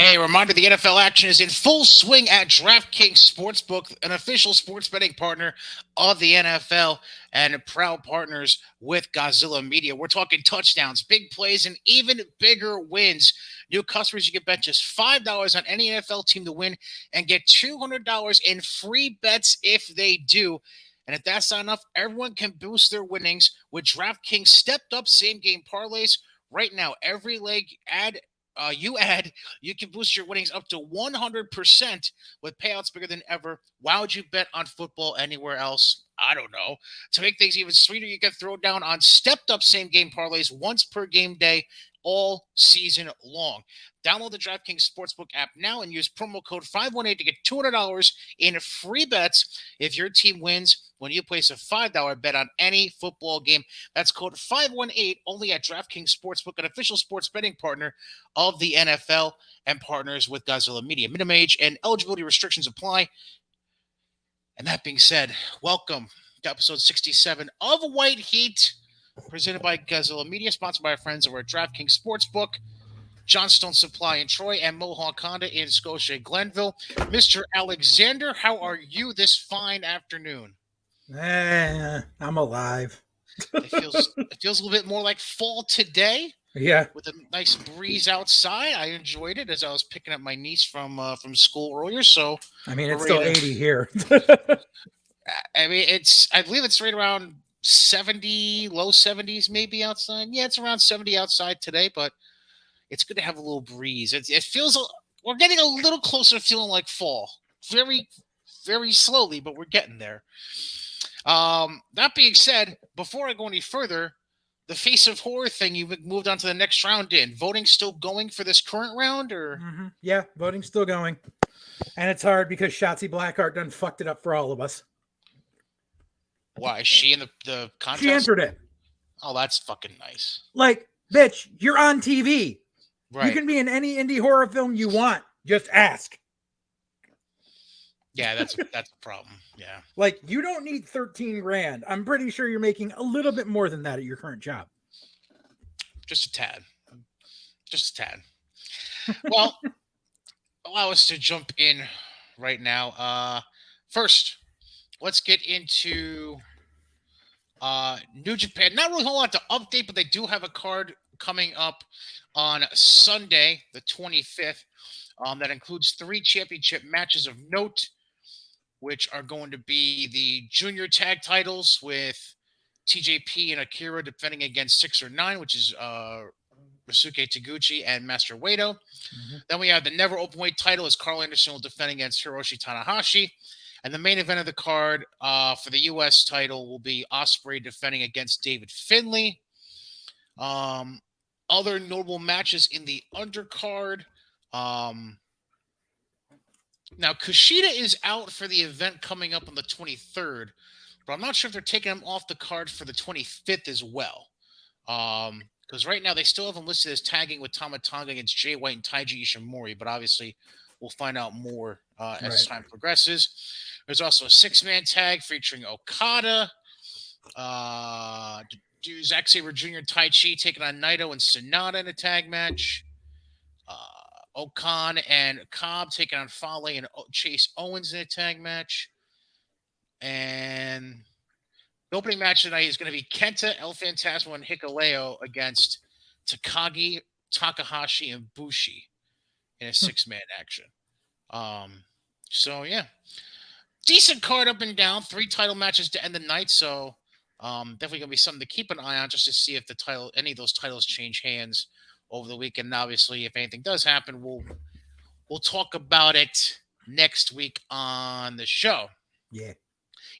A reminder, the NFL action is in full swing at DraftKings Sportsbook, an official sports betting partner of the NFL and proud partners with Godzilla Media. We're talking touchdowns, big plays, and even bigger wins. New customers, you can bet just $5 on any NFL team to win and get $200 in free bets if they do. And if that's not enough, everyone can boost their winnings with DraftKings stepped up same game parlays. Right now, every leg you can boost your winnings up to 100% with payouts bigger than ever. Why would you bet on football anywhere else? I don't know. To make things even sweeter, you can throw down on stepped up same game parlays once per game day all season long. Download the DraftKings Sportsbook app now and use promo code 518 to get $200 in free bets if your team wins when you place a $5 bet on any football game. That's code 518 only at DraftKings Sportsbook, an official sports betting partner of the NFL and partners with Godzilla Media. Minimum age and eligibility restrictions apply. And that being said, welcome to episode 67 of White Heat, presented by Godzilla Media, sponsored by our friends over at DraftKings Sportsbook, Johnstone Supply in Troy, and Mohawk Honda in Scotia Glenville. Mr. Alexander, how are you this fine afternoon? I'm alive. It feels a little bit more like fall today. Yeah. With a nice breeze outside. I enjoyed it as I was picking up my niece from school earlier. So I mean, it's still 80 here. I believe it's right around 70, low 70s maybe outside. Yeah, it's around 70 outside today, but it's good to have a little breeze. It feels we're getting a little closer to feeling like fall. Very, very slowly, but we're getting there. That being said, before I go any further, the Face of Horror thing, you moved on to the next round in. Voting still going for this current round, or? Mm-hmm. Yeah, voting's still going. And it's hard because Shotzi Blackheart done fucked it up for all of us. Why? She in the contest? She entered it. Oh, that's fucking nice. Like, bitch, you're on TV. Right. You can be in any indie horror film you want. Just ask. Yeah, that's a problem. Yeah. Like, you don't need 13 grand. I'm pretty sure you're making a little bit more than that at your current job. Just a tad. Well, allow us to jump in right now. First, let's get into New Japan. Not really a whole lot to update, but they do have a card coming up on Sunday, the 25th, that includes 3 championship matches of note, which are going to be the junior tag titles with TJP and Akira defending against 6 or 9, which is Ryosuke Taguchi and Master Wato. Mm-hmm. Then we have the never openweight title as Carl Anderson will defend against Hiroshi Tanahashi. And the main event of the card for the U.S. title will be Ospreay defending against David Finlay. Other notable matches in the undercard. Now, Kushida is out for the event coming up on the 23rd, but I'm not sure if they're taking him off the card for the 25th as well. Because right now they still have him listed as tagging with Tama Tonga against Jay White and Taiji Ishimori, but obviously we'll find out more as time progresses. There's also a 6-man tag featuring Okada. Zack Sabre Jr. and Tai Chi taking on Naito and Sonata in a tag match. Okan and Cobb taking on Fale and Chase Owens in a tag match. And the opening match tonight is going to be Kenta, El Phantasmo, and Hikuleo against Takagi, Takahashi, and Bushi in a 6-man action. So, yeah. Decent card up and down. 3 title matches to end the night, so definitely going to be something to keep an eye on just to see if any of those titles change hands over the weekend. And obviously, if anything does happen, we'll talk about it next week on the show. Yeah.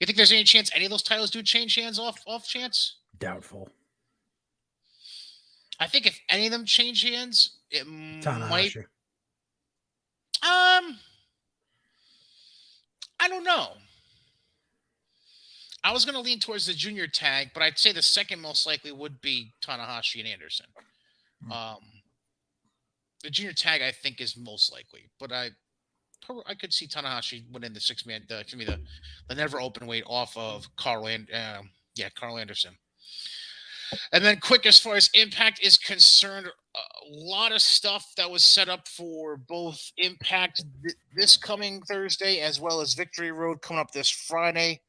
You think there's any chance any of those titles do change hands off chance? Doubtful. I think if any of them change hands, it Tanahashi. might. I don't know. I was going to lean towards the junior tag, but I'd say the second most likely would be Tanahashi and Anderson. The junior tag, I think, is most likely, but I could see Tanahashi winning the 6-man, the never open weight off of Carl Anderson. And then, quick, as far as Impact is concerned, a lot of stuff that was set up for both Impact this coming Thursday as well as Victory Road coming up this Friday,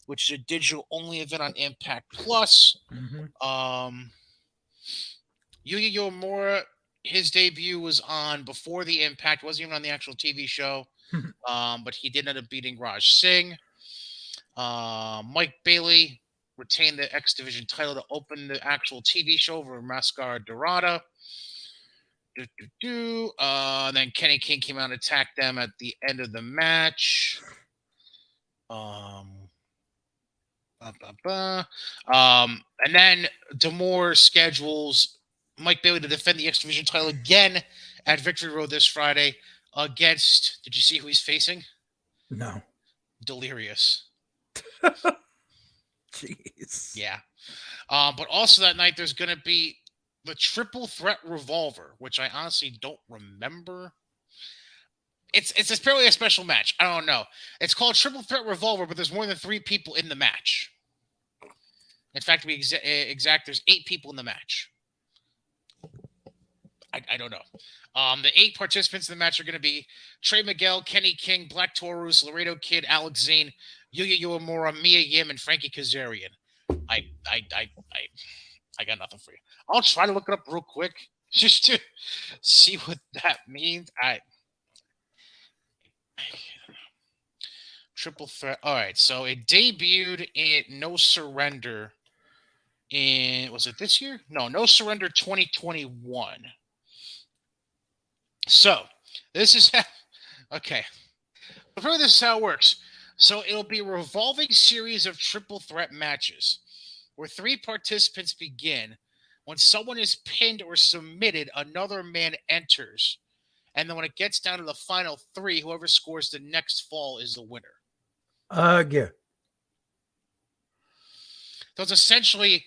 which is a digital only event on Impact Plus. Mm-hmm. Um, Yuya Uemura, his debut was on before the Impact, wasn't even on the actual TV show, but he did end up beating Raj Singh. Mike Bailey retained the X Division title to open the actual TV show over Mascara Dorada. Then Kenny King came out and attacked them at the end of the match. Um, and then D'Amore schedules Mike Bailey to defend the X Division title again at Victory Road this Friday against. Did you see who he's facing? No. Delirious. Jeez. Yeah. But also that night there's going to be the Triple Threat Revolver, which I honestly don't remember. It's apparently a special match. I don't know. It's called Triple Threat Revolver, but there's more than 3 people in the match. In fact, to be exact, there's 8 people in the match. I don't know. The 8 participants in the match are going to be Trey Miguel, Kenny King, Black Taurus, Laredo Kid, Alex Zane, Yuya Uemura, Mia Yim, and Frankie Kazarian. I got nothing for you. I'll try to look it up real quick just to see what that means. Triple Threat. All right, so it debuted in No Surrender was it this year? No Surrender 2021. So this is okay. Before this is how it works. So it'll be a revolving series of triple threat matches where 3 participants begin. When someone is pinned or submitted, another man enters. And then when it gets down to the final 3, whoever scores the next fall is the winner. Yeah. So it's essentially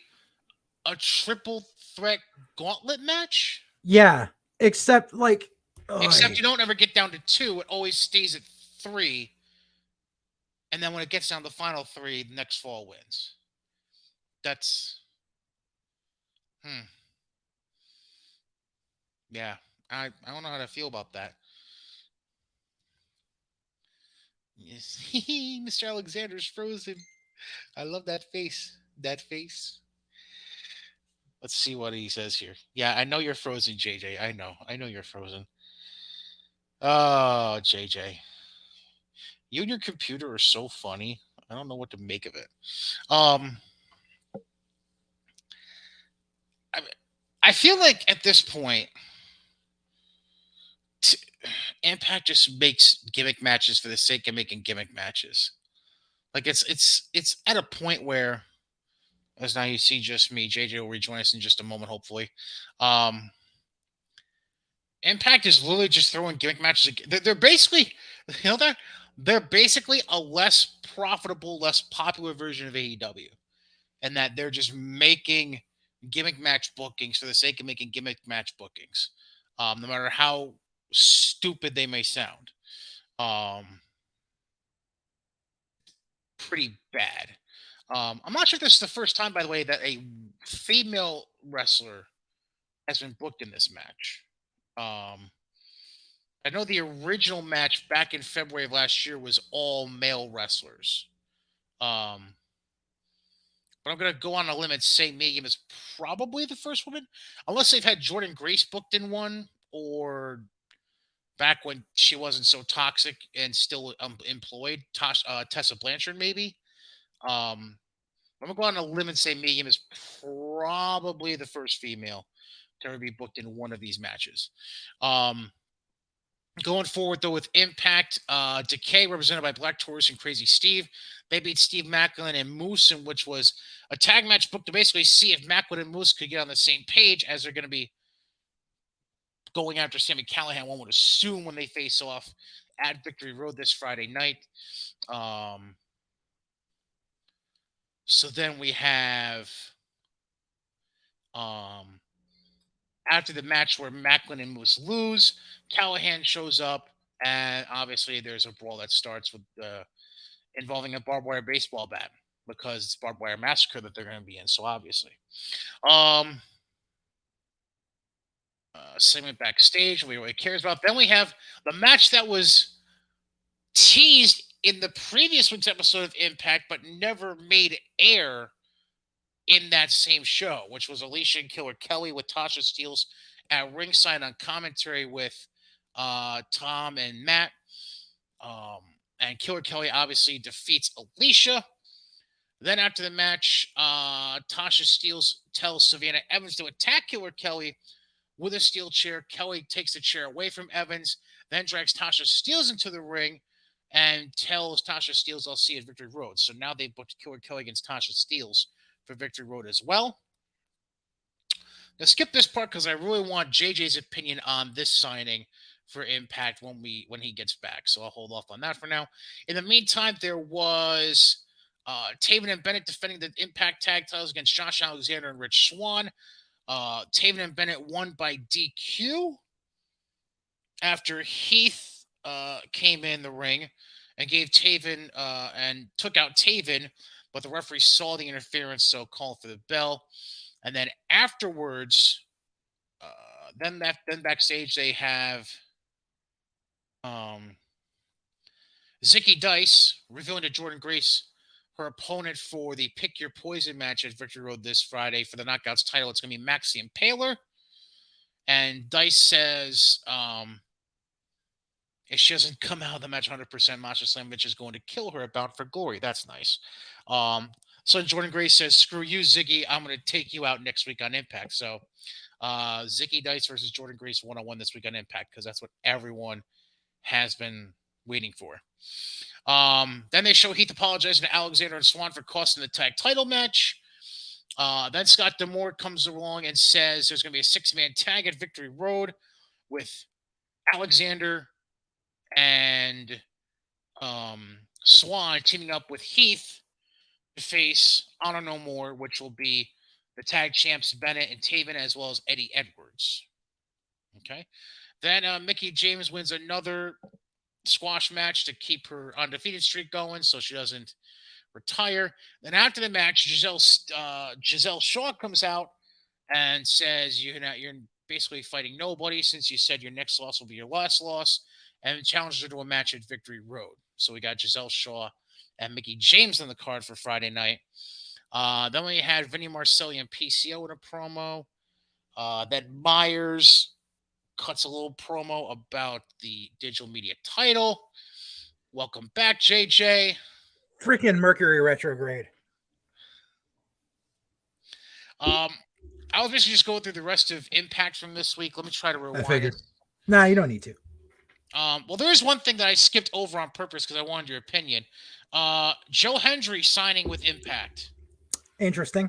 a triple threat gauntlet match. Yeah. Except Except you don't ever get down to 2. It always stays at 3. And then when it gets down to the final 3, the next fall wins. That's... Yeah. I don't know how to feel about that. Yes. Mr. Alexander's frozen. I love that face. That face. Let's see what he says here. Yeah, I know you're frozen, JJ. I know you're frozen. Oh, JJ. You and your computer are so funny. I don't know what to make of it. I feel like at this point, Impact just makes gimmick matches for the sake of making gimmick matches. Like it's at a point where, as now you see just me, JJ will rejoin us in just a moment, hopefully. Impact is literally just throwing gimmick matches. They're basically, you know that they're basically a less profitable, less popular version of AEW, and that they're just making gimmick match bookings for the sake of making gimmick match bookings, no matter how stupid they may sound. Pretty bad. I'm not sure if this is the first time, by the way, that a female wrestler has been booked in this match. I know the original match back in February of last year was all male wrestlers. But I'm going to go on a limb and say Megan is probably the first woman, unless they've had Jordan Grace booked in one, or back when she wasn't so toxic and still employed, Tessa Blanchard, maybe. I'm going to go on a limb and say Megan is probably the first female to ever be booked in one of these matches. Going forward, though, with Impact, Decay, represented by Black Taurus and Crazy Steve. They beat Steve Macklin and Moose, in which was a tag match booked to basically see if Macklin and Moose could get on the same page, as they're going to be going after Sami Callihan, one would assume, when they face off at Victory Road this Friday night. So then we have... after the match where Macklin and Moose lose, Callahan shows up, and obviously there's a brawl that starts with involving a barbed wire baseball bat. because it's Barbed Wire Massacre that they're going to be in. So obviously, um, segment backstage, nobody really cares about. Then we have the match that was teased in the previous week's episode of Impact, but never made air in that same show, which was Alicia and Killer Kelly with Tasha Steelz at ringside on commentary with Tom and Matt. Um, and Killer Kelly obviously defeats Alicia. Then after the match, Tasha Steelz tells Savannah Evans to attack Killer Kelly with a steel chair. Kelly takes the chair away from Evans, then drags Tasha Steelz into the ring and tells Tasha Steelz, I'll see you at Victory Road. So now they booked Killer Kelly against Tasha Steelz for Victory Road as well. Now skip this part because I really want JJ's opinion on this signing for Impact when he gets back. So I'll hold off on that for now. In the meantime, there was Taven and Bennett defending the Impact tag titles against Josh Alexander and Rich Swann. Taven and Bennett won by DQ after Heath came in the ring and gave Taven and took out Taven, but the referee saw the interference, so called for the bell. And then afterwards, then backstage they have Zicky Dice revealing to Jordan Grace her opponent for the Pick Your Poison match at Victory Road this Friday for the Knockouts title. It's going to be Maxie Impaler. And Dice says if she doesn't come out of the match 100%, Masha Slamovich is going to kill her at Bound for Glory. That's nice. So Jordan Grace says, screw you, Ziggy. I'm going to take you out next week on Impact. So Zicky Dice versus Jordan Grace 1-on-1 this week on Impact because that's what everyone has been waiting for. Then they show Heath apologizing to Alexander and Swann for costing the tag title match. Then Scott D'Amore comes along and says there's going to be a 6-man tag at Victory Road with Alexander and Swann teaming up with Heath to face Honor No More, which will be the tag champs Bennett and Taven, as well as Eddie Edwards. Okay. Then Mickie James wins another squash match to keep her undefeated streak going so she doesn't retire. Then after the match, Giselle Shaw comes out and says you're basically fighting nobody since you said your next loss will be your last loss, and challenges her to a match at Victory Road. So we got Giselle Shaw and Mickie James on the card for Friday night. Then we had Vinny Marcelli and PCO in a promo. Then Myers cuts a little promo about the digital media title. Welcome back, JJ. Freaking Mercury retrograde. I was basically just going through the rest of Impact from this week. Let me try to rewind. I figured. Nah, you don't need to. Well, there is one thing that I skipped over on purpose because I wanted your opinion. Joe Hendry signing with Impact. Interesting.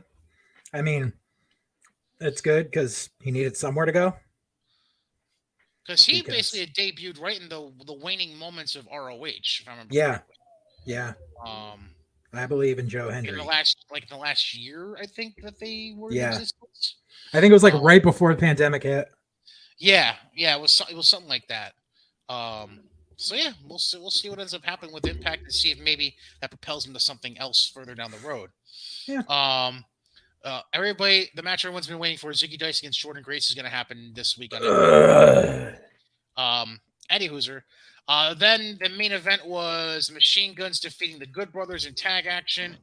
I mean, it's good because he needed somewhere to go. Because he basically had debuted right in the waning moments of ROH, if I remember correctly. Yeah. I believe in Joe Hendry. In the last year, I think that they were in existence. I think it was like right before the pandemic hit. Yeah, it was something like that. So yeah, we'll see what ends up happening with Impact and see if maybe that propels them to something else further down the road. Yeah. Everybody, the match everyone's been waiting for, Zicky Dice against Jordan Grace, is going to happen this week on Eddie Hooser. Then the main event was Machine Guns defeating the Good Brothers in tag action.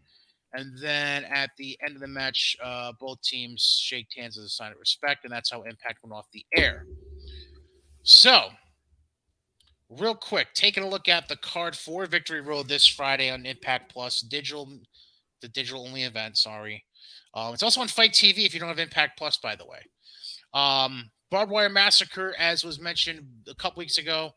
And then at the end of the match, both teams shake hands as a sign of respect, and that's how Impact went off the air. So, real quick, taking a look at the card for Victory Road this Friday on Impact Plus, the digital-only event, sorry. It's also on Fight TV if you don't have Impact Plus, by the way. Barbed Wire Massacre, as was mentioned a couple weeks ago,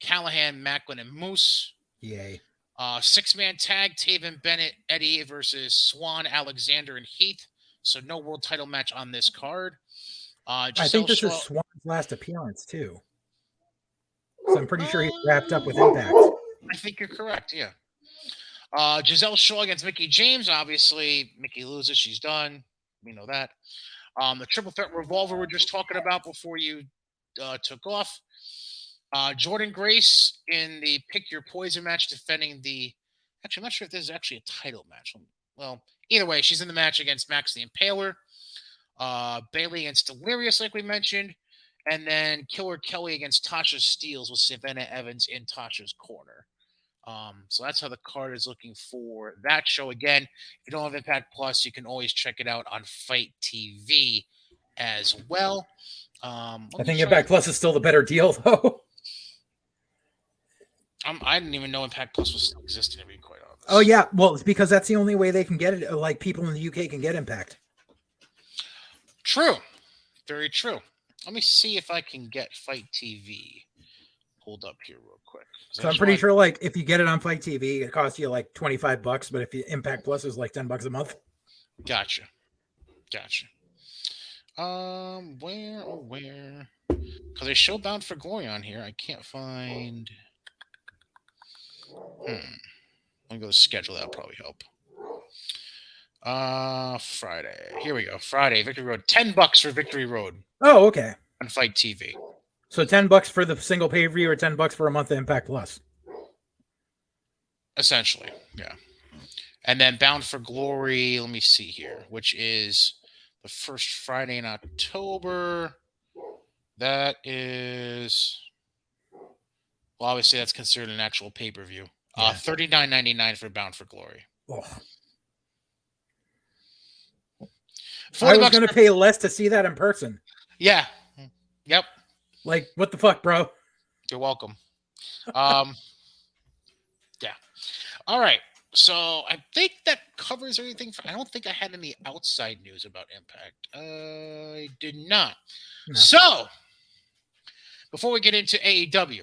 Callahan, Macklin, and Moose. Yay. 6-man tag, Taven, Bennett, Eddie versus Swann, Alexander, and Heath. So no world title match on this card. I think this is Swann's last appearance, too. So I'm pretty sure he's wrapped up with Impact. I think you're correct, yeah. Giselle Shaw against Mickie James. Obviously, Mickie loses. She's done. We know that. The triple threat revolver we're just talking about before you took off. Jordan Grace in the Pick Your Poison match defending the... Actually, I'm not sure if this is actually a title match. well, either way, she's in the match against Max the Impaler. Bailey against Delirious, like we mentioned. And then Killer Kelly against Tasha Steeles with Savannah Evans in Tasha's corner. So that's how the card is looking for that show. Again, if you don't have Impact Plus, you can always check it out on Fight TV as well. I think Impact Plus is still the better deal, though. I didn't even know Impact Plus was still existing, to be quite honest. Oh, yeah. Well, it's because that's the only way they can get it. Like, people in the UK can get Impact. True. Very true. Let me see if I can get Fight TV pulled up here real quick. So I'm pretty sure, like, if you get it on Fight TV, it costs you like $25, but if you Impact Plus is like $10 a month. Gotcha. Where? Because they show Bound for Glory on here. I can't find. Let me go to schedule. That'll probably help. Friday. Here we go. Friday, Victory Road. $10 for Victory Road. Oh, okay. On Fight TV. So $10 for the single pay-per-view or $10 for a month of Impact Plus? Essentially, yeah. And then Bound for Glory, let me see here, which is the first Friday in October. That is, well, obviously that's considered an actual pay-per-view. Yeah. $39.99 for Bound for Glory. Oh. I was going to pay less to see that in person. Yeah. Yep. Like, what the fuck, bro? You're welcome. Yeah. All right. So I think that covers everything. I don't think I had any outside news about Impact. I did not. No. So before we get into AEW,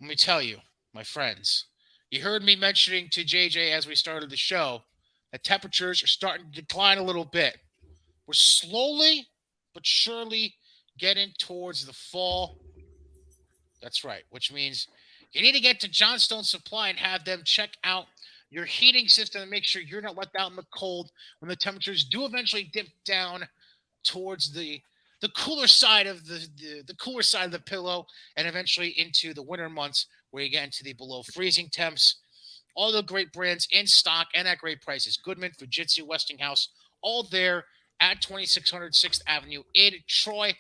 let me tell you, my friends, you heard me mentioning to JJ as we started the show that temperatures are starting to decline a little bit. We're slowly but surely getting towards the fall. That's right, which means you need to get to Johnstone Supply and have them check out your heating system and make sure you're not left out in the cold when the temperatures do eventually dip down towards the cooler side of the cooler side of the pillow and eventually into the winter months where you get into the below freezing temps. All the great brands in stock and at great prices. Goodman, Fujitsu, Westinghouse, all there at 2600 6th Avenue in Troy.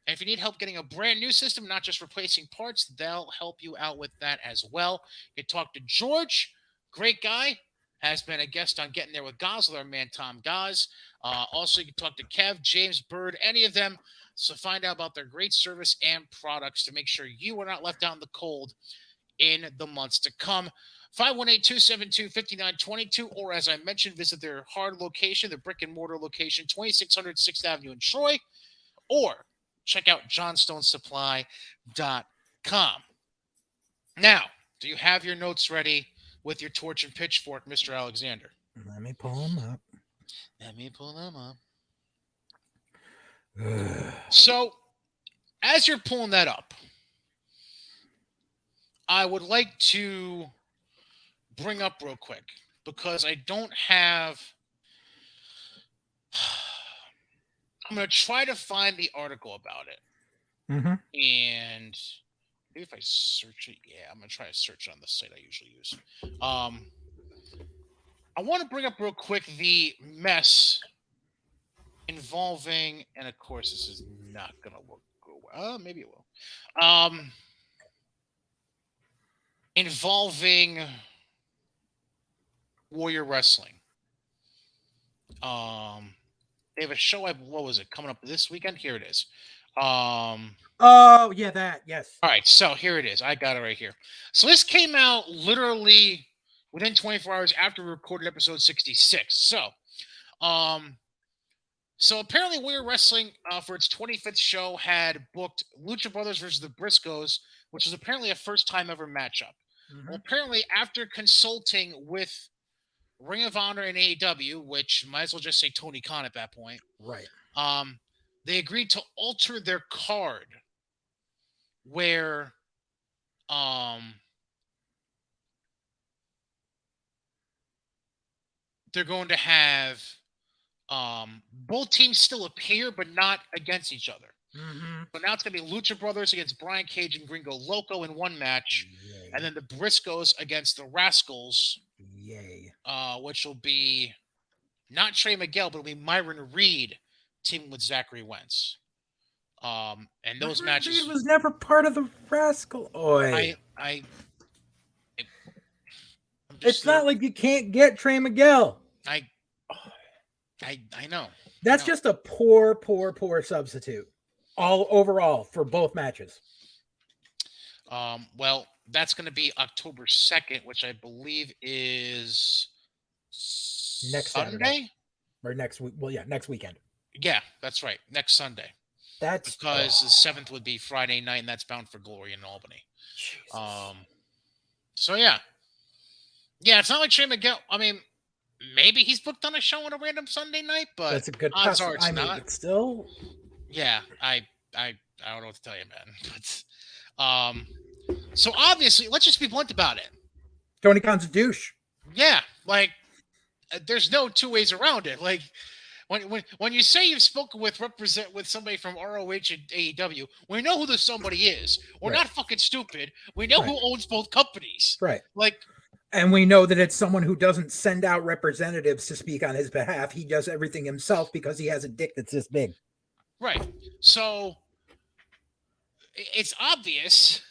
And if you need help getting a brand new system, not just replacing parts, they'll help you out with that as well. You can talk to George, great guy, has been a guest on Getting There with Goz with our man Tom Goz. Also, you can talk to Kev, James, Bird, any of them. So find out about their great service and products to make sure you are not left out in the cold in the months to come. 518-272-5922, or as I mentioned, visit their hard location, their brick and mortar location, 2600 6th Avenue in Troy, or check out johnstonsupply.com. Now, do you have your notes ready with your torch and pitchfork, Mr. Alexander? Let me pull them up. So, as you're pulling that up, I would like to bring up real quick, because I don't have... I'm going to try to find the article about it. Mm-hmm. And maybe if I search it, I'm going to try to search it on the site I usually use. I want to bring up real quick the mess involving, and of course this is not going to look well. Maybe it will. Involving Warrior Wrestling. They have a show, what was it, coming up this weekend? Here it is. Oh, yeah, that, yes. All right, so here it is. I got it right here. So this came out literally within 24 hours after we recorded episode 66. So apparently Warrior Wrestling, for its 25th show, had booked Lucha Brothers versus the Briscoes, which was apparently a first-time ever matchup. Mm-hmm. Well, apparently after consulting with Ring of Honor and AEW, which might as well just say Tony Khan at that point. Right. They agreed to alter their card where they're going to have both teams still appear, but not against each other. Mm-hmm. So now it's going to be Lucha Brothers against Brian Cage and Gringo Loco in one match, and then the Briscoes against the Rascals Yay. Which will be not Trey Miguel, but it'll be Myron Reed teaming with Zachary Wentz. And those matches Reed was never part of the Rascal. Oi. It's not like you can't get Trey Miguel. I know. That's just a poor substitute. All overall for both matches. Well, that's going to be October 2nd, which I believe is next Sunday Saturday. Or next week. Well, yeah, next weekend. Yeah, that's right. Next Sunday. That's because the 7th would be Friday night, and that's Bound for Glory in Albany. Jesus. So yeah, it's not like Trey Miguel. I mean, maybe he's booked on a show on a random Sunday night, but that's a good odds are it's not. But still, yeah, I don't know what to tell you, man. But so obviously, let's just be blunt about it. Tony Khan's a douche. Yeah, like there's no two ways around it. Like. When you say you've spoken with somebody from ROH and AEW, we know who the somebody is. We're not fucking stupid. We know who owns both companies. Right. Like, and we know that it's someone who doesn't send out representatives to speak on his behalf. He does everything himself because he has a dick that's this big. Right. So it's obvious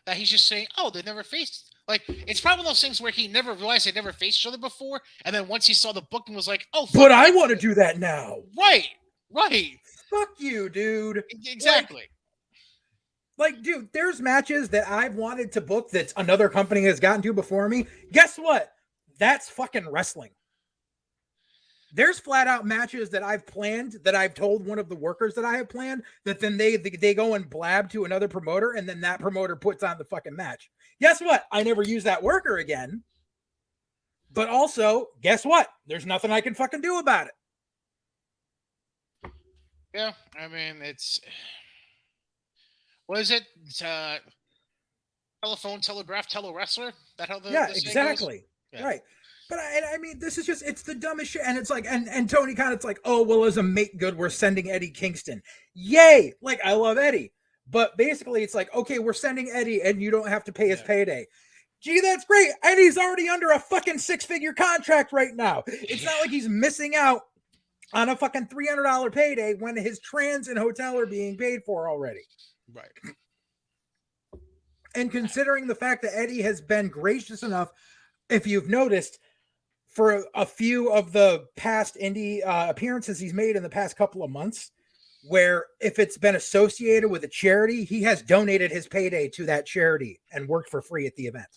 that he's just saying, "Oh, they never faced." Like, it's probably one of those things where he never realized they never faced each other before, and then once he saw the booking, was like, "Oh, but I want to do that now." Right. Fuck you, dude. Exactly. Like, dude, there's matches that I've wanted to book that another company has gotten to before me. Guess what? That's fucking wrestling. There's flat out matches that I've planned that I've told one of the workers that I have planned that then they go and blab to another promoter, and then that promoter puts on the fucking match. Guess what? I never use that worker again. But also, guess what? There's nothing I can fucking do about it. Yeah, I mean, it's... What is it? It's, telephone, telegraph, telewrestler? That how the exactly. Yeah. Right. But I mean, this is just, it's the dumbest shit. And it's like, and Tony Khan, it's like, oh, well, as a make good, we're sending Eddie Kingston. Yay. Like, I love Eddie. But basically, it's like, okay, we're sending Eddie and you don't have to pay his payday. Gee, that's great. Eddie's already under a fucking 6-figure contract right now. It's not like he's missing out on a fucking $300 payday when his trans and hotel are being paid for already. Right. And considering the fact that Eddie has been gracious enough, if you've noticed, for a few of the past indie appearances he's made in the past couple of months, where if it's been associated with a charity, he has donated his payday to that charity and worked for free at the event.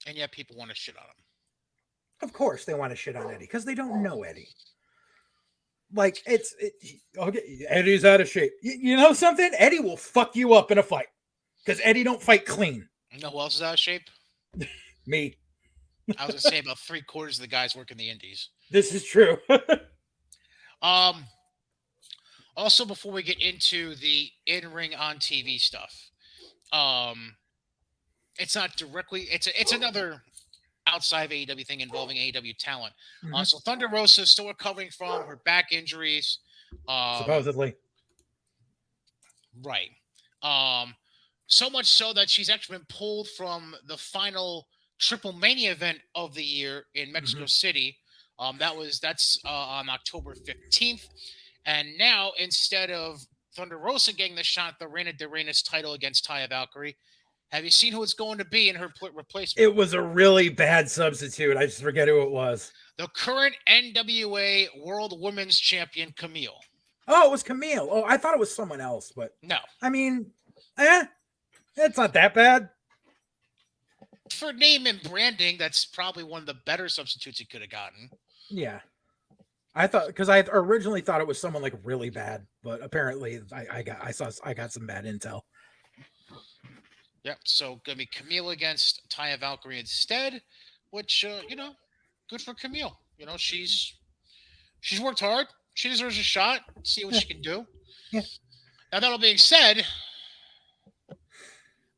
And yet people want to shit on him. Of course they want to shit on Eddie because they don't know Eddie. Like, okay, Eddie's out of shape. You know something? Eddie will fuck you up in a fight because Eddie don't fight clean. You know who else is out of shape? Me. I was going to say about 3/4 of the guys work in the indies. This is true. Also, before we get into the in-ring on TV stuff, it's not directly, it's another outside of AEW thing involving AEW talent. Mm-hmm. So Thunder Rosa is still recovering from her back injuries. Supposedly. Right. So much so that she's actually been pulled from the final Triple Mania event of the year in Mexico City. That's on October 15th. And now, instead of Thunder Rosa getting the shot at the Reina de Reinas title against Taya Valkyrie, have you seen who it's going to be in her replacement? It was a really bad substitute. I just forget who it was. The current NWA World Women's Champion, Camille. Oh, it was Camille. Oh, I thought it was someone else, but no. I mean, it's not that bad. For name and branding, that's probably one of the better substitutes he could have gotten. Yeah. I thought, because I originally thought it was someone like really bad, but apparently I got some bad intel. Yep. So gonna be Camille against Taya Valkyrie instead, which good for Camille. She's worked hard. She deserves a shot. See what she can do. Yeah. Now that all being said,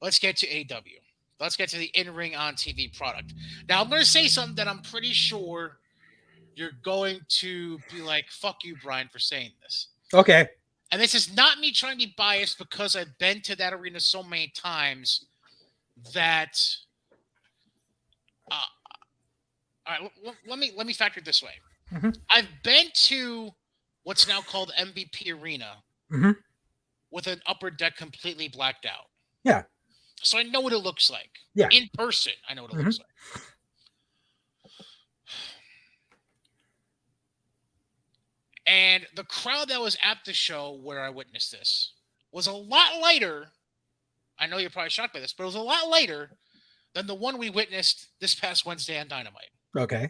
let's get to AEW. Let's get to the in-ring on TV product. Now I'm going to say something that I'm pretty sure you're going to be like, fuck you, Brian, for saying this. Okay. And this is not me trying to be biased because I've been to that arena so many times that All right, let me factor it this way. Mm-hmm. I've been to what's now called MVP Arena Mm-hmm. with an upper deck completely blacked out. Yeah. So I know what it looks like. Yeah. In person, I know what it Mm-hmm. looks like. And the crowd that was at the show where I witnessed this was a lot lighter. I know you're probably shocked by this, but it was a lot lighter than the one we witnessed this past Wednesday on Dynamite. Okay.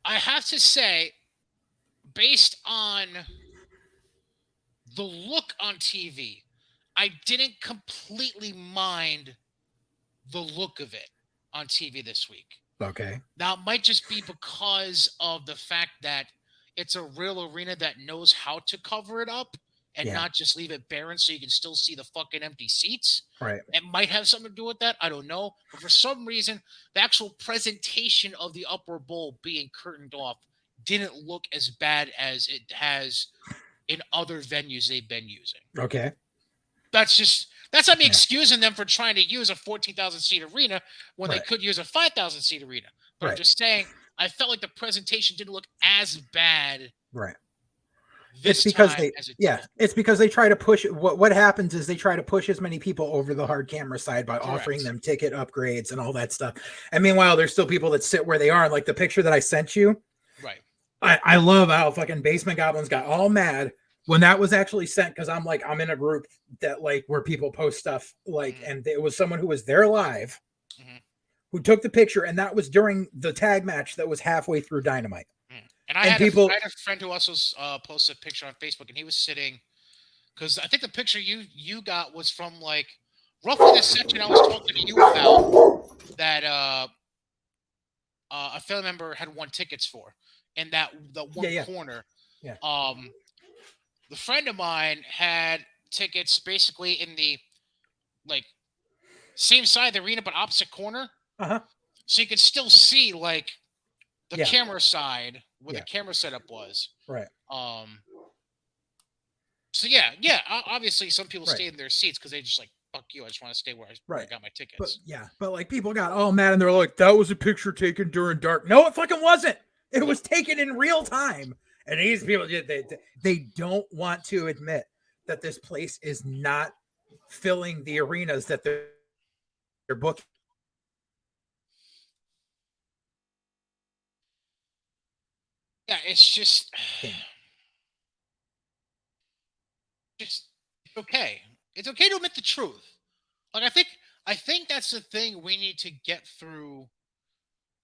I have to say, based on the look on TV, I didn't completely mind the look of it on TV this week. Okay. Now, it might just be because of the fact that it's a real arena that knows how to cover it up and Yeah. not just leave it barren so you can still see the fucking empty seats. Right. It might have something to do with that. I don't know. But for some reason, the actual presentation of the upper bowl being curtained off didn't look as bad as it has in other venues they've been using. Okay. That's not me Yeah. excusing them for trying to use a 14,000 seat arena when they Right. could use a 5,000 seat arena. But I'm Right. just saying, I felt like the presentation didn't look as bad Right. It's this because time they, as it did yeah, before. it's because they try to push. What happens is they try to push as many people over the hard camera side by offering Correct. them ticket upgrades and all that stuff. And meanwhile, there's still people that sit where they are. Like the picture that I sent you, Right. I love how fucking Basement Goblins got all mad when that was actually sent, because I'm in a group that like where people post stuff like, and it was someone who was there live Mhm. who took the picture, and that was during the tag match that was halfway through Dynamite. And And people, I had a friend who also posted a picture on Facebook, and he was sitting because I think the picture you got was from like roughly the section I was talking to you about that a family member had won tickets for in that the yeah, one yeah, corner. yeah, Um, the friend of mine had tickets basically in the like same side of the arena but opposite corner, uh-huh, so you could still see like the yeah, camera side where the yeah, camera setup was. right, Um, so yeah, obviously some people right. stayed in their seats because they just like fuck you. I just want to stay where I Right. got my But tickets. yeah, but like people got all mad and they're like, that was a picture taken during dark. No, it fucking wasn't. It No, was taken in real time. And these people, they don't want to admit that this place is not filling the arenas that they're booking. yeah, it's just it's okay. It's okay to admit the truth. Like I think that's the thing we need to get through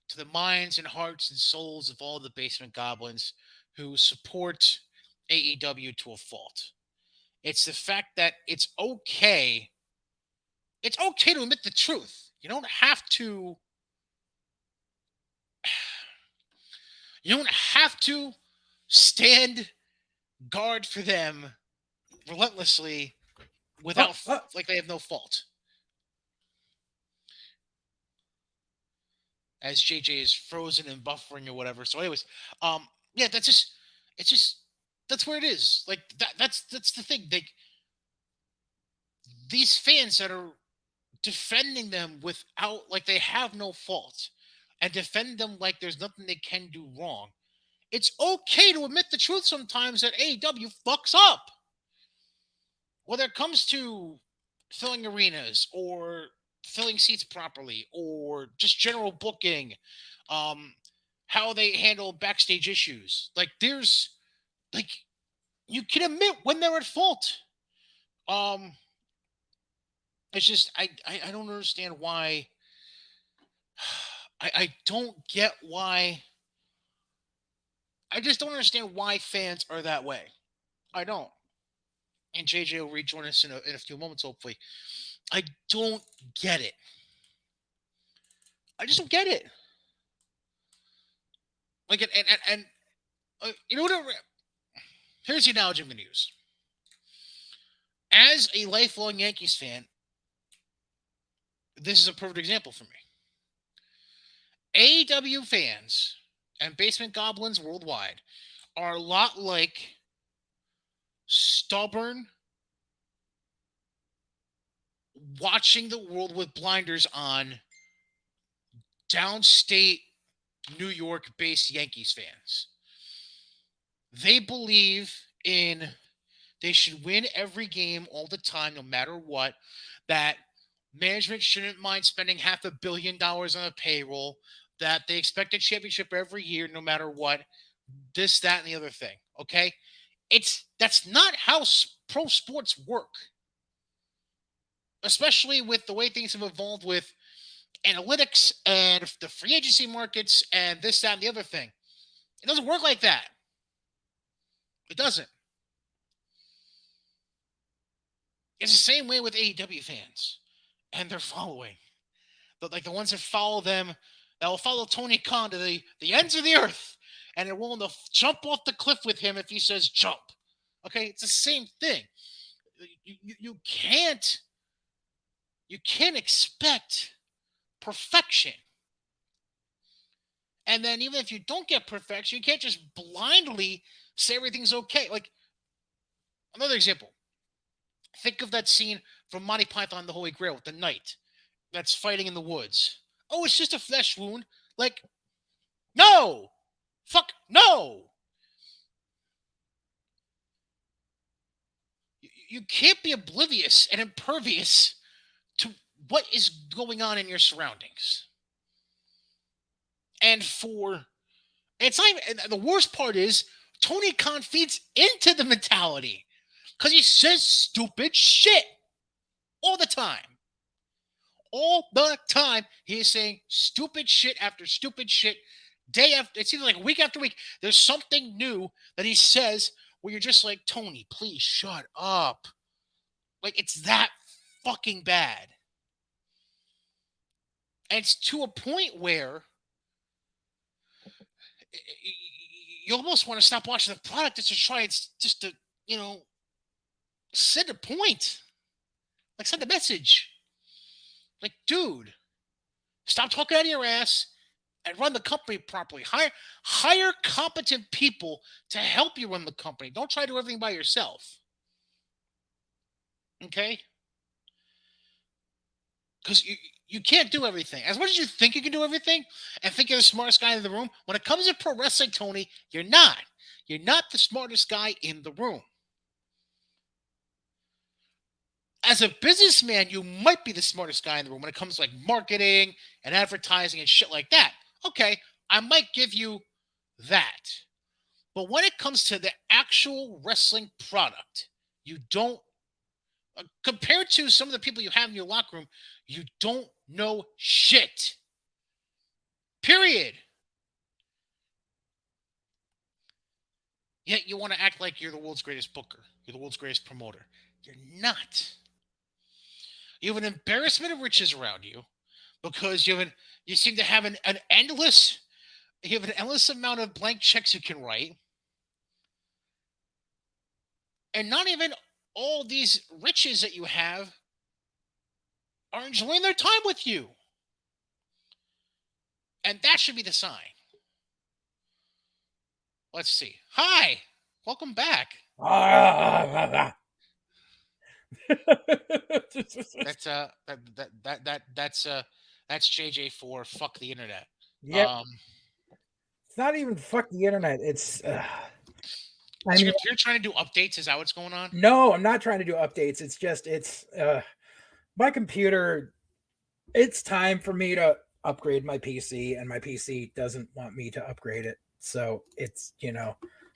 to the minds and hearts and souls of all the basement goblins who support AEW to a fault. It's the fact that it's okay. It's okay to admit the truth. You don't have to. You don't have to stand guard for them relentlessly Oh, without oh, like they have no fault. As JJ is frozen and buffering or whatever. So, anyways, yeah, it's just that's where it is. Like that's the thing. These fans that are defending them without like they have no fault and defend them like there's nothing they can do wrong. It's okay to admit the truth sometimes that AEW fucks up. Whether it comes to filling arenas or filling seats properly or just general booking, um, how they handle backstage issues. Like there's like you can admit when they're at fault. Um, it's just I don't understand why I don't get why I just don't understand why fans are that way. I don't. And JJ will rejoin us in a few moments, hopefully. I don't get it. I just don't get it. Like and you know what? Here's the analogy I'm going to use. As a lifelong Yankees fan, this is a perfect example for me. AEW fans and basement goblins worldwide are a lot like stubborn, watching the world with blinders on downstate New York-based Yankees fans. They believe in they should win every game all the time, no matter what. That management shouldn't mind spending $500 million on a payroll. That they expect a championship every year, no matter what. This, that, and the other thing. Okay, that's not how pro sports work. Especially with the way things have evolved with analytics and the free agency markets and this, that, and the other thing. It doesn't work like that. It doesn't. It's the same way with AEW fans and their following. Like the ones that follow them, that will follow Tony Khan to the ends of the earth and are willing to jump off the cliff with him if he says jump. Okay, it's the same thing. You can't expect perfection. And then even if you don't get perfection, you can't just blindly say everything's okay. Like, another example. Think of that scene from Monty Python and the Holy Grail with the knight that's fighting in the woods. Oh, it's just a flesh wound. Like, no! Fuck, no! You can't be oblivious and impervious to what is going on in your surroundings. And it's not even, the worst part is Tony Khan feeds into the mentality because he says stupid shit all the time. All the time, he is saying stupid shit after stupid shit, day after. It seems like week after week. There's something new that he says where you're just like, Tony, please shut up. Like, it's that fucking bad. And it's to a point where you almost want to stop watching the product just to try and just to, send a point. Like, send a message. Like, dude, stop talking out of your ass and run the company properly. Hire competent people to help you run the company. Don't try to do everything by yourself. Okay? Because you can't do everything. As much as you think you can do everything and think you're the smartest guy in the room, when it comes to pro wrestling, Tony, you're not. You're not the smartest guy in the room. As a businessman, you might be the smartest guy in the room when it comes to like marketing and advertising and shit like that. Okay, I might give you that. But when it comes to the actual wrestling product, you don't, compared to some of the people you have in your locker room, you don't know shit. Period. Yet you want to act like you're the world's greatest booker. You're the world's greatest promoter. You're not. You have an embarrassment of riches around you because you seem to have an endless amount of blank checks you can write. And not even all these riches that you have are enjoying their time with you. And that should be the sign. Let's see. Hi. Welcome back. That's JJ4. Fuck the internet. Yeah. It's not even fuck the internet. It's you're trying to do updates. Is that what's going on? No, I'm not trying to do updates. It's just my computer. It's time for me to upgrade my PC, and my PC doesn't want me to upgrade it. So it's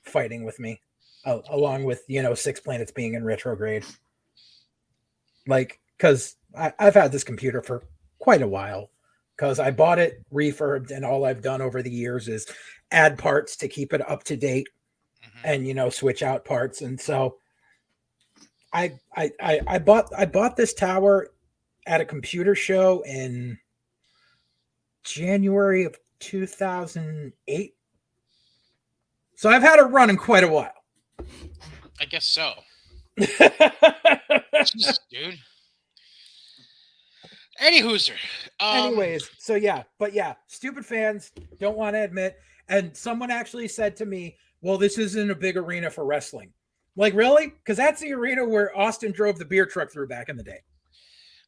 fighting with me, along with 6 planets being in retrograde. Like, because I've had this computer for quite a while, because I bought it refurbed, and all I've done over the years is add parts to keep it up to date, and switch out parts. And so I bought this tower at a computer show in January of 2008. So I've had it running quite a while. I guess so. Jeez, dude. Anywhooser. Anyways, so yeah, but yeah, stupid fans don't want to admit. And someone actually said to me, well, this isn't a big arena for wrestling. Like, really? Because that's the arena where Austin drove the beer truck through back in the day.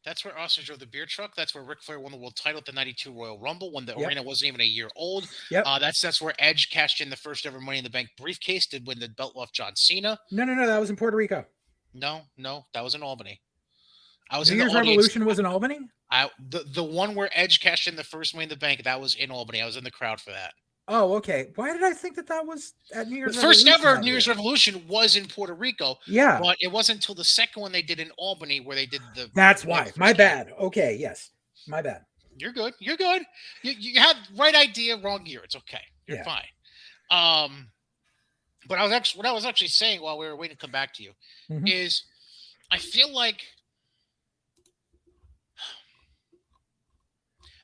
That's where Austin drove the beer truck. That's where Ric Flair won the world title at the '92 Royal Rumble when the Yep. arena wasn't even a year old. Yep. That's where Edge cashed in the first ever Money in the Bank briefcase. Did win the belt off John Cena. No. That was in Puerto Rico. No, that was in Albany. I was New in the Year's audience. Revolution was in Albany. The one where Edge cashed in the first Money in the Bank, that was in Albany. I was in the crowd for that. Oh, okay. Why did I think that was at New Year's? The first ever New Year's Revolution was in Puerto Rico. Yeah, but it wasn't until the second one they did in Albany where they did the. That's why. My bad. Okay, yes, my bad. You're good. You're good. You had right idea, wrong year. It's okay. You're fine. But what I was actually saying while we were waiting to come back to you is, I feel like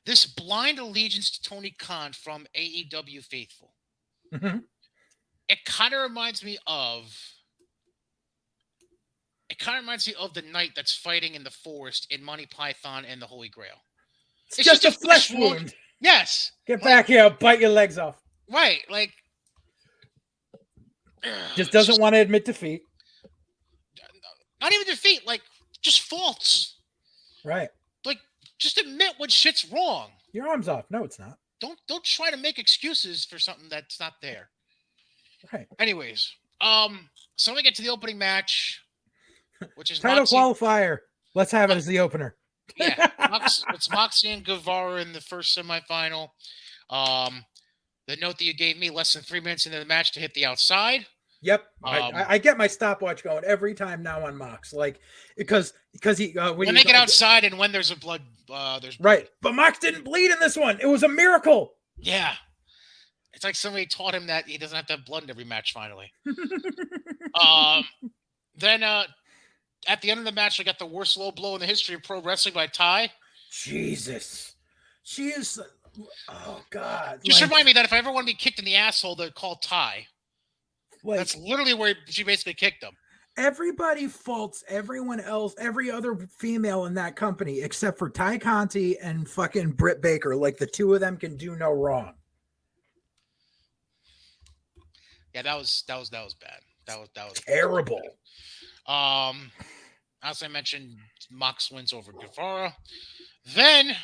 this blind allegiance to Tony Khan from AEW faithful. It kind of reminds me of the knight that's fighting in the forest in Monty Python and the Holy Grail. It's just a flesh wound. Yes. Get back here, I'll bite your legs off. Right. Just doesn't want to admit defeat. Not even defeat, just faults. Right. Just admit when shit's wrong. Your arm's off. No, it's not. Don't try to make excuses for something that's not there. Right. Anyways, so we get to the opening match, which is title qualifier. Let's have it as the opener. Yeah, it's Moxley and Guevara in the first semifinal. The note that you gave me, less than 3 minutes into the match to hit the outside. Yep, I get my stopwatch going every time now on Mox, because he when they get outside and when there's a blood, there's blood. Right. But Mox didn't bleed in this one. It was a miracle. Yeah, it's like somebody taught him that he doesn't have to have blood in every match. Finally, then at the end of the match, I got the worst low blow in the history of pro wrestling by Ty. Jesus, she is. Oh God! Just remind me that if I ever want to be kicked in the asshole, they're called Ty. That's literally where she basically kicked him. Everybody faults everyone else, every other female in that company, except for Ty Conti and fucking Britt Baker. Like the two of them can do no wrong. Yeah, that was bad. That was terrible. As I mentioned, Mox wins over Guevara. Then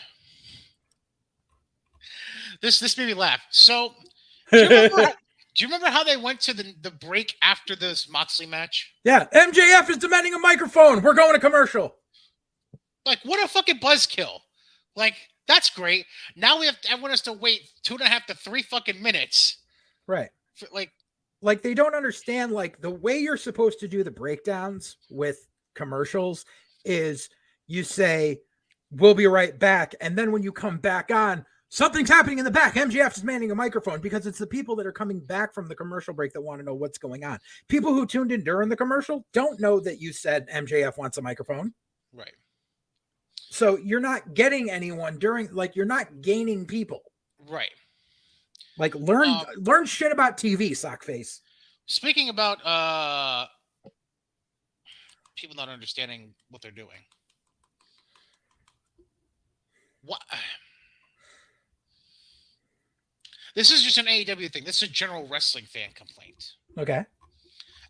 this made me laugh. So do you remember how they went to the break after this Moxley match? Yeah, MJF is demanding a microphone. We're going to commercial. What a fucking buzzkill. That's great. Now everyone has to wait 2.5 to 3 fucking minutes. Right. They don't understand, the way you're supposed to do the breakdowns with commercials is you say, we'll be right back. And then when you come back on, something's happening in the back. MJF is manning a microphone, because it's the people that are coming back from the commercial break that want to know what's going on. People who tuned in during the commercial don't know that you said MJF wants a microphone. Right. So you're not getting anyone during, you're not gaining people. Right. Learn shit about TV, sockface. Speaking about people not understanding what they're doing. What? This is just an AEW thing. This is a general wrestling fan complaint. Okay.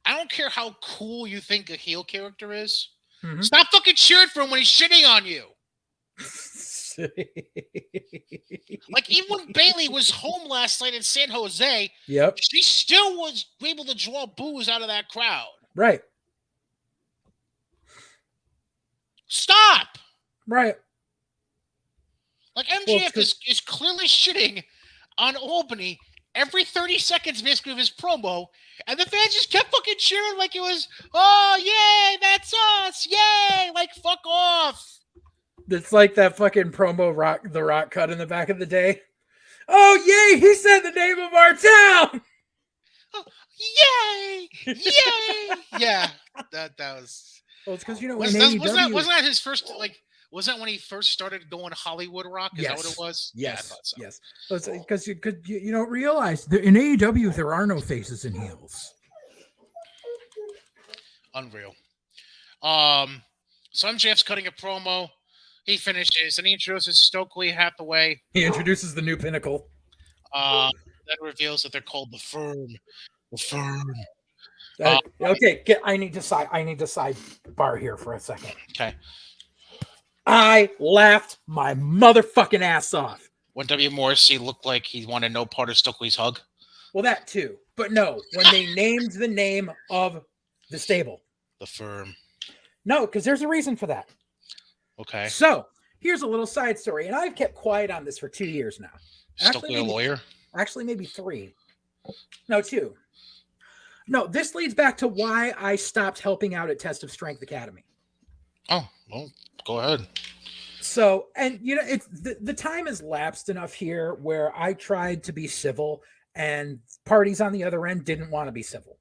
I don't care how cool you think a heel character is. Mm-hmm. Stop fucking cheering for him when he's shitting on you. Even when Bayley was home last night in San Jose, yep, she still was able to draw boos out of that crowd. Right. Stop. Right. MJF is clearly shitting on Albany every 30 seconds basically of his promo, and the fans just kept fucking cheering like it was, oh, yay, that's us, yay, fuck off. It's like that fucking promo the Rock cut in the back of the day. Oh, yay, he said the name of our town. Oh, yay, yay. Yeah, that was. Well, it's because, wasn't that his first, was that when he first started going Hollywood Rock? Is that what it was? Yes. Yeah, I thought so. Yes. Because you don't realize that in AEW there are no faces and heels. Unreal. So MJF's cutting a promo. He finishes and he introduces Stokely Hathaway. He introduces the new Pinnacle. That reveals that they're called the Firm. The Firm. Okay, I need to sidebar here for a second. Okay. I laughed my motherfucking ass off. When W. Morrissey looked like he wanted no part of Stokely's hug. Well, that too. But no, when they named the name of the stable. The firm. No, because there's a reason for that. Okay. So here's a little side story, and I've kept quiet on this for 2 years now. Stokely a lawyer? Actually, maybe 3. No, 2. No, this leads back to why I stopped helping out at Test of Strength Academy. Oh, well, go ahead. So, and it's the time has lapsed enough here where I tried to be civil, and parties on the other end didn't want to be civil.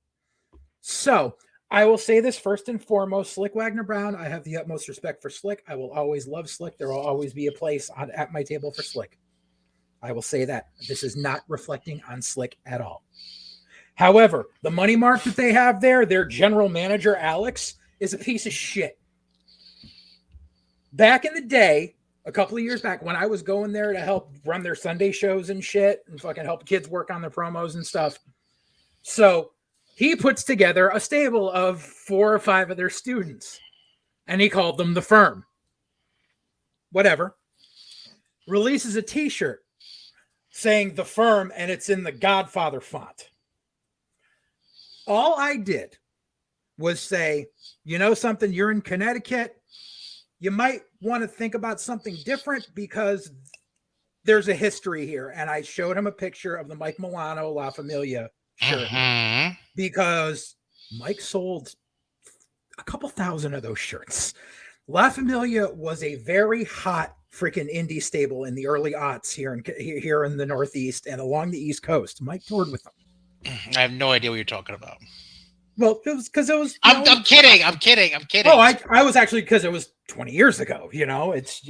So I will say this first and foremost, Slick Wagner Brown, I have the utmost respect for Slick. I will always love Slick. There will always be a place at my table for Slick. I will say that. This is not reflecting on Slick at all. However, the money mark that they have there, their general manager, Alex, is a piece of shit. Back in the day, a couple of years back, when I was going there to help run their Sunday shows and shit and fucking help kids work on their promos and stuff. So he puts together a stable of 4 or 5 of their students, and he called them the firm. Whatever. Releases a t-shirt saying the firm, and it's in the Godfather font. All I did was say, you know something, you're in Connecticut. You might want to think about something different because there's a history here. And I showed him a picture of the Mike Milano La Familia shirt because Mike sold a couple thousand of those shirts. La Familia was a very hot freaking indie stable in the early aughts here in the Northeast and along the East Coast. Mike toured with them. I have no idea what you're talking about. Well, it was because it was. I'm kidding. Oh, I was actually, because it was 20 years ago. It's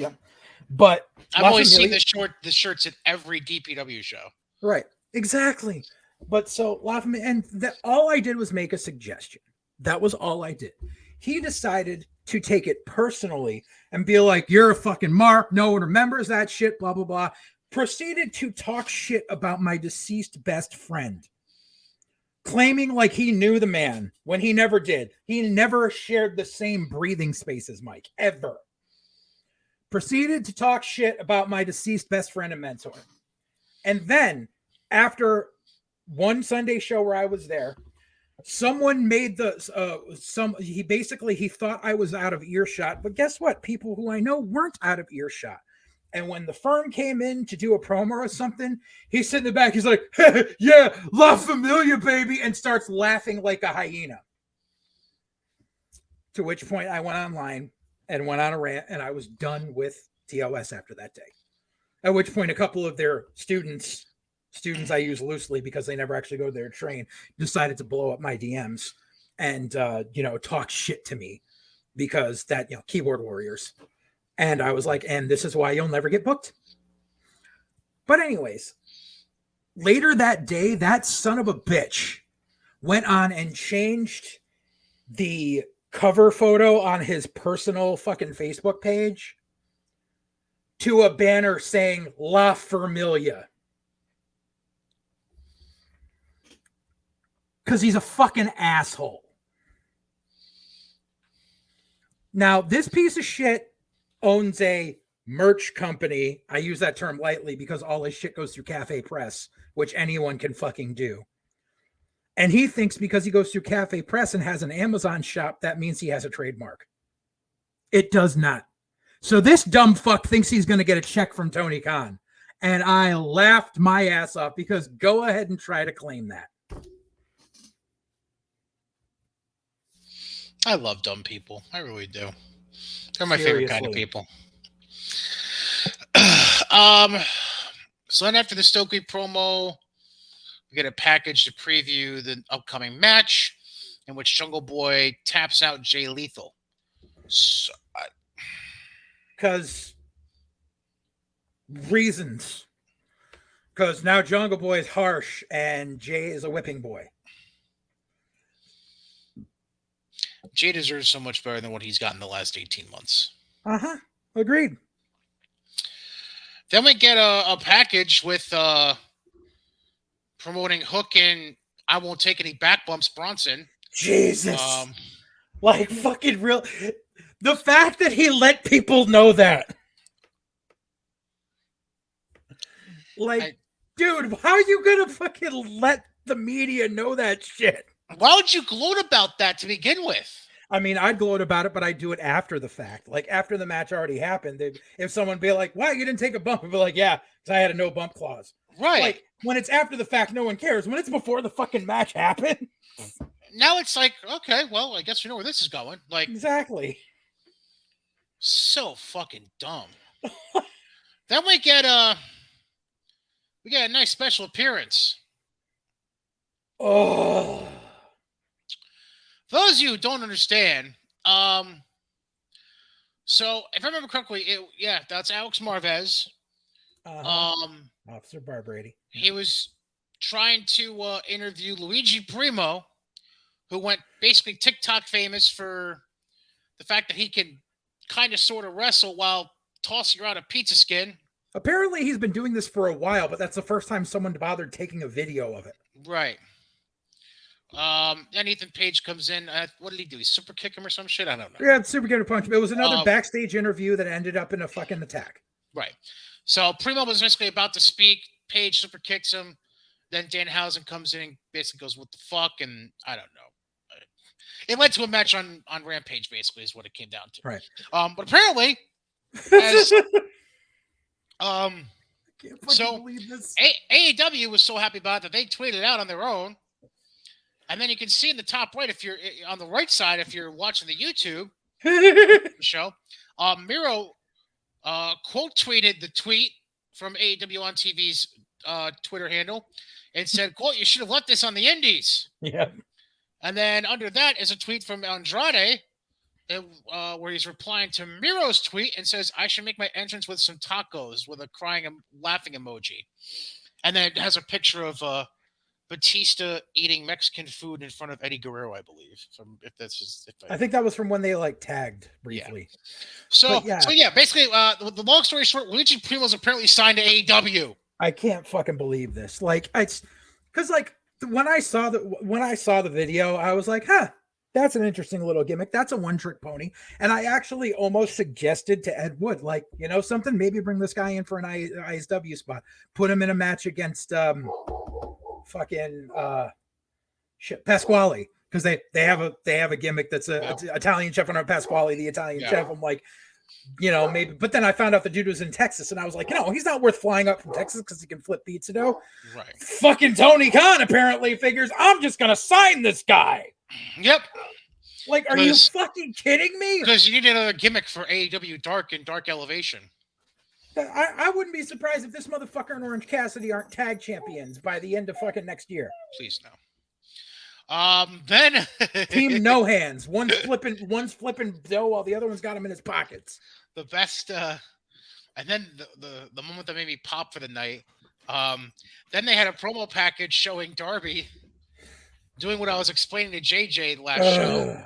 but I've always seen the shirts at every DPW show. Right, exactly. But so La Familia, and that all I did was make a suggestion. That was all I did. He decided to take it personally and be like, "You're a fucking mark. No one remembers that shit." Blah blah blah. Proceeded to talk shit about my deceased best friend, claiming like he knew the man when he never did. He never shared the same breathing space as Mike, ever. Proceeded to talk shit about my deceased best friend and mentor. And then, after one Sunday show where I was there, someone made he thought I was out of earshot, but guess what? People who I know weren't out of earshot. And when the firm came in to do a promo or something, he's sitting in the back. He's like, hey, yeah, La Familia, baby, and starts laughing like a hyena. To which point I went online and went on a rant, and I was done with TOS after that day. At which point a couple of their students I use loosely because they never actually go there to train, decided to blow up my DMs and, talk shit to me because that, keyboard warriors. And I was like, and this is why you'll never get booked. But anyways, later that day, that son of a bitch went on and changed the cover photo on his personal fucking Facebook page to a banner saying La Familia. Because he's a fucking asshole. Now, this piece of shit owns a merch company. I use that term lightly because all his shit goes through Cafe Press, which anyone can fucking do. And he thinks because he goes through Cafe Press and has an Amazon shop, that means he has a trademark. It does not. So this dumb fuck thinks he's going to get a check from Tony Khan. And I laughed my ass off because go ahead and try to claim that. I love dumb people. I really do. They're my favorite kind of people. So then after the Stokely promo, we get a package to preview the upcoming match in which Jungle Boy taps out Jay Lethal. Because reasons. Because now Jungle Boy is harsh and Jay is a whipping boy. Jay deserves so much better than what he's gotten the last 18 months. Uh-huh. Agreed. Then we get a package with promoting Hook and I Won't Take Any Back Bumps Bronson. Jesus. Like fucking real. The fact that he let people know that. Like, dude, how are you going to fucking let the media know that shit? Why would you gloat about that to begin with? I mean, I'd gloat about it, but I do it after the fact. Like, after the match already happened, if someone be like, "Why you didn't take a bump?" I'd be like, "Yeah, because I had a no bump clause." Right. Like, when it's after the fact, no one cares. When it's before the fucking match happened, now it's like, okay, well, I guess we know where this is going. Like, exactly. So fucking dumb. Then we get a nice special appearance. Oh. For those of you who don't understand, so if I remember correctly, that's Alex Marvez. Officer Barbrady. He was trying to interview Luigi Primo, who went basically TikTok famous for the fact that he can kind of sort of wrestle while tossing around a pizza skin. Apparently he's been doing this for a while, but that's the first time someone bothered taking a video of it. Right. Then Ethan Page comes in. What did he do? He super kick him or some shit? I don't know. Yeah, super kick or punch him. It was another backstage interview that ended up in a fucking attack. Right. So Primo was basically about to speak. Page super kicks him. Then Danhausen comes in and basically goes, "What the fuck?" And I don't know. It led to a match on Rampage, basically, is what it came down to. Right. But apparently, as so AEW was so happy about it that they tweeted it out on their own. And then you can see in the top right, if you're on the right side, if you're watching the YouTube show, Miro quote tweeted the tweet from AEW on TV's Twitter handle and said, "Quote, you should have left this on the Indies." Yeah. And then under that is a tweet from Andrade where he's replying to Miro's tweet and says, "I should make my entrance with some tacos," with a crying and laughing emoji. And then it has a picture of Batista eating Mexican food in front of Eddie Guerrero, I believe. I think that was from when they like tagged briefly. Yeah. So basically, the long story short, Luigi Primo's apparently signed to AEW. I can't fucking believe this. Like, it's because like when I saw the video, I was like, "Huh, that's an interesting little gimmick. That's a one-trick pony." And I actually almost suggested to Ed Wood, like, you know, something, maybe bring this guy in for an ISW spot, put him in a match against Pasquale, because they have a gimmick that's it's Italian chef on Pasquale, the Italian chef. I'm like, you know, maybe, but then I found out the dude was in Texas, and I was like, you know, he's not worth flying up from Texas because he can flip pizza dough. Right. Fucking Tony Khan apparently figures I'm just gonna sign this guy. Yep. Like, are you fucking kidding me? Because you need another gimmick for AEW Dark and Dark Elevation. I wouldn't be surprised if this motherfucker and Orange Cassidy aren't tag champions by the end of fucking next year. Please no. Then Team No Hands. One's flipping dough while the other one's got him in his pockets. The best and then the moment that made me pop for the night. Then they had a promo package showing Darby doing what I was explaining to JJ last show,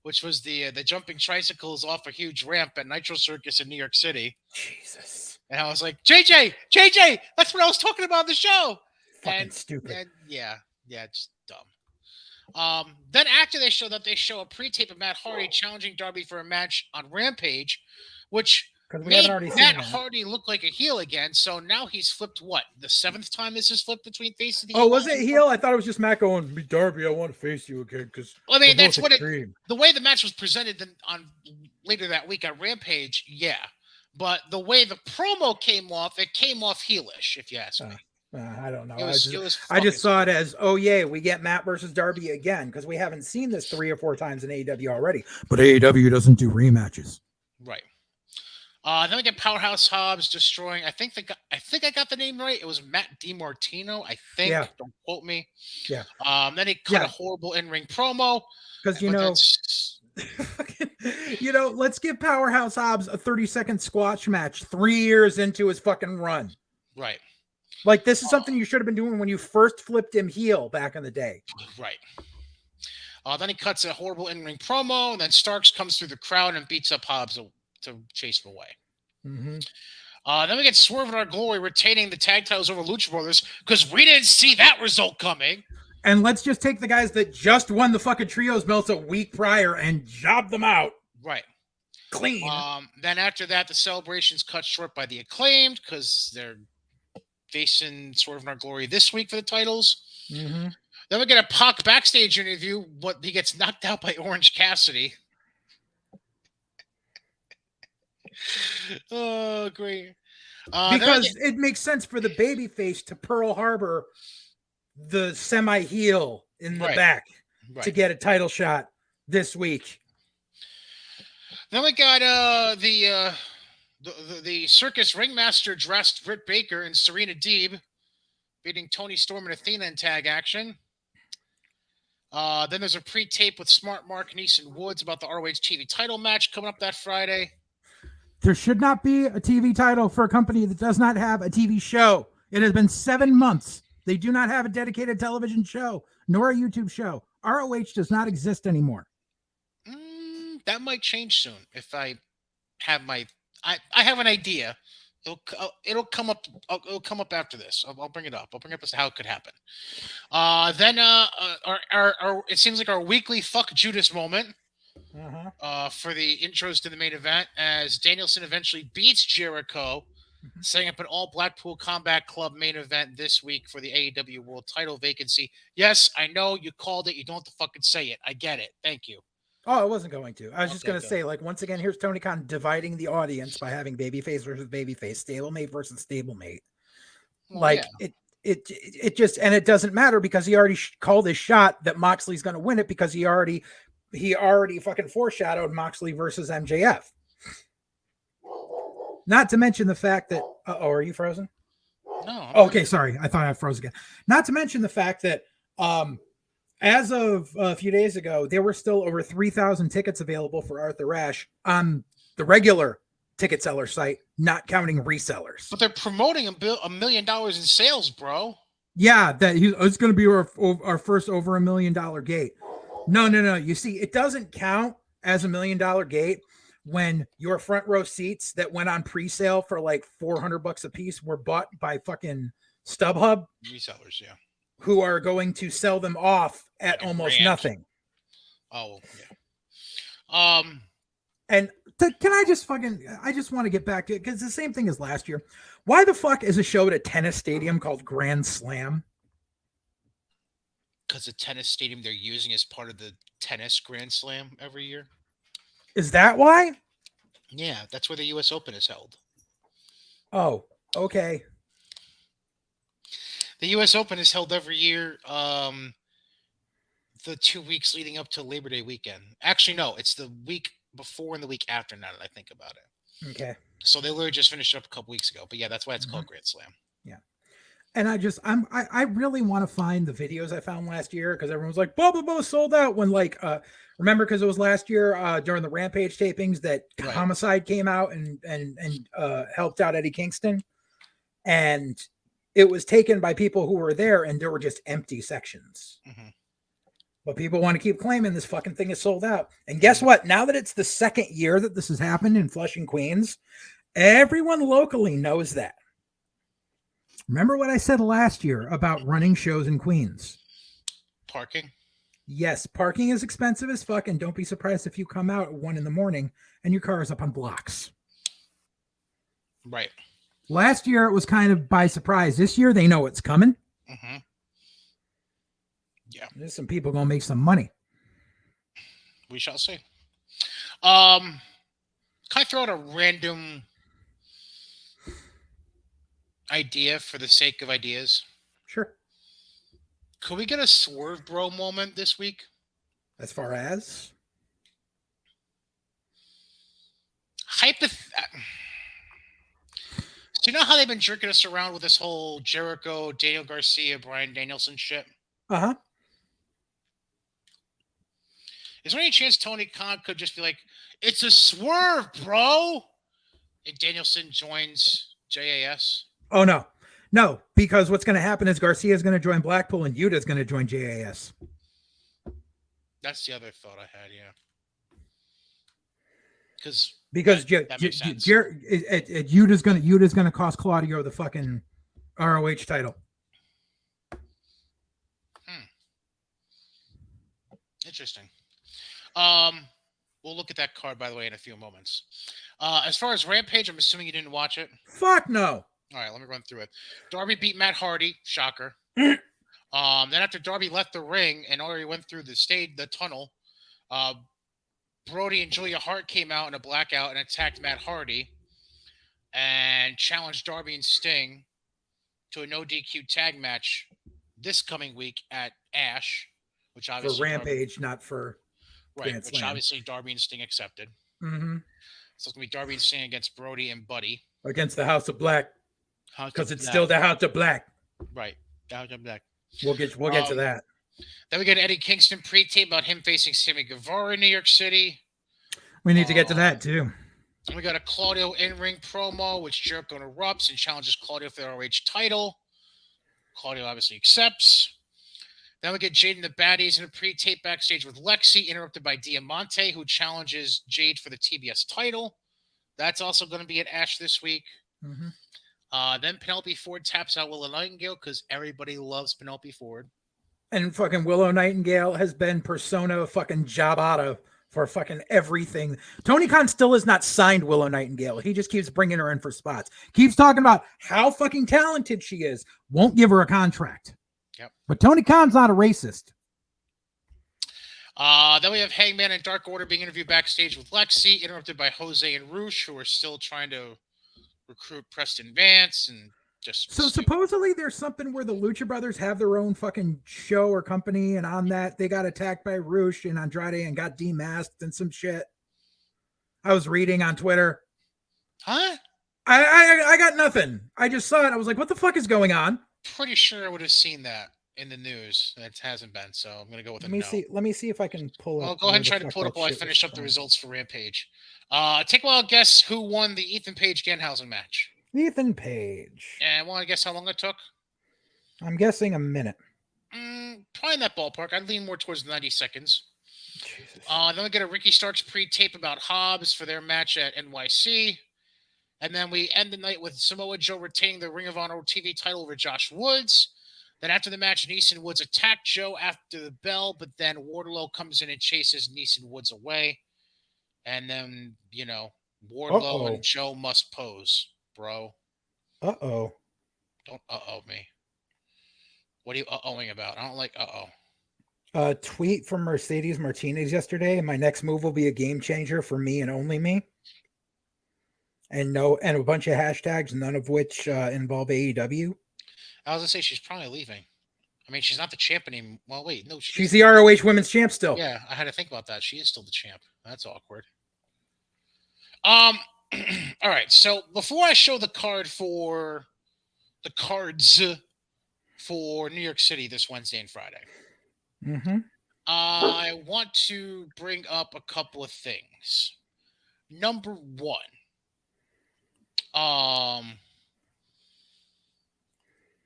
which was the jumping tricycles off a huge ramp at Nitro Circus in New York City. Jesus. And I was like, JJ, that's what I was talking about on the show. Fucking stupid. And yeah, just dumb. Then after they show a pre-tape of Matt Hardy challenging Darby for a match on Rampage, which made Matt Hardy look like a heel again. So now he's flipped what? The 7th time this is flipped between face and heel? Oh, was it heel? I thought it was just Matt going, "Darby, I want to face you again." Because I mean, that's what the way the match was presented on later that week on Rampage, yeah. But the way the promo came off, it came off heelish, if you ask me. I don't know. I just saw it as, oh, yeah, we get Matt versus Darby again, because we haven't seen this 3 or 4 times in AEW already. But AEW doesn't do rematches. Right. Then we get Powerhouse Hobbs destroying. I think I got the name right. It was Matt DiMartino, I think. Yeah. Don't quote me. Yeah. Then he cut a horrible in-ring promo. Because, let's give Powerhouse Hobbs a 30-second squash match 3 years into his fucking run. Right. Like, this is something you should have been doing when you first flipped him heel back in the day. Right. Then he cuts a horrible in-ring promo, and then Starks comes through the crowd and beats up Hobbs to chase him away. Mm-hmm. Then we get Swerve in Our Glory retaining the tag titles over Lucha Brothers because we didn't see that result coming. And let's just take the guys that just won the fucking trios belts a week prior and job them out. Right. Clean. Then after that, the celebration's cut short by the Acclaimed because they're facing Swerve in Our Glory this week for the titles. Mm-hmm. Then we get a Pac backstage interview. What he gets knocked out by Orange Cassidy. Oh, great! Because it makes sense for the babyface to Pearl Harbor the semi-heel in the back to get a title shot this week. Then we got the circus ringmaster dressed Britt Baker and Serena Deeb beating Toni Storm and Athena in tag action. Then there's a pre-tape with Smart Mark and Easton Woods about the ROH TV title match coming up that Friday. There should not be a TV title for a company that does not have a TV show. It has been 7 months. They do not have a dedicated television show, nor a YouTube show. ROH does not exist anymore. That might change soon if I have my... I have an idea. It'll come up. It'll come up after this. I'll bring it up. I'll bring up as to how it could happen. Then our it seems like our weekly fuck Judas moment. For the intros to the main event, as Danielson eventually beats Jericho, setting up an all Blackpool Combat Club main event this week for the AEW World Title vacancy. Yes, I know you called it. You don't have to fucking say it. I get it. Thank you. Oh, I wasn't going to. I was just going to say, like, once again, here's Tony Khan dividing the audience by having babyface versus babyface, stablemate versus stablemate. It just, and it doesn't matter because he already called his shot that Moxley's going to win it because he already fucking foreshadowed Moxley versus MJF. Not to mention the fact that, are you frozen? No. Okay, sorry. I thought I froze again. Not to mention the fact that, as of a few days ago, there were still over 3,000 tickets available for Arthur Ashe on the regular ticket seller site, not counting resellers. But they're promoting $1 million in sales, bro. Yeah, it's going to be our first over $1 million gate. No. You see, it doesn't count as $1 million gate when your front row seats that went on pre-sale for like $400 a piece were bought by fucking StubHub resellers, yeah, who are going to sell them off at almost nothing. Oh, yeah. And can I just want to get back to it because the same thing as last year. Why the fuck is a show at a tennis stadium called Grand Slam? Because the tennis stadium they're using as part of the tennis Grand Slam every year. Is that why? Yeah, that's where the U.S. Open is held. Oh, okay. The U.S. Open is held every year the 2 weeks leading up to Labor Day weekend. Actually, no, it's the week before and the week after now that I think about it. Okay. So they literally just finished up a couple weeks ago. But yeah, that's why it's called Grand Slam. Yeah. And I really want to find the videos I found last year because everyone was like, blah, blah, blah, sold out when remember because it was last year during the Rampage tapings that Homicide came out and helped out Eddie Kingston. And it was taken by people who were there and there were just empty sections. Mm-hmm. But people want to keep claiming this fucking thing is sold out. And guess what? Now that it's the second year that this has happened in Flushing, Queens, everyone locally knows that. Remember what I said last year about running shows in Queens? Parking? Yes, parking is expensive as fuck, and don't be surprised if you come out at 1 a.m. and your car is up on blocks. Right. Last year, it was kind of by surprise. This year, they know it's coming. Mm-hmm. Yeah. There's some people going to make some money. We shall see. Can I throw out a random idea for the sake of ideas? Sure. Could we get a Swerve Bro moment this week? As far as? Do you know how they've been jerking us around with this whole Jericho, Daniel Garcia, Bryan Danielson shit? Uh-huh. Is there any chance Tony Khan could just be like, it's a swerve, bro? And Danielson joins JAS? Oh, no. No, because what's going to happen is Garcia is going to join Blackpool and Yuta is going to join JAS. That's the other thought I had, yeah. Because Yuta's going to cost Claudio the fucking ROH title. Interesting. We'll look at that card, by the way, in a few moments. As far as Rampage, I'm assuming you didn't watch it. Fuck no. All right, let me run through it. Darby beat Matt Hardy. Shocker. Then after Darby left the ring and already went through the tunnel, uh, Brody and Julia Hart came out in a blackout and attacked Matt Hardy and challenged Darby and Sting to a no DQ tag match this coming week at Ash, which For obviously Rampage, not for Grand which Slam. obviously Darby and Sting accepted. Mm-hmm. So it's gonna be Darby and Sting against Brody and Buddy Against the House of Black. House Because of it's Black. still the House of Black. Right. House of Black. We'll get to that. Then we get Eddie Kingston pre-tape about him facing Sammy Guevara in New York City. We need to get to that too. And we got a Claudio in-ring promo, which Jericho interrupts and challenges Claudio for the ROH title. Claudio obviously accepts. Then we get Jade and the Baddies in a pre-tape backstage with Lexi, interrupted by Diamante, who challenges Jade for the TBS title. That's also going to be at Ash this week. Mm-hmm. Then Penelope Ford taps out Willow Nightingale because everybody loves Penelope Ford. And fucking Willow Nightingale has been persona fucking Jabata for fucking everything. Tony Khan still has not signed Willow Nightingale. He just keeps bringing her in for spots. Keeps talking about how fucking talented she is. Won't give her a contract. Yep. But Tony Khan's not a racist. Then we have Hangman and Dark Order being interviewed backstage with Lexi, interrupted by Jose and Roosh, who are still trying to recruit Preston Vance and just. So supposedly there's something where the Lucha Brothers have their own fucking show or company, and on that they got attacked by Roosh and Andrade and got demasked and some shit. I was reading on Twitter. Huh? I got nothing. I just saw it. I was like, what the fuck is going on? Pretty sure I would have seen that in the news. It hasn't been, so I'm gonna go with Let me see if I can pull Well, up. go ahead and try to pull it up while I finish up the results for Rampage. Take a wild guess who won the Ethan Page Danhausen match. Ethan Page. And want to guess how long it took? I'm guessing a minute. Probably in that ballpark. I'd lean more towards 90 seconds. Jesus. Then we get a Ricky Starks pre-tape about Hobbs for their match at NYC. And then we end the night with Samoa Joe retaining the Ring of Honor TV title over Josh Woods. Then after the match, Neeson Woods attacked Joe after the bell, but then Wardlow comes in and chases Neeson Woods away. And then, Wardlow and Joe must pose, bro. Uh-oh. Don't uh-oh me. What are you uh-ohing about? I don't like uh-oh. A tweet from Mercedes Martinez yesterday. My next move will be a game changer for me and only me. And a bunch of hashtags, none of which involve AEW. I was gonna say she's probably leaving. I mean, she's not the champ anymore. Well, wait, no, she's the ROH Women's Champ still. Yeah, I had to think about that. She is still the champ. That's awkward. All right. So before I show the cards for New York City this Wednesday and Friday, I want to bring up a couple of things. Number one,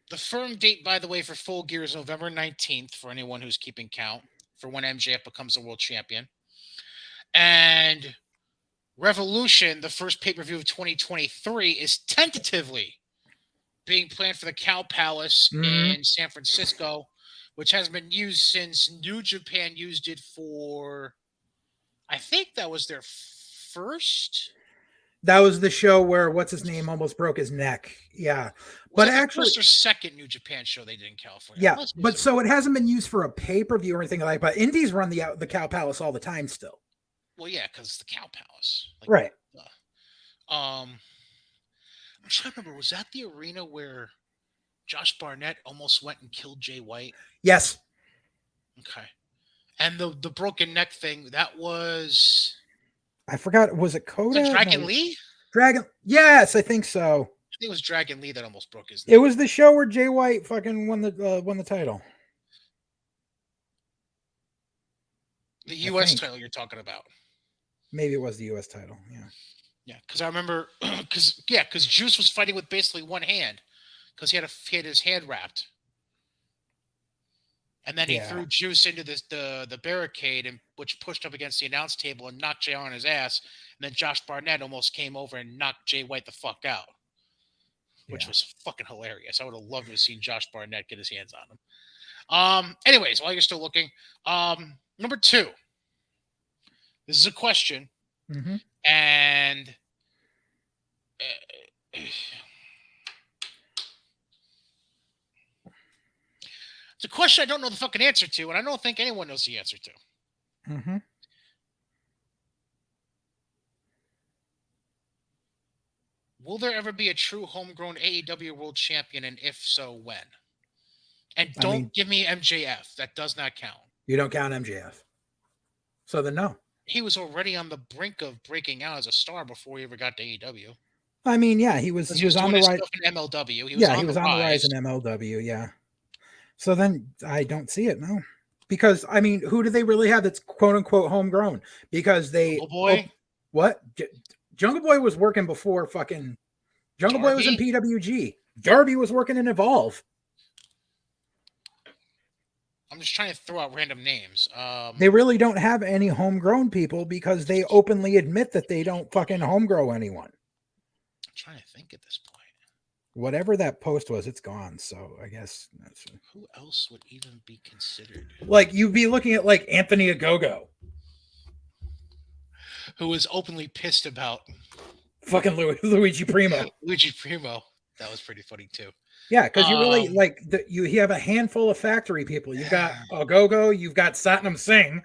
the firm date, by the way, for Full Gear is November 19th for anyone who's keeping count for when MJF becomes the world champion. And Revolution, the first pay-per-view of 2023, is tentatively being planned for the Cow Palace in San Francisco, which hasn't been used since New Japan used it for, I think that was their first. That was the show where what's his name almost broke his neck. Yeah. But actually, first or second New Japan show they did in California. Yeah, but so it hasn't been used for a pay-per-view or anything like that. But Indies run the Cow Palace all the time still. Well, yeah, because it's the Cow Palace. Right. I'm trying to remember, was that the arena where Josh Barnett almost went and killed Jay White? Yes. Okay. And the broken neck thing, that was... I forgot. Was it Coda? Was it Dragon Lee? Yes, I think so. I think it was Dragon Lee that almost broke his neck. It was the show where Jay White fucking won the title. The U.S. title you're talking about. Maybe it was the U.S. title. Yeah. Yeah, because I remember, because Juice was fighting with basically one hand, because he had his hand wrapped, and then he threw Juice into the barricade, and which pushed up against the announce table and knocked Jay on his ass, and then Josh Barnett almost came over and knocked Jay White the fuck out, which was fucking hilarious. I would have loved to have seen Josh Barnett get his hands on him. Anyways, while you're still looking, number two. This is a question, Mm-hmm. and it's a question I don't know the fucking answer to, and I don't think anyone knows the answer to. Mm-hmm. Will there ever be a true homegrown AEW World Champion, and if so, when? And I mean, don't give me MJF. That does not count. you don't count MJF. So then no. He was already on the brink of breaking out as a star before he ever got to AEW. I mean, yeah, he was Because he he was was on doing the his right. stuff in MLW. He was Yeah, he on was the on the rise rise. in MLW. Yeah. So then I don't see it, no. Because I mean, who do they really have that's quote unquote homegrown? Because Jungle Boy, what? Jungle Boy was working before fucking Jungle Boy was in Darby. PWG. Darby was working in Evolve. I'm just trying to throw out random names. They really don't have any homegrown people because they openly admit that they don't fucking homegrow anyone. I'm trying to think at this point. Whatever that post was, it's gone. So I guess that's Who else would even be considered? like you'd be looking at like Anthony Agogo. Who was openly pissed about Fucking Luigi Primo. Luigi Primo. That was pretty funny too. Yeah, because you really like you have a handful of factory people. You've got Agogo, you've got Satnam Singh.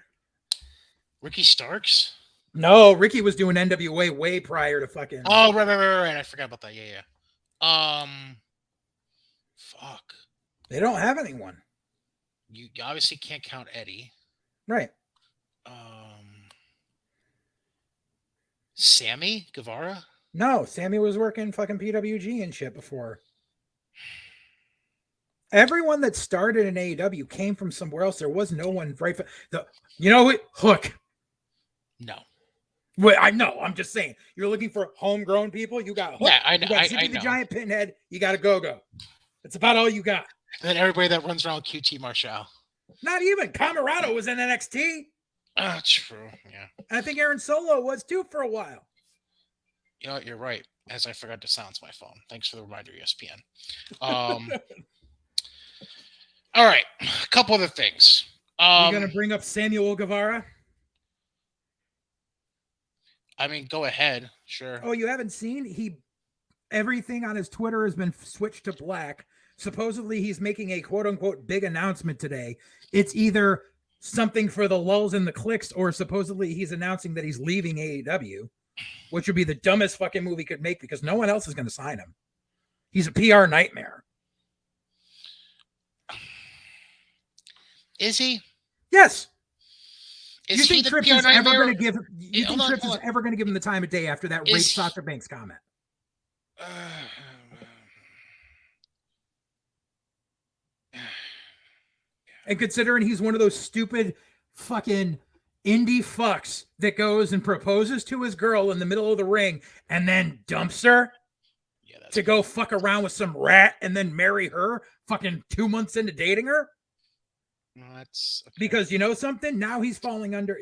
Ricky Starks? No, Ricky was doing NWA way prior to fucking. Oh, right. I forgot about that. Yeah. Fuck. They don't have anyone. You obviously can't count Eddie. Right. Sammy Guevara? No, Sammy was working fucking PWG and shit before. Everyone that started in AEW came from somewhere else. There was no one right for you know what? Hook. No. Wait, I know. I'm just saying. You're looking for homegrown people. You got Hook. Yeah, I know. You got Zippy the Giant Pinhead. You got a Go-Go. That's about all you got. And then everybody that runs around with QT Marshall. Not even. Camarado was in NXT. True. Yeah. And I think Aaron Solo was too for a while. You know what? You're right. As I forgot to silence my phone. Thanks for the reminder, ESPN. All right. A couple other things. You're going to bring up Samuel Guevara? I mean, go ahead. Sure. Oh, you haven't seen? Everything on his Twitter has been switched to black. Supposedly, he's making a quote-unquote big announcement today. It's either something for the lulls and the clicks, or supposedly he's announcing that he's leaving AEW, which would be the dumbest fucking move he could make because no one else is going to sign him. He's a PR nightmare. Is he? Yes. Is you think he Trips is ever going to give? You think Trips is ever going to give him the time of day after that rape Sasha Banks comment? And considering he's one of those stupid fucking indie fucks that goes and proposes to his girl in the middle of the ring and then dumps her to go fuck around with some rat and then marry her fucking 2 months into dating her. That's okay. Because you know something? Now he's falling under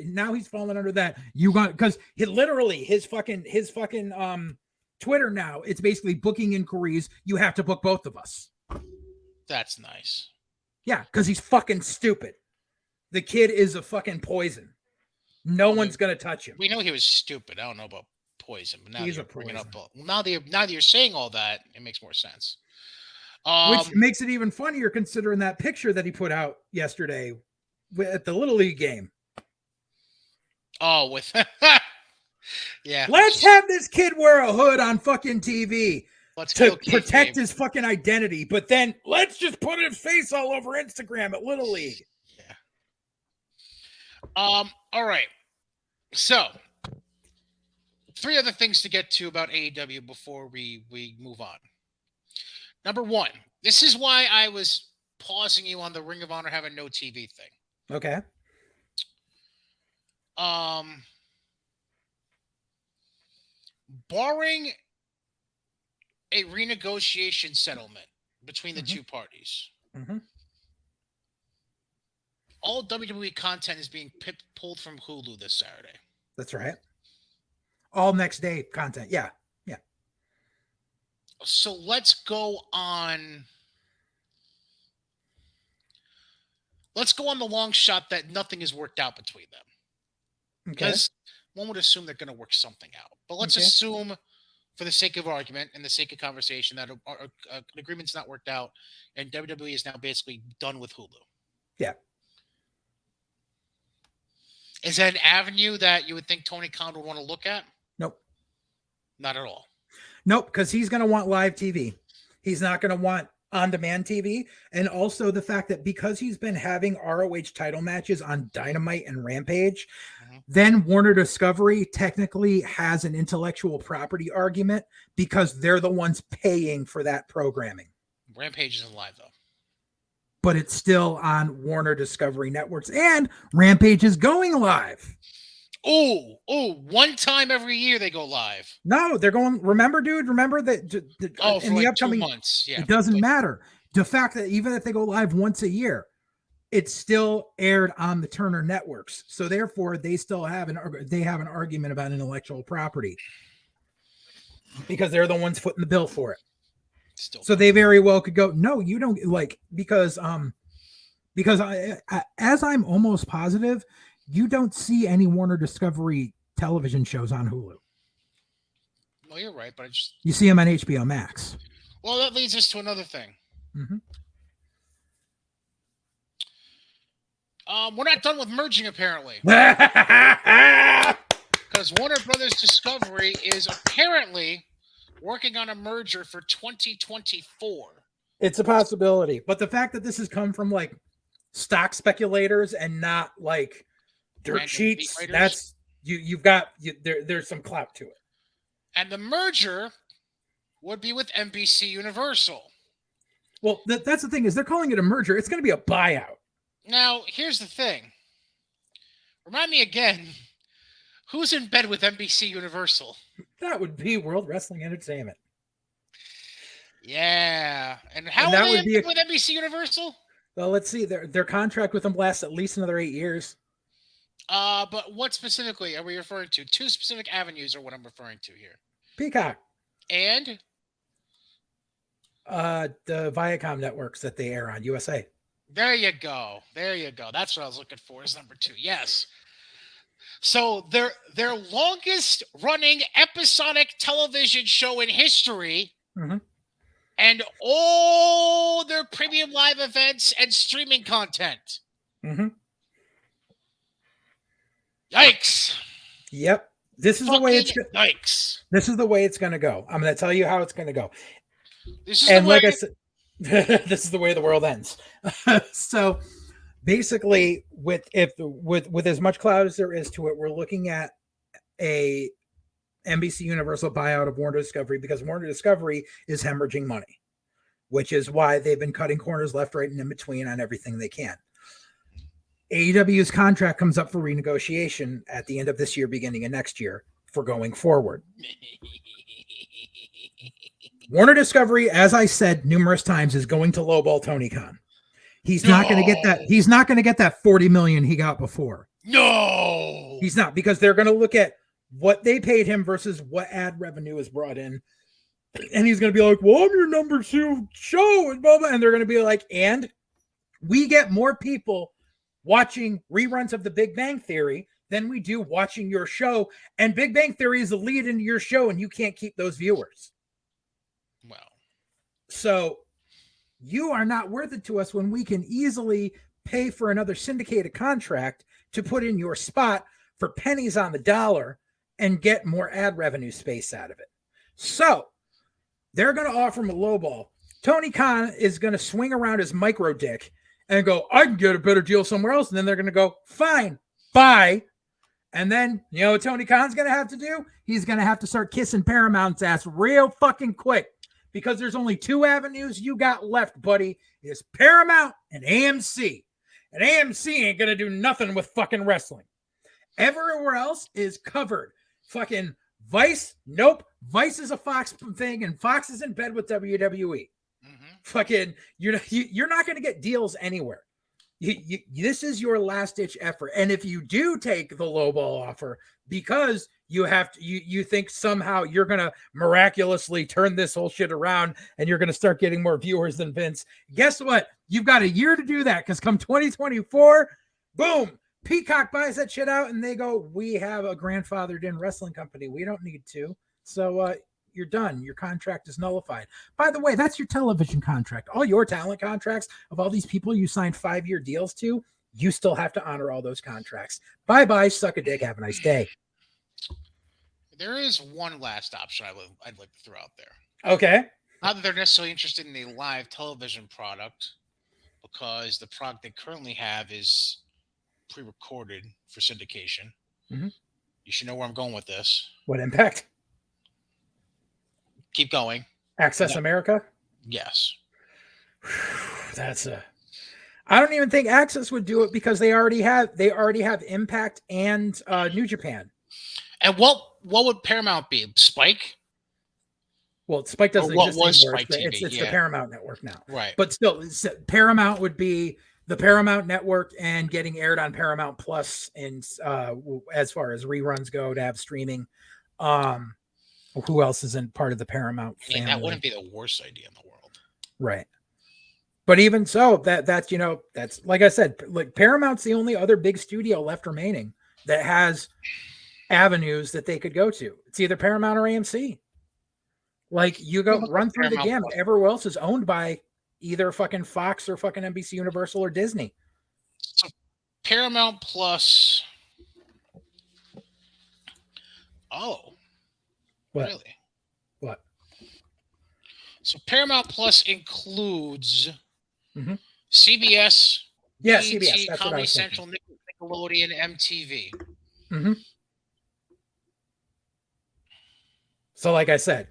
that. You got because he literally his fucking Twitter now, it's basically booking inquiries. You have to book both of us. That's nice. Yeah, because he's fucking stupid. The kid is a fucking poison. No one's gonna touch him. We know he was stupid. I don't know about poison, but now he's you're a poison. bringing up. Now that you're saying all that, it makes more sense. Which makes it even funnier considering that picture that he put out yesterday at the Little League game. Oh, with yeah. Let's have this kid wear a hood on fucking TV to protect his fucking identity, but then let's just put his face all over Instagram at Little League. Yeah. All right. So, 3 other things to get to about AEW before we move on. Number 1, this is why I was pausing you on the Ring of Honor having no TV thing. Okay. Barring a renegotiation settlement between the two parties, all WWE content is being pulled from Hulu this Saturday. That's right. All next day content. Yeah. So let's go on the long shot that nothing has worked out between them. Okay. one would assume they're going to work something out. But let's assume, for the sake of argument and the sake of conversation, that an agreement's not worked out, and WWE is now basically done with Hulu. Yeah. Is that an avenue that you would think Tony Khan would want to look at? Nope. Not at all. Nope, because he's going to want live TV. He's not going to want on-demand TV. And also the fact that because he's been having ROH title matches on Dynamite and Rampage, then Warner Discovery technically has an intellectual property argument because they're the ones paying for that programming. Rampage isn't live, though. But it's still on Warner Discovery Networks, and Rampage is going live. Oh, one time every year they go live. No, they're going. Remember, dude. Remember that. In the upcoming 2 months. Yeah, it doesn't matter. The fact that even if they go live once a year, it's still aired on the Turner networks. So therefore, they still have an argument about intellectual property because they're the ones footing the bill for it. So they very well could go, no, you don't, like, because as I'm almost positive, you don't see any Warner Discovery television shows on Hulu. Well, you're right, but you see them on HBO Max. Well, that leads us to another thing. Mm-hmm. We're not done with merging, apparently. Because Warner Brothers Discovery is apparently working on a merger for 2024. It's a possibility. But the fact that this has come from like stock speculators and not like dirt sheets, that's there's some clout to it. And the merger would be with NBC Universal. Well, that's the thing, is they're calling it a merger. It's going to be a buyout. Now, here's the thing. Remind me again, who's in bed with NBC Universal? That would be World Wrestling Entertainment. Yeah. And how are they in bed with NBC Universal? Well, let's see. Their contract with them lasts at least another 8 years. But what specifically are we referring to? Two specific avenues are what I'm referring to here. Peacock. And? The Viacom networks that they air on, USA. There you go. That's what I was looking for, is number 2. Yes. So their longest running episodic television show in history, and all their premium live events and streaming content. Yikes. Yep. This is the way it's yikes. This is the way it's going to go. I'm going to tell you how it's going to go. This is like I said, this is the way the world ends. So basically, with as much clout as there is to it, we're looking at a NBC Universal buyout of Warner Discovery, because Warner Discovery is hemorrhaging money, which is why they've been cutting corners left, right, and in between on everything they can. AEW's contract comes up for renegotiation at the end of this year, beginning of next year, for going forward. Warner Discovery, as I said numerous times, is going to lowball Tony Khan. He's not going to get that. He's not going to get that $40 million he got before. No, he's not, because they're going to look at what they paid him versus what ad revenue is brought in, and he's going to be like, "Well, I'm your number 2 show," and blah blah. And they're going to be like, "And we get more people watching reruns of The Big Bang Theory than we do watching your show, and Big Bang Theory is the lead into your show, and you can't keep those viewers." Well, so you are not worth it to us when we can easily pay for another syndicated contract to put in your spot for pennies on the dollar and get more ad revenue space out of it. So they're going to offer him a lowball. Tony Khan is going to swing around his micro dick and go, "I can get a better deal somewhere else." And then they're going to go, "Fine, bye." And then, you know what Tony Khan's going to have to do? He's going to have to start kissing Paramount's ass real fucking quick, because there's only 2 avenues you got left, buddy. Is Paramount and AMC. And AMC ain't going to do nothing with fucking wrestling. Everywhere else is covered. Fucking Vice, nope. Vice is a Fox thing, and Fox is in bed with WWE. Fucking, you're not going to get deals anywhere. This is your last ditch effort. And if you do take the lowball offer because you have to, you think somehow you're going to miraculously turn this whole shit around and you're going to start getting more viewers than Vince, guess what? You've got a year to do that, because come 2024, boom, Peacock buys that shit out and they go, we have a grandfathered in wrestling company. We don't need to. So you're done. Your contract is nullified. By the way, that's your television contract. All your talent contracts of all these people you signed 5-year deals to, you still have to honor all those contracts. Bye-bye, suck a dick, have a nice day. There is one last option I'd like to throw out there. Okay. Not that they're necessarily interested in a live television product, because the product they currently have is pre-recorded for syndication. Mm-hmm. You should know where I'm going with this. What Impact? Keep going. Access America? Yes. I don't even think Access would do it because they already have Impact and New Japan. And what would Paramount be? Spike? Well, Spike doesn't what exist was anymore. Spike TV? It's the Paramount Network now. Right. But still, Paramount would be the Paramount Network and getting aired on Paramount Plus, and as far as reruns go, to have streaming. Who else isn't part of the Paramount family? That wouldn't be the worst idea in the world. Right. But even so, that's like I said, like Paramount's the only other big studio left remaining that has avenues that they could go to. It's either Paramount or AMC. Like you go run through the gamut. Everywhere else is owned by either fucking Fox or fucking NBC Universal or Disney. So Paramount Plus. Oh. What? Really? What? So Paramount Plus includes CBS, CBS, that's Comedy Central, Nickelodeon, MTV. Mm-hmm. So, like I said,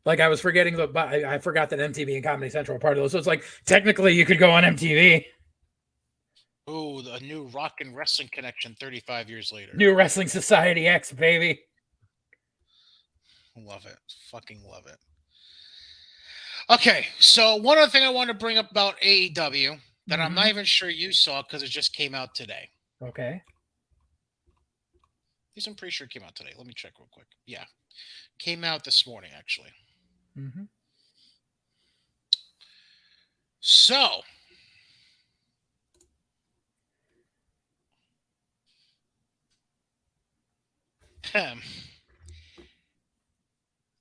like I was forgetting I forgot that MTV and Comedy Central are part of those. So it's like technically you could go on MTV. Ooh, the new Rock and Wrestling Connection 35 years later. New Wrestling Society X, baby. Love it. Fucking love it. Okay, so one other thing I want to bring up about AEW that I'm not even sure you saw because it just came out today. Okay. I'm pretty sure it came out today. Let me check real quick. Yeah. Came out this morning, actually. Mm-hmm. So,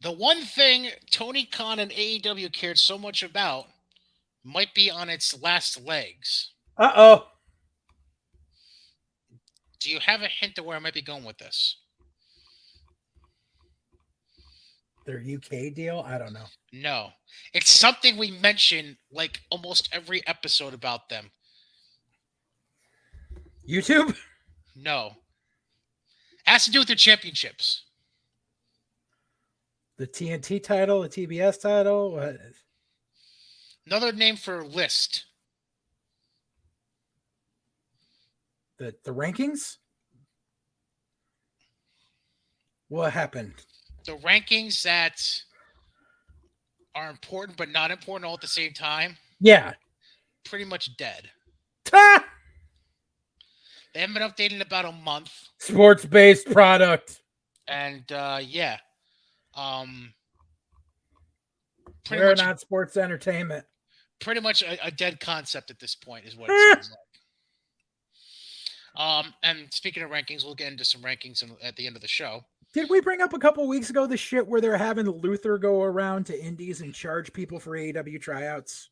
the one thing Tony Khan and AEW cared so much about might be on its last legs. Uh-oh. Do you have a hint of where I might be going with this? Their UK deal? I don't know. No. It's something we mention like almost every episode about them. YouTube? No. It has to do with their championships. The TNT title, the TBS title? What? Another name for list. The rankings? What happened? The rankings that are important but not important all at the same time. Yeah. Pretty much dead. Ta! They haven't been updated in about a month. Sports-based product. And yeah. We're not sports entertainment. Pretty much a dead concept at this point is what it sounds like. And speaking of rankings, we'll get into some rankings at the end of the show. Did we bring up a couple weeks ago the shit where they're having Luther go around to indies and charge people for AEW tryouts?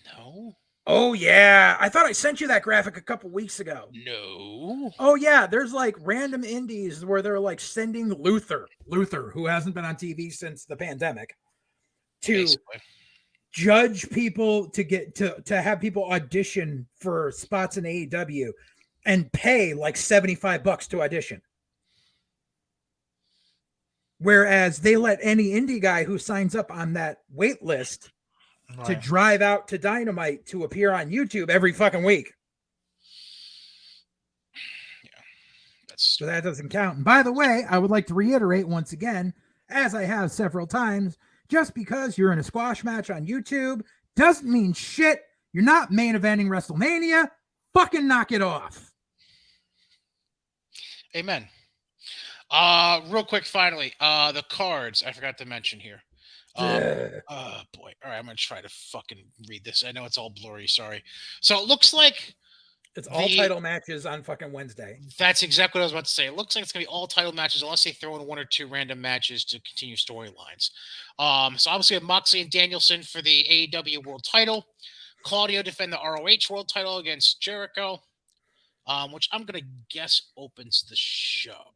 No. Oh, yeah. I thought I sent you that graphic a couple weeks ago. No. Oh, yeah. There's like random indies where they're like sending Luther, who hasn't been on TV since the pandemic, to basically judge people, to get to have people audition for spots in AEW and pay like $75 to audition. Whereas they let any indie guy who signs up on that wait list to drive out to Dynamite to appear on YouTube every fucking week. Yeah, so that doesn't count. And by the way, I would like to reiterate once again, as I have several times, just because you're in a squash match on YouTube doesn't mean shit. You're not main eventing WrestleMania. Fucking knock it off. Amen. Real quick, finally, the cards I forgot to mention here. Oh boy. All right, I'm gonna try to fucking read this. I know it's all blurry, sorry. So it looks like It's all The title matches on fucking Wednesday. That's exactly what I was about to say. It looks like it's going to be all title matches unless they throw in one or two random matches to continue storylines. So obviously, we have Moxley and Danielson for the AEW World Title. Claudio defend the ROH World Title against Jericho, which I'm going to guess opens the show.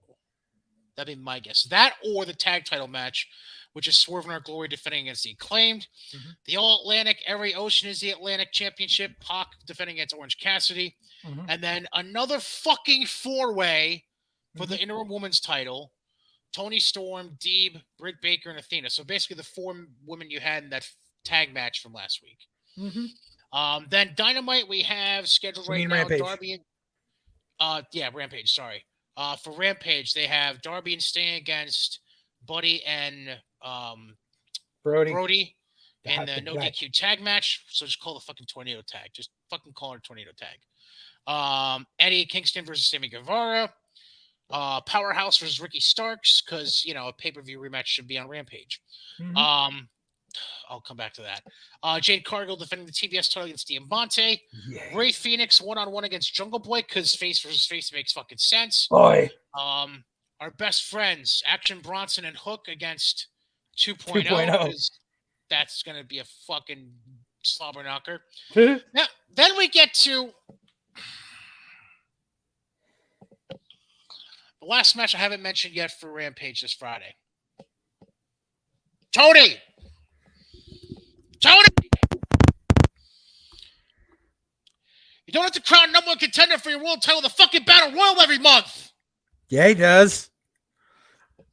That'd be my guess. That or the tag title match, which is Swerve and Our Glory defending against the Acclaimed. Mm-hmm. The All Atlantic, Every Ocean is the Atlantic Championship. Pac defending against Orange Cassidy. Mm-hmm. And then another fucking four-way for the interim women's title. Toni Storm, Deeb, Britt Baker, and Athena. So basically the four women you had in that tag match from last week. Mm-hmm. Then Dynamite we have scheduled right now. Rampage. Darby and Rampage, sorry. For Rampage, they have Darby and Sting against Buddy and Brody in the No DQ tag match. So just call the fucking Tornado tag. Just fucking call it a Tornado tag. Eddie Kingston versus Sammy Guevara. Powerhouse versus Ricky Starks, because a pay-per-view rematch should be on Rampage. Mm-hmm. I'll come back to that. Jade Cargill defending the TBS title against Diamante. Yeah. Ray Phoenix 1-on-1 against Jungle Boy, because face versus face makes fucking sense. Boy. Our best friends, Action Bronson and Hook against 2.0, 2.0. because that's going to be a fucking slobber knocker. Now, then we get to the last match I haven't mentioned yet for Rampage this Friday. Tony! You don't have to crown number one contender for your world title the fucking Battle Royal every month. Yeah, he does.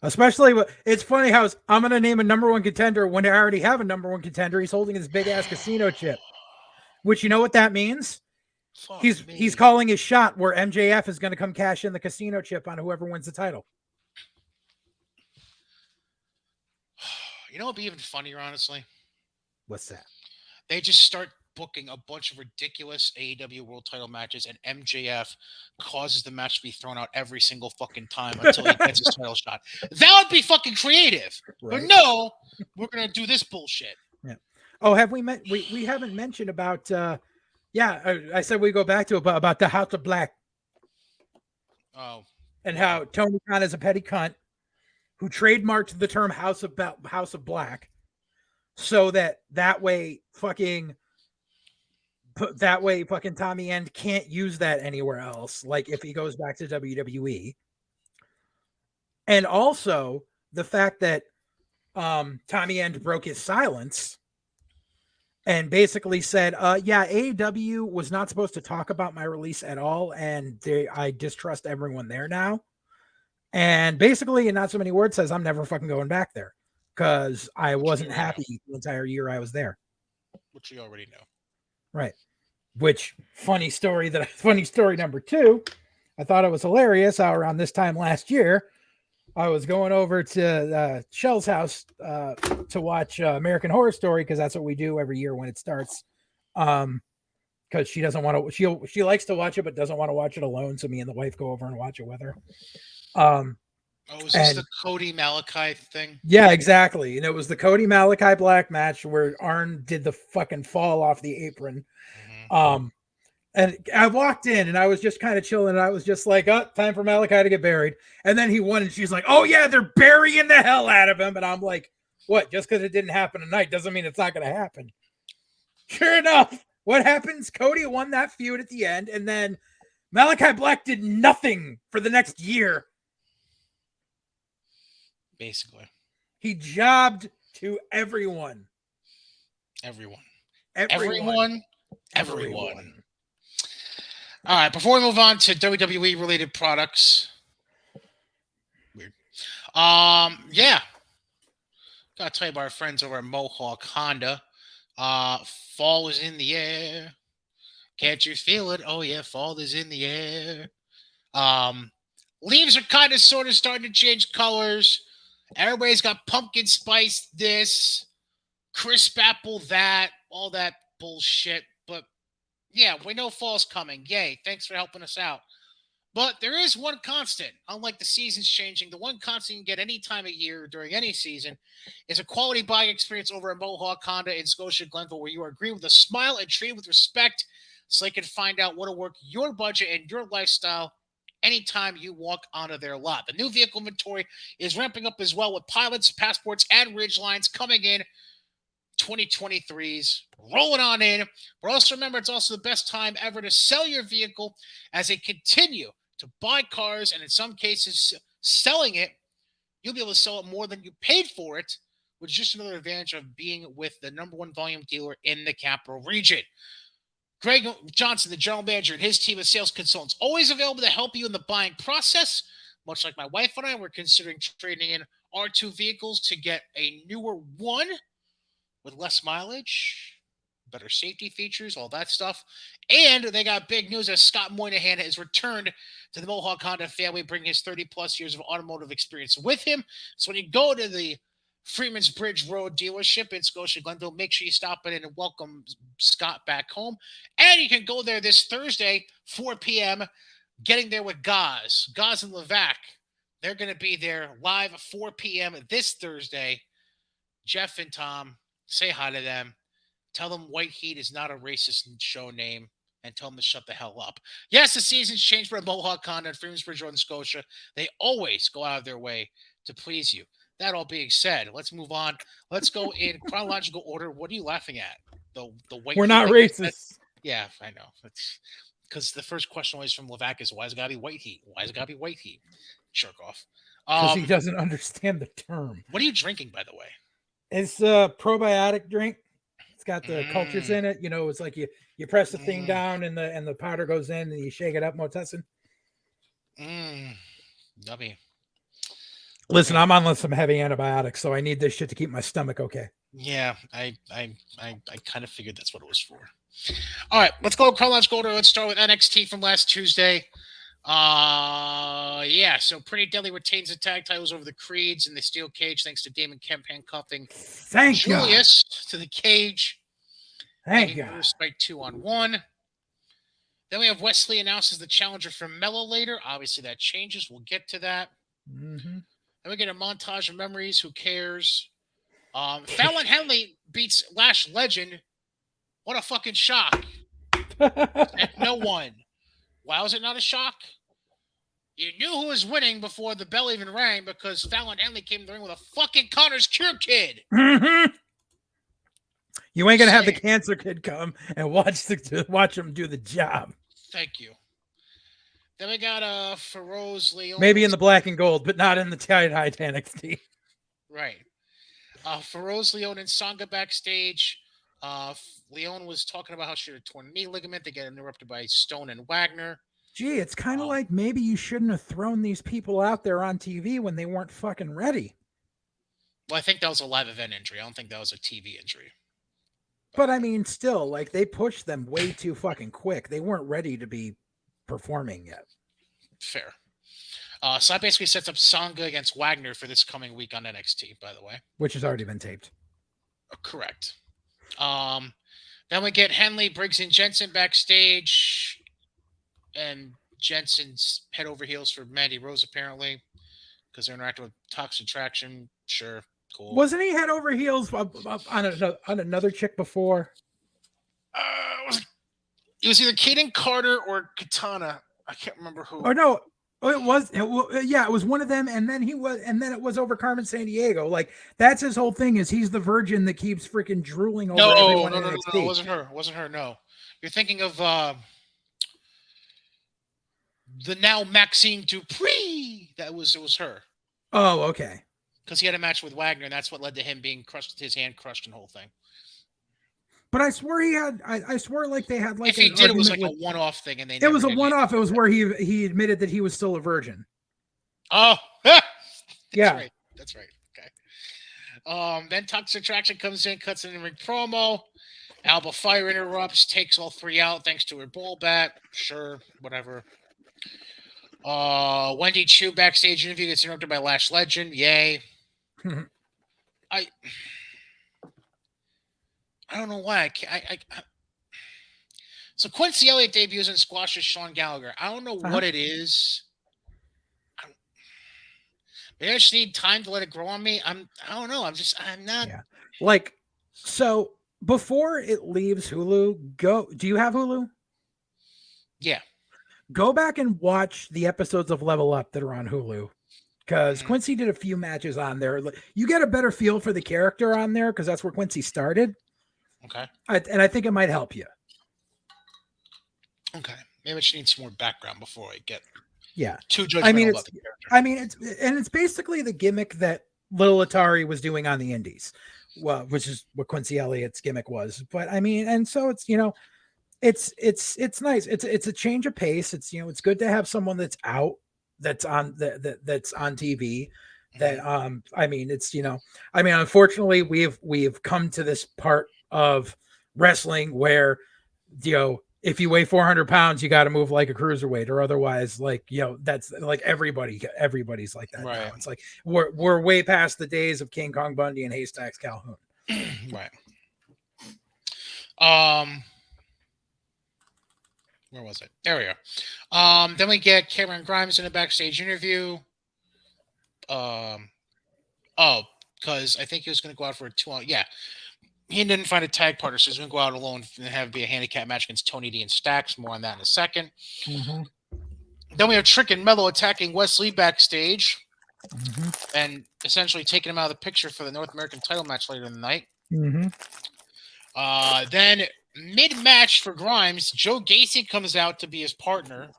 Especially, it's funny how I'm going to name a number one contender when I already have a number one contender. He's holding his big ass casino chip, which you know what that means? He's calling his shot where MJF is going to come cash in the casino chip on whoever wins the title. You know what would be even funnier, honestly? What's that? They just start booking a bunch of ridiculous AEW World Title matches, and MJF causes the match to be thrown out every single fucking time until he gets his title shot. That would be fucking creative. Right. But no, we're gonna do this bullshit. Yeah. Oh, have we we haven't mentioned about? I said we go back to about the House of Black. Oh. And how Tony Khan is a petty cunt who trademarked the term House of Black, so that way fucking Tommy End can't use that anywhere else, like if he goes back to WWE. And also the fact that Tommy End broke his silence and basically said, AEW was not supposed to talk about my release at all, and I distrust everyone there now. And basically, in not so many words, says, I'm never fucking going back there because I wasn't happy the entire year I was there. Which we already know. Right. Which, funny story number 2, I thought it was hilarious how around this time last year, I was going over to Shell's house to watch American Horror Story, because that's what we do every year when it starts. Because she doesn't want to, she likes to watch it, but doesn't want to watch it alone. So me and the wife go over and watch it with her. Is this the Cody Malachi thing? Yeah, exactly. And it was the Cody Malachi Black match where Arn did the fucking fall off the apron. Mm-hmm. And I walked in and I was just kind of chilling. And I was just like, oh, time for Malachi to get buried. And then he won. And she's like, oh, yeah, they're burying the hell out of him. And I'm like, what? Just because it didn't happen tonight doesn't mean it's not going to happen. Sure enough, what happens? Cody won that feud at the end. And then Malachi Black did nothing for the next year. Basically. He jobbed to everyone. Everyone. All right, before we move on to WWE related products. Weird. Gotta tell you about our friends over at Mohawk Honda. Fall is in the air. Can't you feel it? Oh yeah, fall is in the air. Leaves are kind of sort of starting to change colors. Everybody's got pumpkin spice this, crisp apple that, all that bullshit. But yeah, we know fall's coming. Yay, thanks for helping us out. But there is one constant. Unlike the seasons changing, the one constant you can get any time of year during any season is a quality buying experience over at Mohawk Honda in Scotia Glenville, where you are greeted with a smile and treated with respect. so they can find out what will work your budget and your lifestyle anytime you walk onto their lot. The new vehicle inventory is ramping up as well with pilots, passports, and ridgelines coming in 2023's rolling on in. But also remember, it's also the best time ever to sell your vehicle as they continue to buy cars and in some cases selling it. You'll be able to sell it more than you paid for it, which is just another advantage of being with the number one volume dealer in the capital region. Greg Johnson, the general manager, and his team of sales consultants, always available to help you in the buying process. Much like my wife and I, we're considering trading in our two vehicles to get a newer one with less mileage, better safety features, all that stuff. And they got big news as Scott Moynihan has returned to the Mohawk Honda family, bringing his 30-plus years of automotive experience with him. So when you go to the Freeman's Bridge Road dealership in Scotia Glenville, make sure you stop in and welcome Scott back home. And you can go there this Thursday, 4 p.m., getting there with Gaz and Levac. They're going to be there live at 4 p.m. this Thursday. Jeff and Tom, say hi to them. Tell them White Heat is not a racist show name, and tell them to shut the hell up. Yes, the season's changed for Mohawk Honda and Freeman's Bridge Road in Scotia. They always go out of their way to please you. That all being said, let's move on. Let's go in chronological order. What are you laughing at? The White We're Heat not thing? racist. Yeah, I know. It's because the first question always from Levac is, why is it got to be White Heat? Why is it got to be White Heat? Jerk off. Because he doesn't understand the term. What are you drinking, by the way? It's a probiotic drink. It's got the cultures in it. You know, it's like you press the thing down and the powder goes in and you shake it up, Motessin. Yummy. Listen, I'm on some heavy antibiotics, so I need this shit to keep my stomach okay. Yeah, I kind of figured that's what it was for. All right, let's go chronological order. Let's start with NXT from last Tuesday. So Pretty Deadly retains the tag titles over the Creeds in the steel cage thanks to Damon Kemp handcuffing Julius to the cage. Thank you. First fight 2-on-1. Then we have Wesley announces the challenger for Mello later. Obviously that changes. We'll get to that. Mm-hmm. Then we get a montage of memories. Who cares? Fallon Henley beats Lash Legend. What a fucking shock. No one. Why was it not a shock? You knew who was winning before the bell even rang because Fallon Henley came in the ring with a fucking Connor's Cure kid. Mm-hmm. You ain't going to have the cancer kid come and watch him do the job. Thank you. Then we got Feroz Leon. Maybe in the black and gold, but not in the tie-dye NXT. Right. Feroz Leon and Sanga backstage. Leon was talking about how she had a torn knee ligament. They get interrupted by Stone and Wagner. Gee, it's kind of like maybe you shouldn't have thrown these people out there on TV when they weren't fucking ready. Well, I think that was a live event injury. I don't think that was a TV injury. But I mean, still, like they pushed them way too fucking quick. They weren't ready to be performing yet. Fair. So that basically sets up Sanga against Wagner for this coming week on NXT, by the way. Which has already been taped. Correct. Then we get Henley, Briggs, and Jensen backstage. And Jensen's head over heels for Mandy Rose, apparently, because they're interacting with Toxic Attraction. Sure, cool. Wasn't he head over heels on another chick before? It was either Kaden Carter or Katana. I can't remember who. Oh no, it was one of them, and then it was over Carmen Sandiego. Like that's his whole thing is he's the virgin that keeps freaking drooling over everyone in NXT. No, it wasn't her. No, you're thinking of the now Maxine Dupree. It was her. Oh, okay. Because he had a match with Wagner, and that's what led to him being crushed, his hand crushed, and the whole thing. But I swear he had. I swear like they had like. If he did, it was like a one-off thing, and it was a one-off. It was where he admitted that he was still a virgin. Oh, yeah, that's right. Okay. Then Toxic Attraction comes in, cuts in the ring promo. Alba Fire interrupts, takes all three out thanks to her ball bat. Sure, whatever. Wendy Chu backstage interview gets interrupted by Lash Legend. Yay. I don't know why. So Quincy Elliott debuts and squashes Sean Gallagher. I don't know what it is. Maybe I just need time to let it grow on me. I don't know. I'm not. Yeah. Like, so before it leaves Hulu, do you have Hulu? Yeah. Go back and watch the episodes of Level Up that are on Hulu. Because Mhm. Quincy did a few matches on there. You get a better feel for the character on there because that's where Quincy started. Okay. And I think it might help you. Okay. Maybe she needs some more background before I get Yeah. too I mean, judgmental about it's the character. it's basically the gimmick that Little Atari was doing on the indies. Well, which is what Quincy Elliott's gimmick was. But I mean, and so it's, it's nice. It's a change of pace. It's, it's good to have someone that's out, that's on that's on TV. That Mhm. I mean, it's, unfortunately we've come to this part of wrestling where, if you weigh 400 pounds, you got to move like a cruiserweight, or otherwise, like, that's like everybody's like that now. Right. It's like we're way past the days of King Kong Bundy and Haystacks Calhoun. Right. Um, where was it? There we are. Then we get Cameron Grimes in a backstage interview. Oh, because I think he was going to go out for a 2-on. Yeah, he didn't find a tag partner, so he's going to go out alone and have it be a handicap match against Tony D and Stacks. More on that in a second. Mm-hmm. Then we have Trick and Mello attacking Wesley backstage Mm-hmm. and essentially taking him out of the picture for the North American title match later in the night. Mm-hmm. Then mid-match for Grimes, Joe Gacy comes out to be his partner.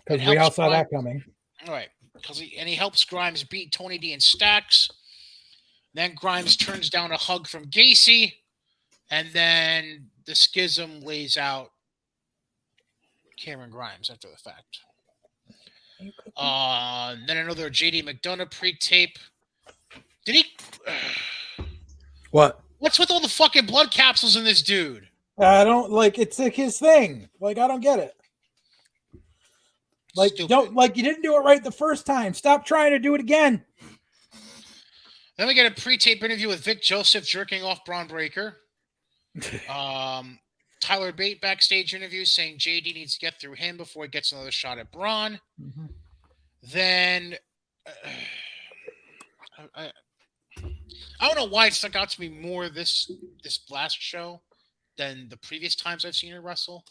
Because we all saw that coming. All right. He helps Grimes beat Tony D and Stacks. Then Grimes turns down a hug from Gacy. And then the Schism lays out Cameron Grimes after the fact. Then another JD McDonough pre-tape. Did he... What? What's with all the fucking blood capsules in this dude? I don't like, it's like his thing. Like, I don't get it. Like, Stupid. you didn't do it right the first time. Stop trying to do it again. Then we get a pre-tape interview with Vic Joseph jerking off Braun Breaker. Tyler Bate backstage interview saying JD needs to get through him before he gets another shot at Braun. Mm-hmm. Then I don't know why it stuck out to me more this last show than the previous times I've seen her wrestle.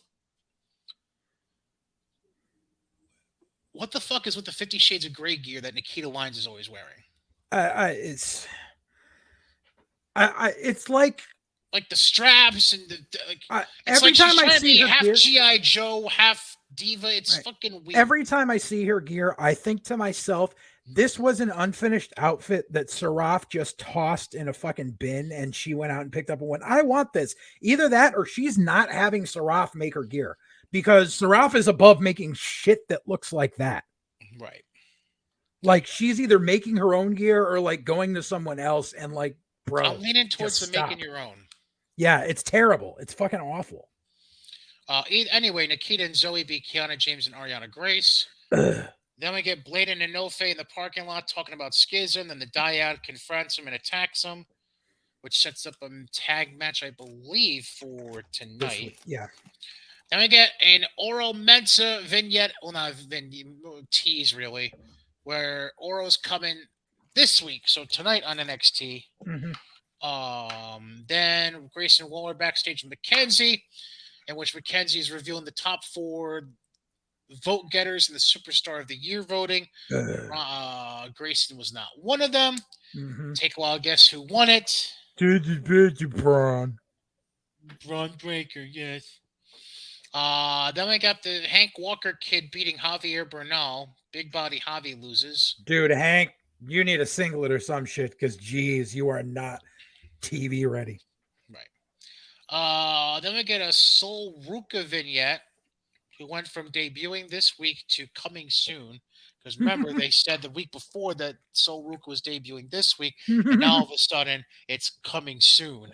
What the fuck is with the 50 Shades of Grey gear that Nikita Lyons is always wearing? It's like the straps and every time I see her half gear, GI Joe, half Diva. It's right. Fucking weird. Every time I see her gear, I think to myself, this was an unfinished outfit that Saraf just tossed in a fucking bin, and she went out and picked up and went, I want this. Either that, or she's not having Saraf make her gear, because Saraf is above making shit that looks like that. Right. Like, she's either making her own gear or like going to someone else and like, bro, I'm leaning towards the making your own. Yeah, it's terrible. It's fucking awful. Anyway, Nikita and Zoe beat Kiana James and Ariana Grace. Then we get Bladen and Nofe in the parking lot talking about Schism. Then the Dyad confronts him and attacks him, which sets up a tag match, I believe, for tonight. Yeah. Then we get an Oro Mensa vignette. Well, not tease, really, where Oro's coming this week. So tonight on NXT. Mm-hmm. Then Grayson Waller backstage with Mackenzie, in which Mackenzie is revealing the top 4 vote getters in the Superstar of the Year voting. Grayson was not one of them. Mm-hmm. Take a wild guess who won it. Braun Breaker, yes. Then we got the Hank Walker kid beating Javier Bernal. Big body Javi loses. Dude, Hank, you need a singlet or some shit, because geez, you are not TV ready. Right. Then we get a Sol Ruka vignette, who went from debuting this week to coming soon. Because remember, they said the week before that Sol Ruka was debuting this week, and now all of a sudden it's coming soon.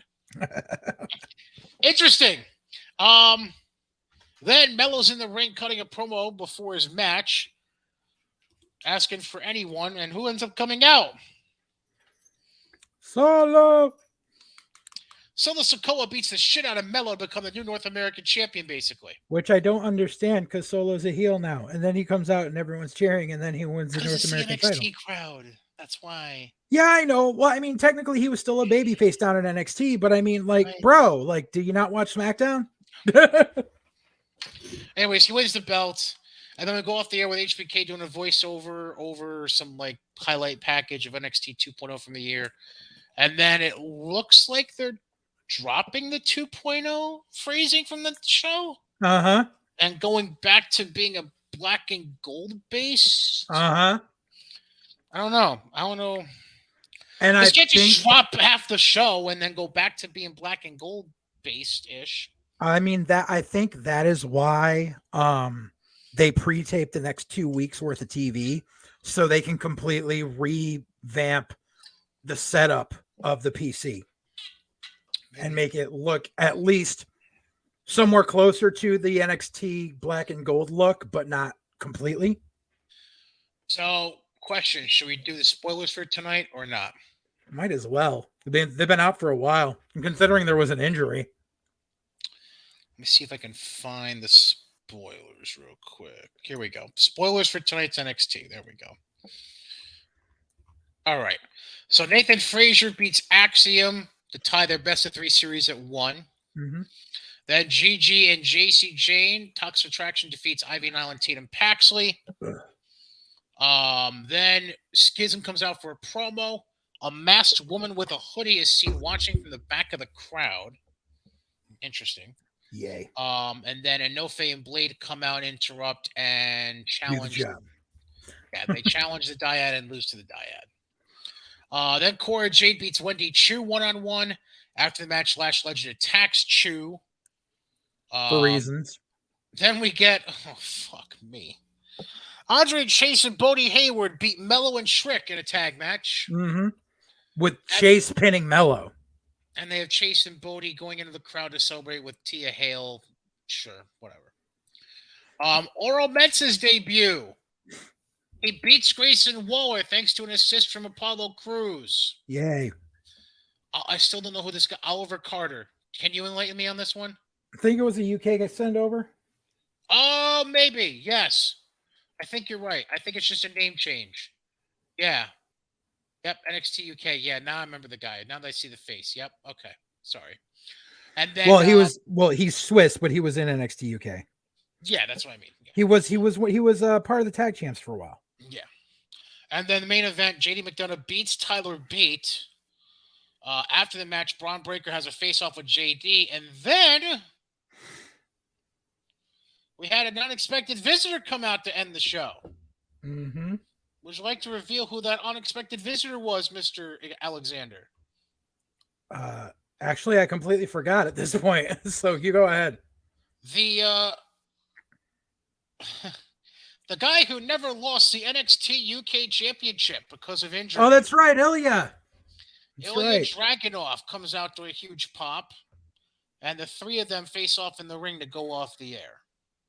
Interesting. Then Mello's in the ring cutting a promo before his match, asking for anyone, and who ends up coming out? Solo Sikoa beats the shit out of Mello to become the new North American champion, basically. Which I don't understand, because Solo's a heel now, and then he comes out and everyone's cheering, and then he wins the North American title. NXT crowd. That's why. Yeah, I know. Well, I mean, technically he was still a babyface down in NXT, but I mean, like, right. Bro, like, do you not watch SmackDown? Anyways, he wins the belt, and then we go off the air with HBK doing a voiceover over some like highlight package of NXT 2.0 from the year, and then it looks like they're dropping the 2.0 phrasing from the show Uh huh. and going back to being a black and gold based. Uh huh. I don't know. I don't know. And I Because you can't think, just drop half the show and then go back to being black and gold based ish. I mean, that I think that is why they pre-tape the next 2 weeks worth of TV so they can completely revamp the setup of the PC and make it look at least somewhere closer to the NXT black and gold look, but not completely. So, question: should we do the spoilers for tonight or not? Might as well. They've been out for a while. And considering there was an injury. Let me see if I can find the spoilers real quick. Here we go. Spoilers for tonight's NXT. There we go. All right. So Nathan Frazier beats Axiom to tie their best of 3 series at 1. Mm-hmm. Then GG and JC Jane, Toxic Attraction defeats Ivy Nile and Tatum Paxley. Then Schism comes out for a promo. A masked woman with a hoodie is seen watching from the back of the crowd. Interesting. Yay. And then Enofe and Blade come out, interrupt, and challenge. Do the job. Yeah, they challenge the dyad and lose to the dyad. Then Cora Jade beats Wendy Chu 1-on-1. After the match, Lash Legend attacks Chu. For reasons. Then we get, oh, fuck me. Andre Chase and Bodie Hayward beat Mello and Shriek in a tag match. Mm-hmm. With Chase pinning Mello. And they have Chase and Bodie going into the crowd to celebrate with Tia Hale. Sure, whatever. Oro Metz's debut. He beats Grayson Waller thanks to an assist from Apollo Crews. Yay. I still don't know who this guy, Oliver Carter. Can you enlighten me on this one? I think it was a UK send over. Oh, maybe. Yes. I think you're right. I think it's just a name change. Yeah. Yep, NXT UK. Yeah, now I remember the guy. Now that I see the face. Yep. Okay. Sorry. And then he's Swiss, but he was in NXT UK. Yeah, that's what I mean. Yeah. He was part of the tag champs for a while. Yeah. And then the main event, JD McDonough beats Tyler Bate. After the match, Braun Breaker has a face-off with JD, and then we had an unexpected visitor come out to end the show. Mm-hmm. Would you like to reveal who that unexpected visitor was, Mr. Alexander? Actually, I completely forgot at this point, so you go ahead. The guy who never lost the NXT UK Championship because of injury. Oh, that's right, Ilya. Ilya Dragunov comes out to a huge pop, and the three of them face off in the ring to go off the air.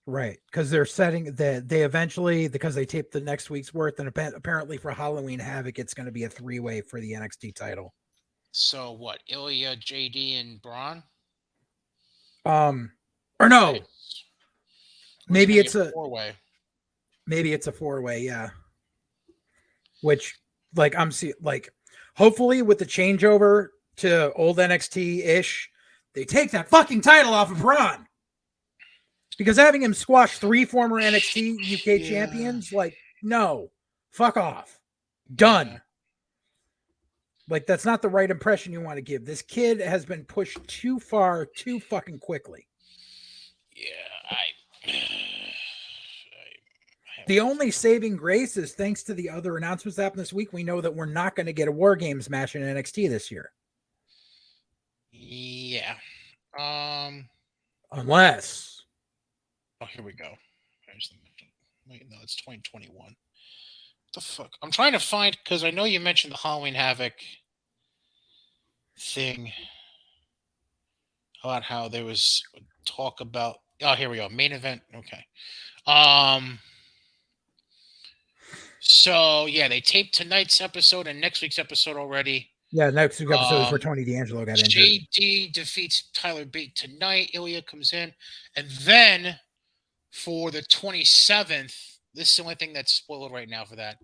Right, because they're setting that they eventually, because they taped the next week's worth, and apparently for Halloween Havoc, it's going to be a 3-way for the NXT title. So what? Ilya, JD, and Braun? Or no? Maybe it's a 4-way. Maybe it's a 4-way, yeah. Which, like, hopefully with the changeover to old NXT-ish, they take that fucking title off of Braun. Because having him squash 3 former NXT UK champions, like, no, fuck off. Done. Yeah. Like, that's not the right impression you want to give. This kid has been pushed too far, too fucking quickly. Yeah, the only saving grace is thanks to the other announcements that happened this week, we know that we're not going to get a WarGames match in NXT this year. Yeah. Unless... Oh, here we go. Wait, no, it's 2021. What the fuck? I'm trying to find, because I know you mentioned the Halloween Havoc thing about how there was talk about. Oh, here we go. Main event. Okay. So yeah, they taped tonight's episode and next week's episode already. Yeah, next week's episode is where Tony D'Angelo got injured. JD defeats Tyler Bate tonight. Ilya comes in, and then for the 27th, this is the only thing that's spoiled right now for that.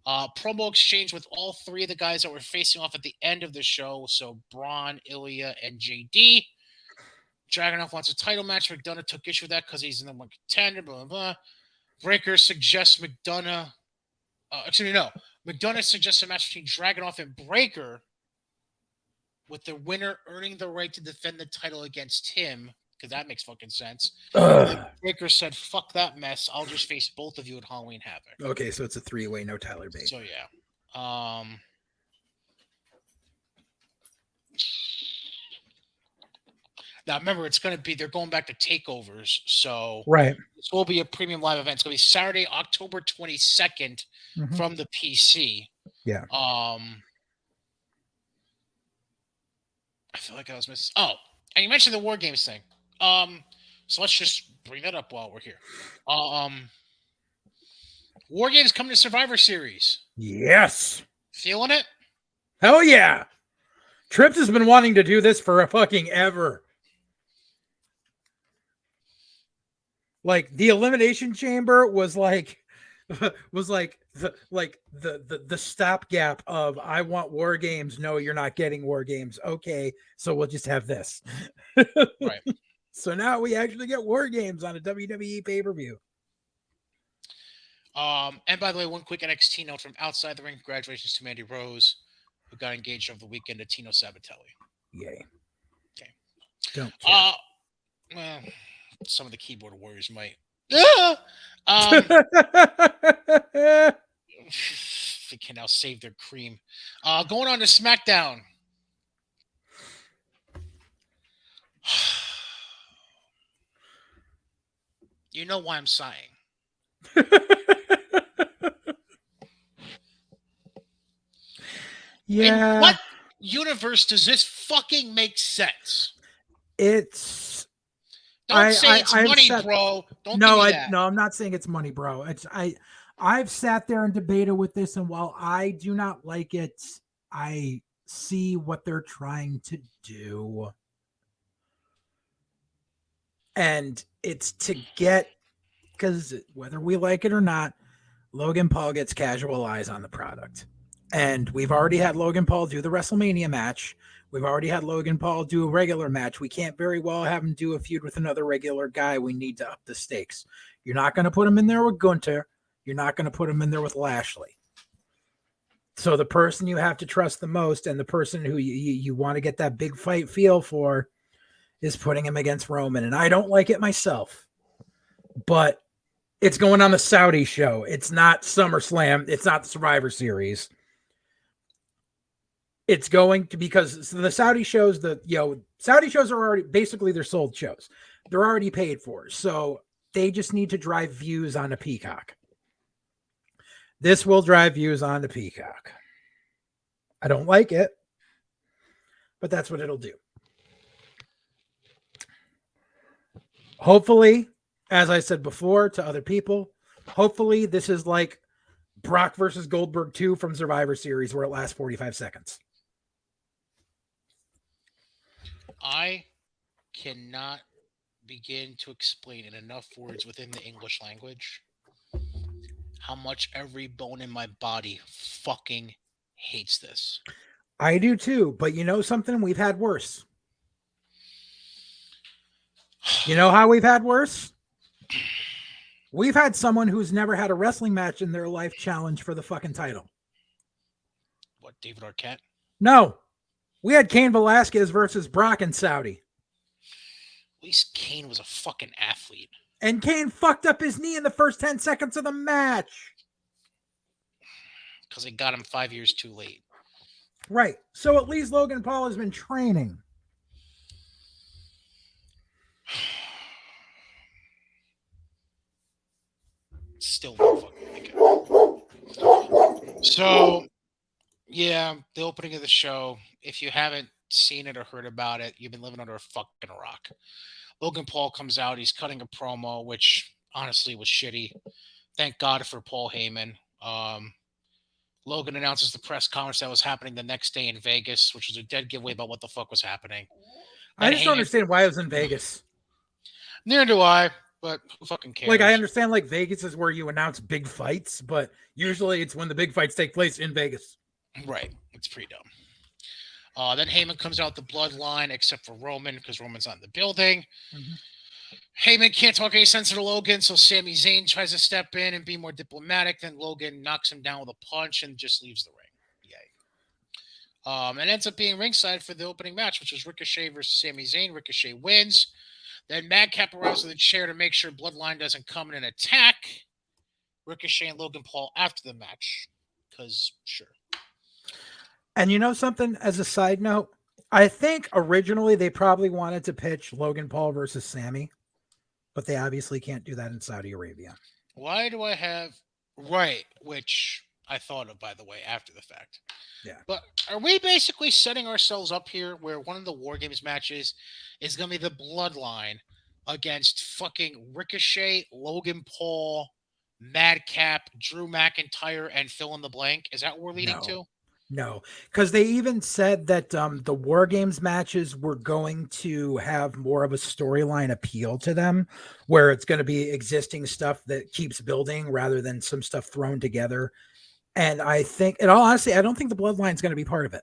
Promo exchange with all 3 of the guys that were facing off at the end of the show. So Braun, Ilya, and JD. Dragunov wants a title match. McDonough took issue with that because he's the number one contender, blah, blah, blah. Breaker suggests McDonough. Excuse me, no. McDonough suggests a match between Dragunov and Breaker, with the winner earning the right to defend the title against him, because that makes fucking sense. Breaker said, fuck that mess. I'll just face both of you at Halloween Havoc. Okay, so it's a 3-way, no Tyler Bate. So, yeah. Now, remember, it's going to be, they're going back to takeovers. So, right. This will be a premium live event. It's going to be Saturday, October 22nd from the PC. Yeah. I feel like I was missing. Oh, and you mentioned the WarGames thing. So let's just bring that up while we're here. WarGames coming to Survivor Series. Yes. Feeling it? Hell yeah. Trips has been wanting to do this for a fucking ever. Like the Elimination Chamber was like the stopgap of I want WarGames. No, you're not getting WarGames. Okay, so we'll just have this. Right. So now we actually get WarGames on a WWE pay-per-view. And by the way, one quick NXT note from outside the ring. Congratulations to Mandy Rose, who got engaged over the weekend to Tino Sabatelli. Yay. Okay. Don't care. Well, some of the keyboard warriors might. They can now save their cream. Going on to SmackDown. You know why I'm sighing. Yeah. In what universe does this fucking make sense? It's. Don't say it's money, bro. Don't no, give me that. No, I'm not saying it's money, bro. I've sat there and debated with this, and while I do not like it, I see what they're trying to do. And it's to get, because whether we like it or not, Logan Paul gets casual eyes on the product. And we've already had Logan Paul do the WrestleMania match. We've already had Logan Paul do a regular match. We can't very well have him do a feud with another regular guy. We need to up the stakes. You're not going to put him in there with Gunther. You're not going to put him in there with Lashley. So the person you have to trust the most and the person who you want to get that big fight feel for is putting him against Roman. And I don't like it myself. But it's going on the Saudi show. It's not SummerSlam. It's not the Survivor Series. It's going to, because the Saudi shows, Saudi shows are already, basically they're sold shows. They're already paid for. So they just need to drive views on a Peacock. This will drive views on the Peacock. I don't like it, but that's what it'll do. Hopefully, as I said before to other people, hopefully this is like Brock versus Goldberg 2 from Survivor Series where it lasts 45 seconds. I cannot begin to explain in enough words within the English language how much every bone in my body fucking hates this. I do too, but you know something? We've had worse. You know how we've had worse? We've had someone who's never had a wrestling match in their life challenge for the fucking title. What, David Arquette? No. We had Cain Velasquez versus Brock in Saudi. At least Cain was a fucking athlete. And Cain fucked up his knee in the first 10 seconds of the match. Because they got him 5 years too late. Right. So at least Logan Paul has been training. Still not fucking like it. So, yeah, the opening of the show, if you haven't seen it or heard about it, you've been living under a fucking rock. Logan Paul comes out, he's cutting a promo, which honestly was shitty. Thank God for Paul Heyman. Logan announces the press conference that was happening the next day in Vegas, which was a dead giveaway about what the fuck was happening. I just don't understand why it was in Vegas. Neither do I, but who fucking cares? Like, I understand, like, Vegas is where you announce big fights, but usually it's when the big fights take place in Vegas. Right. It's pretty dumb. Then Heyman comes out the bloodline, except for Roman, because Roman's not in the building. Mm-hmm. Heyman can't talk any sense to Logan, so Sami Zayn tries to step in and be more diplomatic. Then Logan knocks him down with a punch and just leaves the ring. Yay. It ends up being ringside for the opening match, which was Ricochet versus Sami Zayn. Ricochet wins. Then Madcap arrives with a chair to make sure Bloodline doesn't come in and attack Ricochet and Logan Paul after the match. Because, sure. And you know something, as a side note, I think originally they probably wanted to pitch Logan Paul versus Sammy, but they obviously can't do that in Saudi Arabia. Why do I have... Right, which I thought of, by the way, after the fact. Yeah. But are we basically setting ourselves up here where one of the WarGames matches is going to be the Bloodline against fucking Ricochet, Logan Paul, Madcap, Drew McIntyre, and fill in the blank? Is that what we're leading to? No, because they even said that the WarGames matches were going to have more of a storyline appeal to them, where it's going to be existing stuff that keeps building rather than some stuff thrown together. And I think, in all honesty, I don't think the Bloodline is going to be part of it.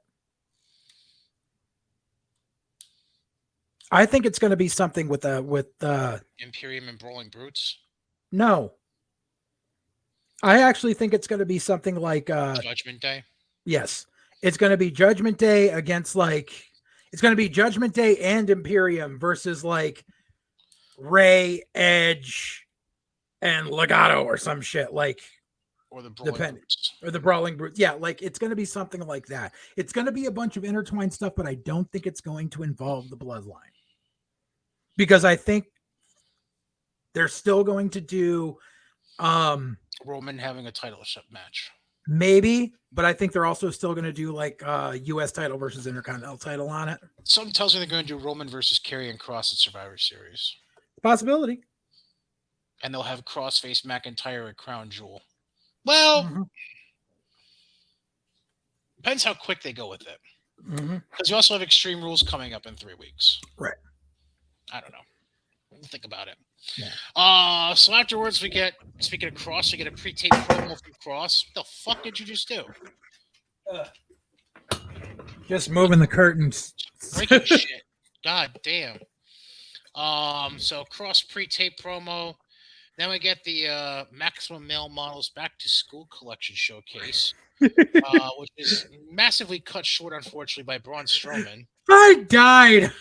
I think it's going to be something with Imperium and Brawling Brutes. No, I actually think it's going to be something like Judgment Day. Yes, it's going to be Judgment Day against it's going to be Judgment Day and Imperium versus Ray, Edge, and Legato or some shit or the Brawling Brutes. Or the Brawling Brutes. Yeah, it's going to be something like that. It's going to be a bunch of intertwined stuff, but I don't think it's going to involve the Bloodline, because I think they're still going to do Roman having a title shot match. Maybe, but I think they're also still going to do U.S. title versus Intercontinental title on it. Something tells me they're going to do Roman versus Karrion Kross at Survivor Series. Possibility. And they'll have Kross face McIntyre at Crown Jewel. Well, depends how quick they go with it. Because you also have Extreme Rules coming up in 3 weeks. Right. I don't know. Think about it. Yeah. So afterwards we get, speaking of Kross, we get a pre-taped promo from Kross. What the fuck did you just do? Just moving the curtains. Breaking shit. God damn. So Kross pre-taped promo. Then we get the Maximum Male Models Back to School Collection showcase, which is massively cut short, unfortunately, by Braun Strowman. I died.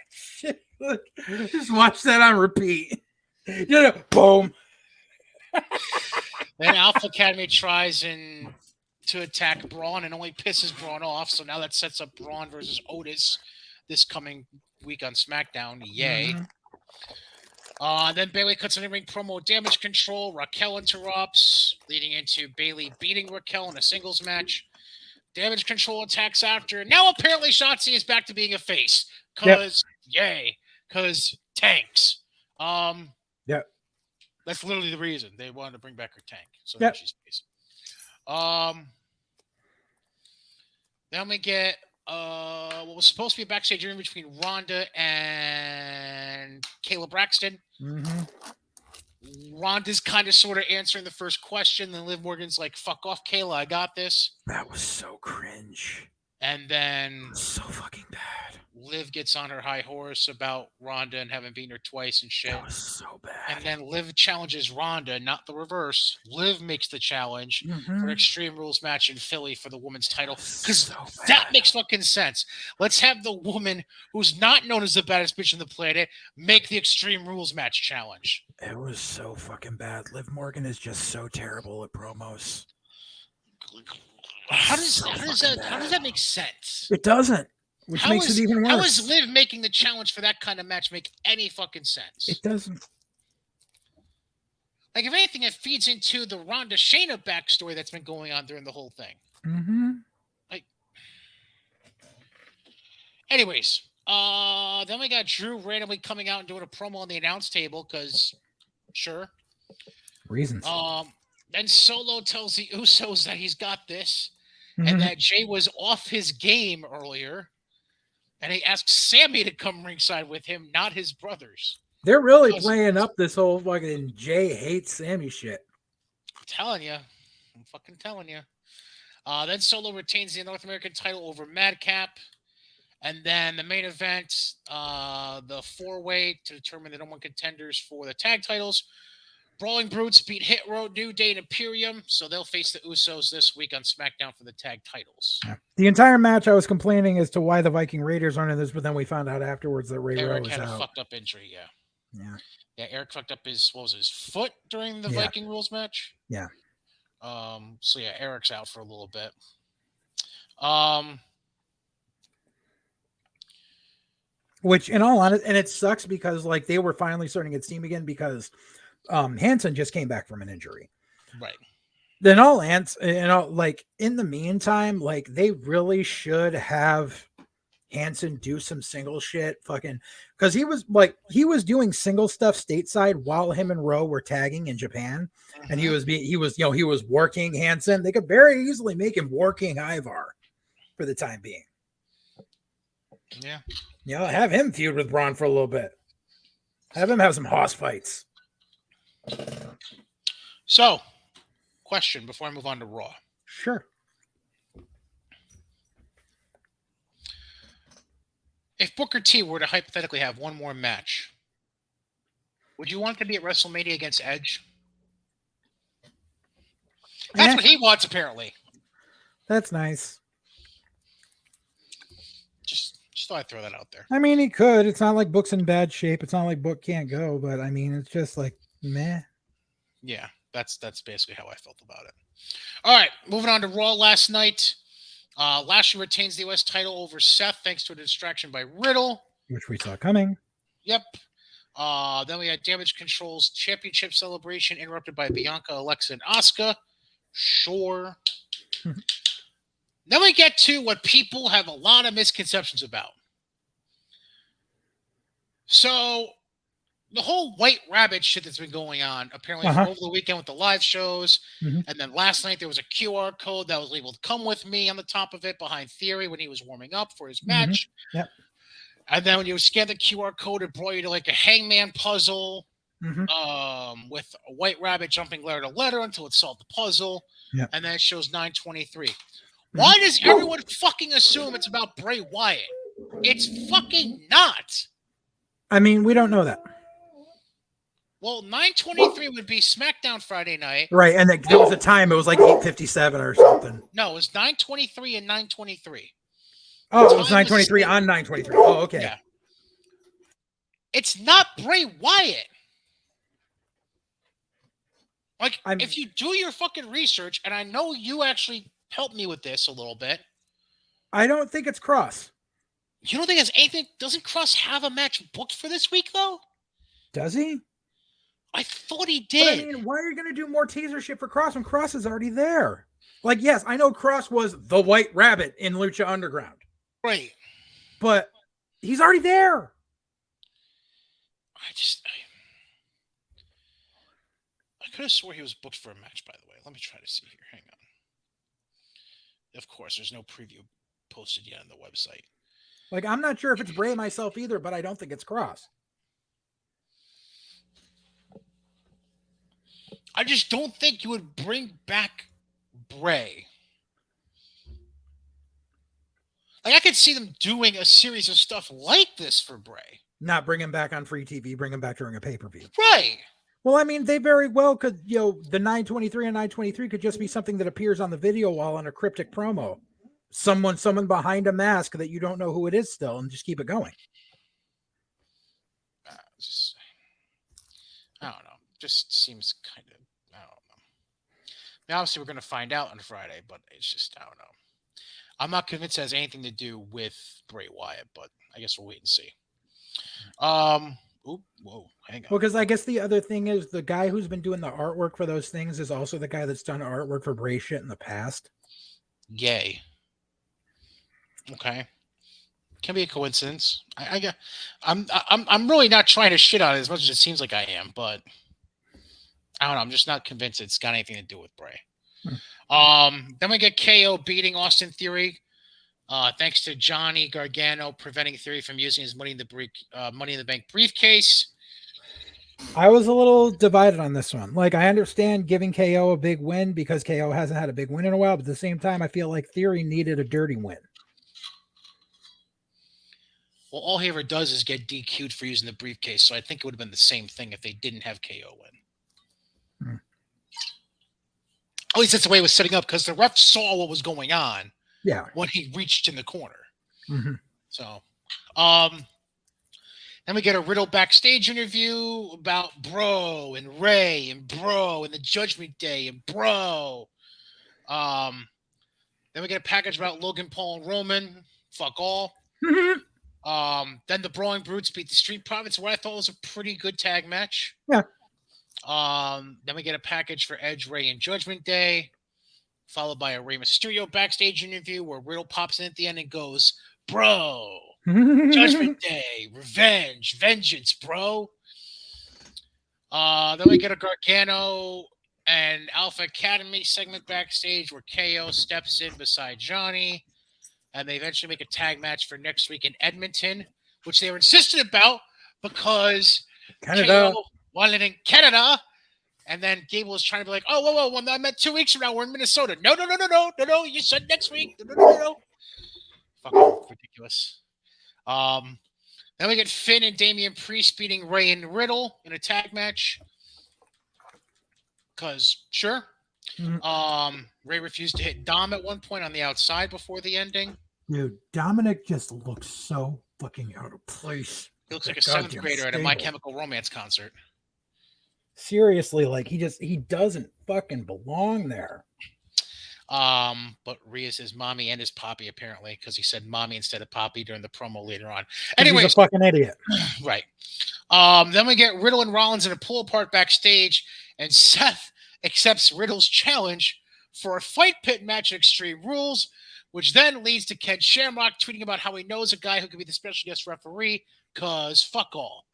Shit. Look, just watch that on repeat. Boom. Then Alpha Academy tries to attack Braun and only pisses Braun off. So now that sets up Braun versus Otis this coming week on SmackDown. Yay. Then Bayley cuts an in-ring promo Damage Control. Raquel interrupts, leading into Bayley beating Raquel in a singles match. Damage Control attacks after. Now apparently Shotzi is back to being a face. Yay. Because tanks. That's literally the reason they wanted to bring back her tank. So now she's face. Then we get what was supposed to be a backstage interview between Ronda and Kayla Braxton. Ronda's kind of sort of answering the first question. Then Liv Morgan's like, fuck off, Kayla, I got this. That was so cringe. And then so fucking bad. Liv gets on her high horse about Ronda and having beaten her twice and shit. That was so bad. And then Liv challenges Ronda, not the reverse. Liv makes the challenge for an Extreme Rules match in Philly for the women's title. Because that makes fucking sense. Let's have the woman who's not known as the baddest bitch on the planet make the Extreme Rules match challenge. It was so fucking bad. Liv Morgan is just so terrible at promos. How does that make sense? It doesn't. Which makes it even worse. How is Liv making the challenge for that kind of match make any fucking sense? It doesn't. Like, if anything, it feeds into the Ronda Shayna backstory that's been going on during the whole thing. Anyways, then we got Drew randomly coming out and doing a promo on the announce table because, sure. Reasons. Then Solo tells the Usos that he's got this and that Jay was off his game earlier. And he asks Sammy to come ringside with him, not his brothers. They're really playing up this whole fucking Jay hates Sammy shit. I'm telling you. I'm fucking telling you. Then Solo retains the North American title over Madcap. And then the main event, the 4-way to determine the number 1 contenders for the tag titles. Brawling Brutes beat Hit Row, New Day, and Imperium, so they'll face the Usos this week on SmackDown for the tag titles. The entire match, I was complaining as to why the Viking Raiders aren't in this, but then we found out afterwards that Ray Eric Rowe had is a out. fucked up injury, yeah. Eric fucked up his foot during the Viking Rules match. Yeah. So yeah, Eric's out for a little bit. Which, in all honesty, and it sucks because like they were finally starting to get steam again because Hanson just came back from an injury. Right. Then all ants, like in the meantime, like they really should have Hanson do some single shit, fucking, because he was doing single stuff stateside while him and Rowe were tagging in Japan, and he was working Hanson. They could very easily make him working Ivar for the time being. Yeah. Have him feud with Braun for a little bit. Have him have some hoss fights. So, question before I move on to Raw. Sure. If Booker T were to hypothetically have one more match, would you want it to be at WrestleMania against Edge? That's what he wants, apparently. That's nice. Just thought I'd throw that out there. I mean, he could. It's not like Book's in bad shape. It's not like Book can't go, but I mean, it's just like, meh. Yeah, that's basically how I felt about it. All right, moving on to Raw last night. Lashley retains the U.S. title over Seth thanks to a distraction by Riddle, which we saw coming. Yep. Then we had Damage Control's championship celebration interrupted by Bianca, Alexa, and Asuka. Sure. Then we get to what people have a lot of misconceptions about. So, the whole White Rabbit shit that's been going on, apparently from over the weekend with the live shows, and then last night there was a QR code that was labeled "Come with me" on the top of it behind Theory when he was warming up for his match. Yep. And then when you scan the QR code, it brought you to like a hangman puzzle with a White Rabbit jumping letter to letter until it solved the puzzle. Yep. And then it shows 923. Why does everyone fucking assume it's about Bray Wyatt? It's fucking not. I mean, we don't know that. Well, 923 would be SmackDown Friday night. Right, and there was a time, it was like 8:57 or something. No, it was 923 and 923. Oh, it was 923 on 923. Oh, okay. Yeah. It's not Bray Wyatt. Like, if you do your fucking research, and I know you actually helped me with this a little bit. I don't think it's Cross. You don't think it's anything? Doesn't Cross have a match booked for this week, though? Does he? I thought he did. But I mean, why are you going to do more teaser shit for Cross when Cross is already there? Like, yes, I know Cross was the White Rabbit in Lucha Underground. Right. But he's already there. I could have swore he was booked for a match, by the way. Let me try to see here. Hang on. Of course, there's no preview posted yet on the website. Like, I'm not sure if it's Bray myself either, but I don't think it's Cross. I just don't think you would bring back Bray. Like, I could see them doing a series of stuff like this for Bray. Not bring him back on free TV, bring him back during a pay-per-view. Right. Well, I mean, they very well could, the 923 and 923 could just be something that appears on the video wall on a cryptic promo. Someone behind a mask that you don't know who it is still, and just keep it going. I don't know. Just seems kind of, I don't know. Now, obviously, we're going to find out on Friday, but it's just, I don't know. I'm not convinced it has anything to do with Bray Wyatt, but I guess we'll wait and see. Hang on. Well, because I guess the other thing is the guy who's been doing the artwork for those things is also the guy that's done artwork for Bray shit in the past. Yay. Okay. Can be a coincidence. I'm really not trying to shit on it as much as it seems like I am, but I don't know. I'm just not convinced it's got anything to do with Bray. Then we get KO beating Austin Theory, thanks to Johnny Gargano preventing Theory from using his Money in the Bank briefcase. I was a little divided on this one. Like, I understand giving KO a big win because KO hasn't had a big win in a while, but at the same time, I feel like Theory needed a dirty win. Well, all he ever does is get DQ'd for using the briefcase, so I think it would have been the same thing if they didn't have KO win. At least that's the way it was setting up, because the ref saw what was going on when he reached in the corner. Mm-hmm. So, then we get a Riddle backstage interview about Bro and Ray and Bro and the Judgment Day and Bro. Then we get a package about Logan Paul and Roman. Fuck all. Then the Brawling Brutes beat the Street Profits, what I thought was a pretty good tag match. Yeah. Then we get a package for Edge, Ray, and Judgment Day, followed by a Rey Mysterio backstage interview where Riddle pops in at the end and goes, "Bro, Judgment Day, revenge, vengeance, bro." Then we get a Gargano and Alpha Academy segment backstage where KO steps in beside Johnny, and they eventually make a tag match for next week in Edmonton, which they were insistent about because Canada. KO wanted in Canada, and then Gable was trying to be like, "Oh, whoa, well, I meant 2 weeks from now. We're in Minnesota." No. You said next week. No. Fucking ridiculous. Then we get Finn and Damian Priest beating Ray and Riddle in a tag match. Cause sure. Mm-hmm. Ray refused to hit Dom at one point on the outside before the ending. Dude, Dominic just looks so fucking out of place. He looks like a 7th grader at a My Chemical Romance concert. Seriously, like he doesn't fucking belong there. But Rhea says mommy and his poppy apparently, because he said mommy instead of poppy during the promo later on. Anyways, he's a fucking idiot. Right. Then we get Riddle and Rollins in a pull apart backstage, and Seth accepts Riddle's challenge for a fight pit match at Extreme Rules, which then leads to Ken Shamrock tweeting about how he knows a guy who could be the special guest referee, cause fuck all.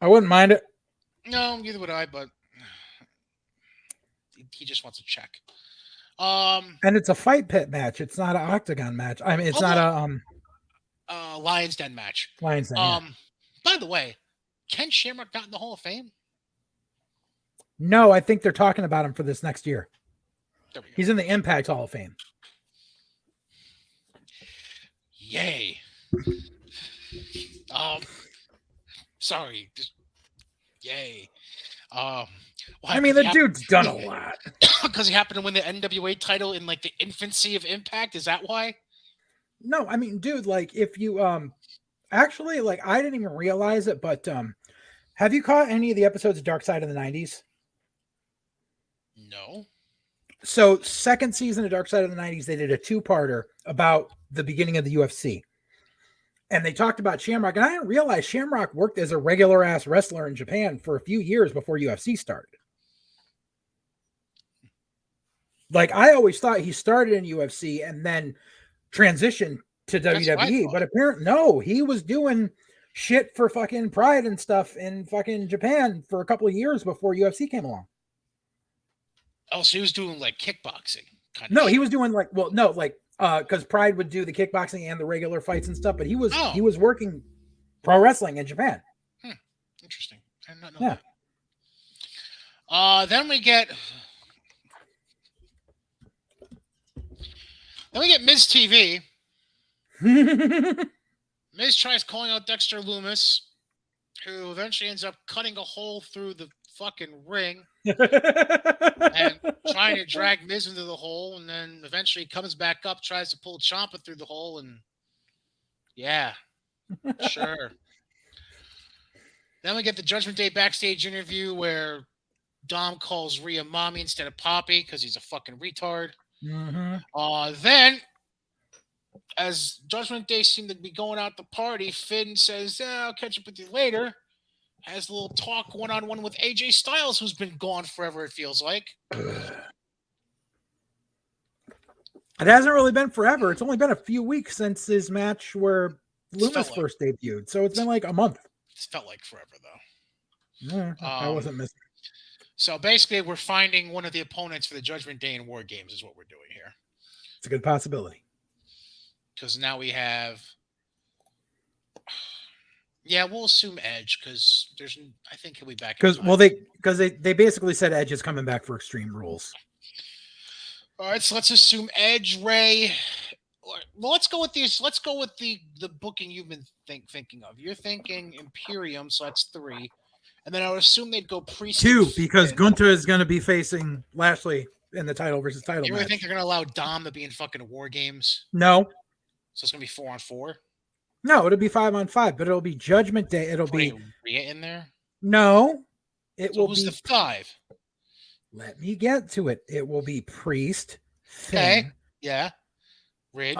I wouldn't mind it. No, neither would I, but he just wants a check. And it's a fight pit match. It's not an octagon match. I mean, it's not a Lions Den match. Lions Den. Yeah. By the way, Ken Shamrock not in the Hall of Fame? No, I think they're talking about him for this next year. He's in the Impact Hall of Fame. Yay. Sorry. Just, yay. I mean, the dude's done a lot. Because he happened to win the NWA title in like the infancy of Impact. Is that why? No, I mean, dude, like if you actually, like, I didn't even realize it, but have you caught any of the episodes of Dark Side of the 90s? No. So second season of Dark Side of the 90s, they did a 2-parter about the beginning of the UFC. And they talked about Shamrock. And I didn't realize Shamrock worked as a regular ass wrestler in Japan for a few years before UFC started. Like, I always thought he started in UFC and then transitioned to WWE. But apparently, no, he was doing shit for fucking Pride and stuff in fucking Japan for a couple of years before UFC came along. Oh, so he was doing like kickboxing kind of No, shit. He was doing like, well, no, like, because Pride would do the kickboxing and the regular fights and stuff, but he was working pro wrestling in Japan. Interesting. I did not know that. Then we get Miz TV. Miz tries calling out Dexter Lumis, who eventually ends up cutting a hole through the fucking ring and trying to drag Miz into the hole, and then eventually comes back up, tries to pull Ciampa through the hole, and yeah, sure. Then we get the Judgment Day backstage interview where Dom calls Rhea mommy instead of Poppy because he's a fucking retard. Then, as Judgment Day seemed to be going out the party, Finn says, I'll catch up with you later. Has a little talk one-on-one with AJ Styles, who's been gone forever, it feels like. It hasn't really been forever. It's only been a few weeks since his match where Lumis first debuted. So it's been like a month. It's felt like forever, though. I wasn't missing. So basically, we're finding one of the opponents for the Judgment Day in WarGames is what we're doing here. It's a good possibility. Because now we have Yeah, we'll assume Edge because I think he'll be back in Because time. they basically said Edge is coming back for Extreme Rules. All right, so let's assume Edge, Ray. Well, let's go with these. Let's go with the booking you've been thinking of. You're thinking Imperium, so that's 3, and then I would assume they'd go Priest and 2, because Finn. Gunther is going to be facing Lashley in the title versus title You really match. think they're gonna allow Dom to be in fucking War Games? No, So it's gonna be 4-on-4. no, it'll be 5-on-5, but it'll be Judgment Day. It'll be Putting Rhea in there. no, it So will who's be the 5? Let me get to it. It will be Priest, Okay, Finn, yeah, Ridge.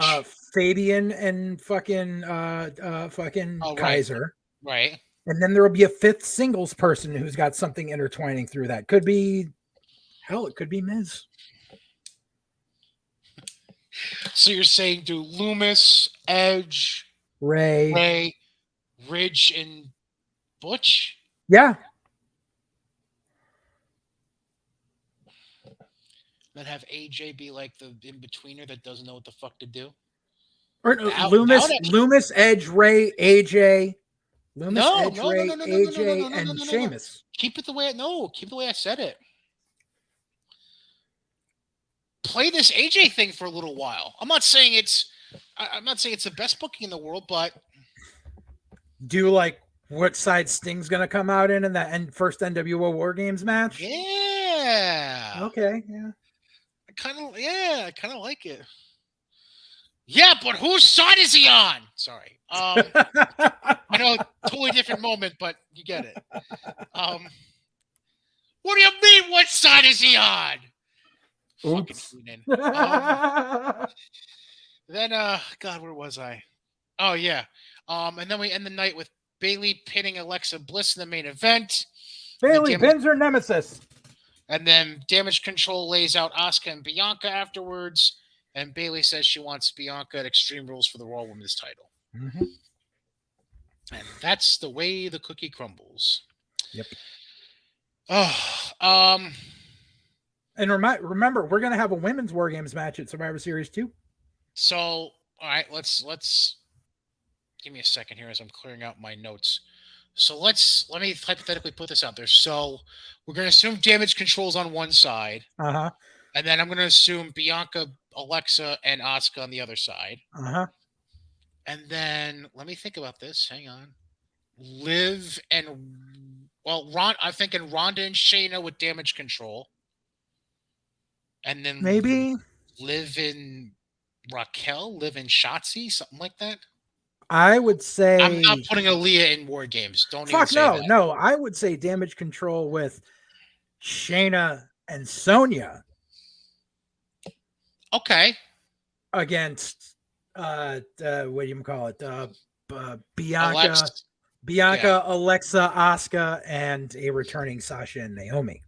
Fabian, and fucking Oh, right, Kaiser. right. And then there will be a 5th singles person who's got something intertwining through that. Could be hell, it could be Miz. So you're saying do Loomis, Edge, Ray. Ridge, and Butch? Yeah. Then have AJ be like the in-betweener that doesn't know what the fuck to do? Or Loomis, Edge, Ray, AJ. Loomis, Edge, Ray, AJ, and Sheamus. Keep it the way I said it. Play this AJ thing for a little while. I'm not saying it's the best booking in the world, but do like what side Sting's gonna come out in that first NWO WarGames match? Yeah. Okay. Yeah. I kind of like it. Yeah, but whose side is he on? Sorry. I know, totally different moment, but you get it. What do you mean? What side is he on? Oops. Then, God, where was I? Oh yeah. And then we end the night with Bayley pinning Alexa Bliss in the main event. Bayley pins her nemesis. And then Damage Control lays out Asuka and Bianca afterwards. And Bayley says she wants Bianca at Extreme Rules for the Raw Women's title. Mm-hmm. And that's the way the cookie crumbles. Yep. Oh, and remember, we're gonna have a women's War Games match at Survivor Series 2. So, all right, let's give me a second here as I'm clearing out my notes. So let me hypothetically put this out there. So we're gonna assume Damage Control's on one side. Uh-huh. And then I'm gonna assume Bianca, Alexa, and Asuka on the other side. Uh-huh. And then let me think about this. Hang on. Liv and I'm thinking Ronda and Shayna with Damage Control. And then maybe Liv and Raquel, Liv and Shotzi, something like that. I would say I'm not putting Aaliyah in War Games. Don't even say that. No. I would say Damage Control with Shayna and Sonya. Okay. Against what do you call it? Bianca, Alexa, Asuka, and a returning Sasha and Naomi.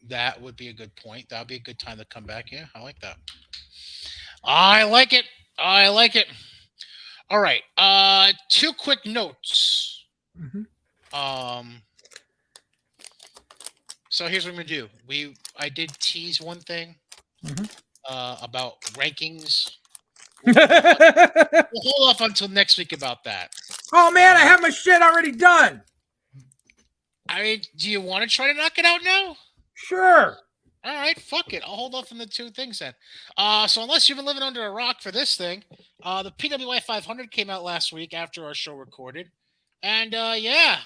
That would be a good point. That would be a good time to come back. Yeah, I like that. I like it. All right. 2 quick notes. Mm-hmm. So here's what I'm gonna do. I did tease one thing about rankings. We'll hold off until next week about that. Oh man, I have my shit already done. I mean, do you want to try to knock it out now? Sure. All right, fuck it. I'll hold off on the 2 things then. So unless you've been living under a rock for this thing, the PWI 500 came out last week after our show recorded, and yeah,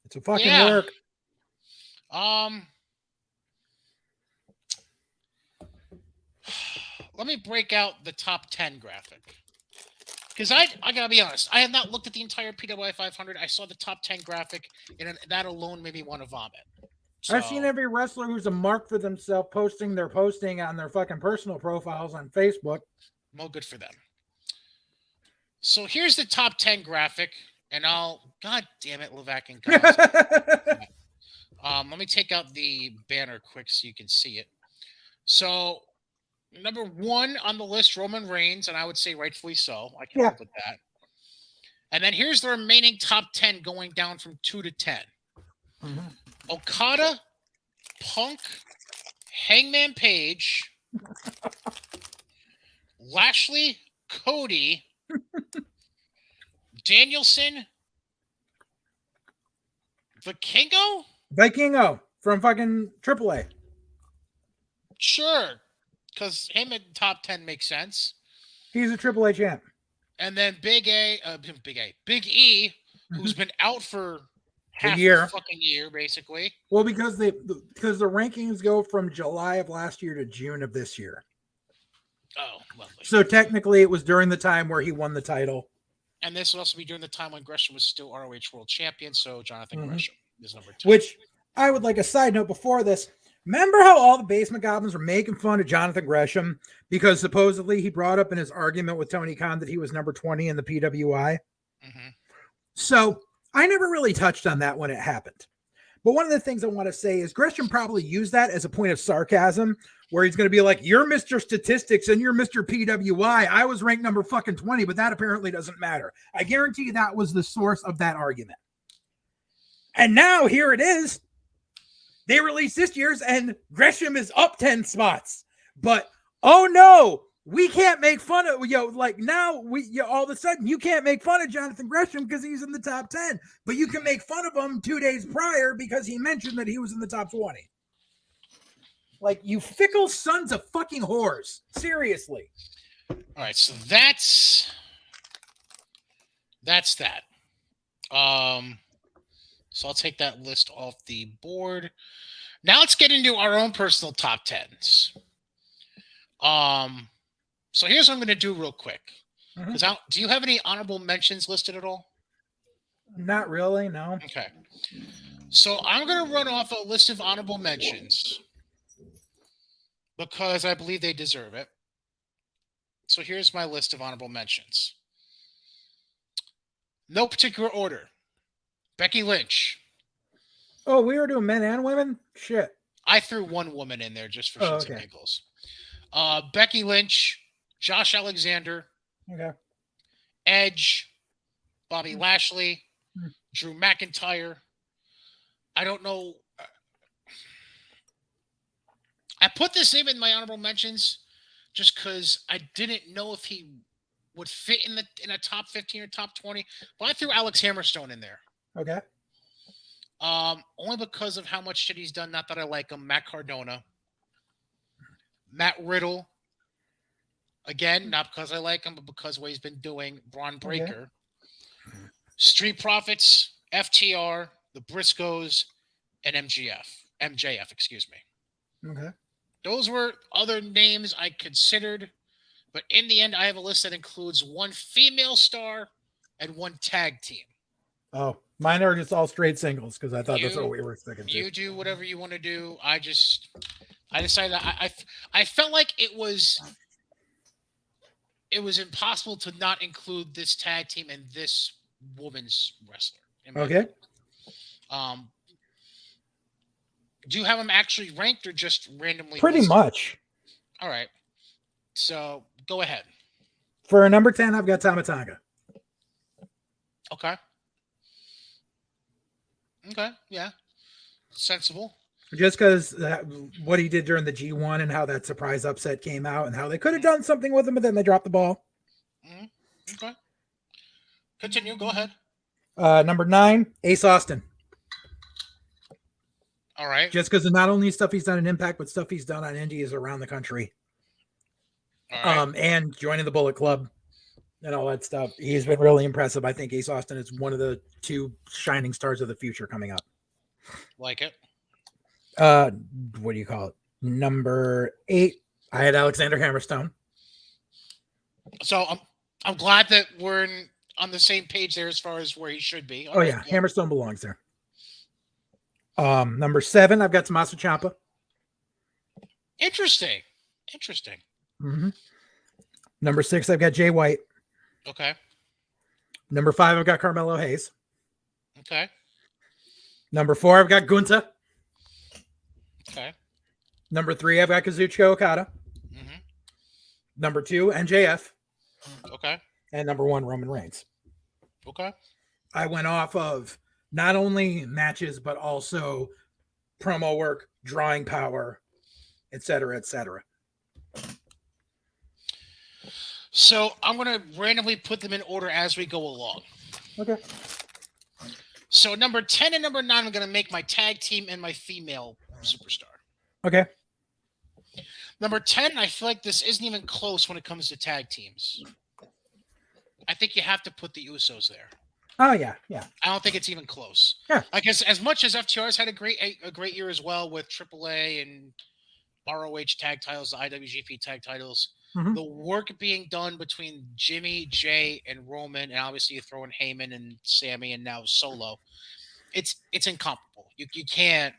it's a fucking work. Let me break out the top 10 graphic. Because I gotta be honest, I have not looked at the entire PWI 500. I saw the top 10 graphic, and that alone made me want to vomit. So, I've seen every wrestler who's a mark for themselves posting on their fucking personal profiles on Facebook. Well, good for them. So here's the top 10 graphic, and God damn it, Levac and guys. Let me take out the banner quick so you can see it. So, number 1 on the list, Roman Reigns, and I would say rightfully so. I can live with that. And then here's the remaining top 10 going down from 2 to 10. Mm-hmm. Okada, Punk, Hangman Page, Lashley, Cody, Danielson, Vikingo from fucking AAA. Sure, because him in top 10 makes sense. He's a AAA champ. And then Big E, who's been out for half year. the fucking year, basically. Well, because the rankings go from July of last year to June of this year. Oh, lovely. So technically, it was during the time where he won the title. And this would also be during the time when Gresham was still ROH World Champion. So Jonathan Gresham is number 2. Which I would like a side note before this. Remember how all the Basement Goblins were making fun of Jonathan Gresham because supposedly he brought up in his argument with Tony Khan that he was number 20 in the PWI? Mm-hmm. So I never really touched on that when it happened. But one of the things I want to say is Gresham probably used that as a point of sarcasm where he's going to be like, you're Mr. Statistics and you're Mr. PWI. I was ranked number fucking 20, but that apparently doesn't matter. I guarantee you that was the source of that argument. And now here it is. They released this year's and Gresham is up 10 spots. But, oh no, we can't make fun of, all of a sudden you can't make fun of Jonathan Gresham because he's in the top 10. But you can make fun of him 2 days prior because he mentioned that he was in the top 20. Like, you fickle sons of fucking whores. Seriously. All right, so that's that. So I'll take that list off the board. Now let's get into our own personal top 10s. So here's what I'm going to do real quick. Do you have any honorable mentions listed at all? Not really, no. Okay. So I'm going to run off a list of honorable mentions because I believe they deserve it. So here's my list of honorable mentions. No particular order. Becky Lynch. Oh, we were doing men and women? Shit. I threw one woman in there just for shits and giggles. Becky Lynch, Josh Alexander, Edge, Bobby Lashley, Drew McIntyre. I don't know. I put this name in my honorable mentions just because I didn't know if he would fit in a top 15 or top 20. But I threw Alex Hammerstone in there. Okay. Only because of how much shit he's done. Not that I like him. Matt Cardona. Matt Riddle. Again, not because I like him, but because of what he's been doing. Braun Breaker. Okay. Street Profits, FTR, the Briscoes, and MJF, excuse me. Okay. Those were other names I considered, but in the end, I have a list that includes one female star and one tag team. Oh, mine are just all straight singles because I thought that's what we were sticking to. You do whatever you want to do. I decided I felt like it was impossible to not include this tag team and this woman's wrestler. Okay. Do you have them actually ranked or just randomly? Pretty listed? Much. All right. So go ahead. For number 10, I've got Tama Tonga. Okay. Okay. Yeah. Sensible. Just because what he did during the G1 and how that surprise upset came out and how they could have done something with him, but then they dropped the ball. Okay. Continue. Go ahead. Number 9, Ace Austin. All right. Just because of not only stuff he's done in Impact, but stuff he's done on Indies around the country. All right. And joining the Bullet Club and all that stuff. He's been really impressive. I think Ace Austin is one of the 2 shining stars of the future coming up. Like it. What do you call it? Number 8, I had Alexander Hammerstone. So I'm glad that we're on the same page there as far as where he should be. All right, yeah, Hammerstone belongs there. Number 7, I've got Tommaso Ciampa. Interesting. Mm-hmm. Number 6, I've got Jay White. Okay. Number 5, I've got Carmelo Hayes. Okay. Number 4, I've got Gunta. Okay. Number 3, I've got Kazuchika Okada. Mm-hmm. Number 2, MJF. Okay. And number 1, Roman Reigns. Okay. I went off of not only matches, but also promo work, drawing power, et cetera, et cetera. So I'm gonna randomly put them in order as we go along. Okay. So number 10 and number 9, I'm gonna make my tag team and my female superstar. Okay. Number 10, I feel like this isn't even close when it comes to tag teams. I think you have to put the Usos there. Oh yeah, yeah, I don't think it's even close. yeah. I guess as much as FTR's had a great year as well with AAA and ROH tag titles, the IWGP tag titles, Mhm. the work being done between Jimmy, Jay, and Roman, and obviously you throw in Heyman and Sammy and now Solo, it's incomparable. You can't.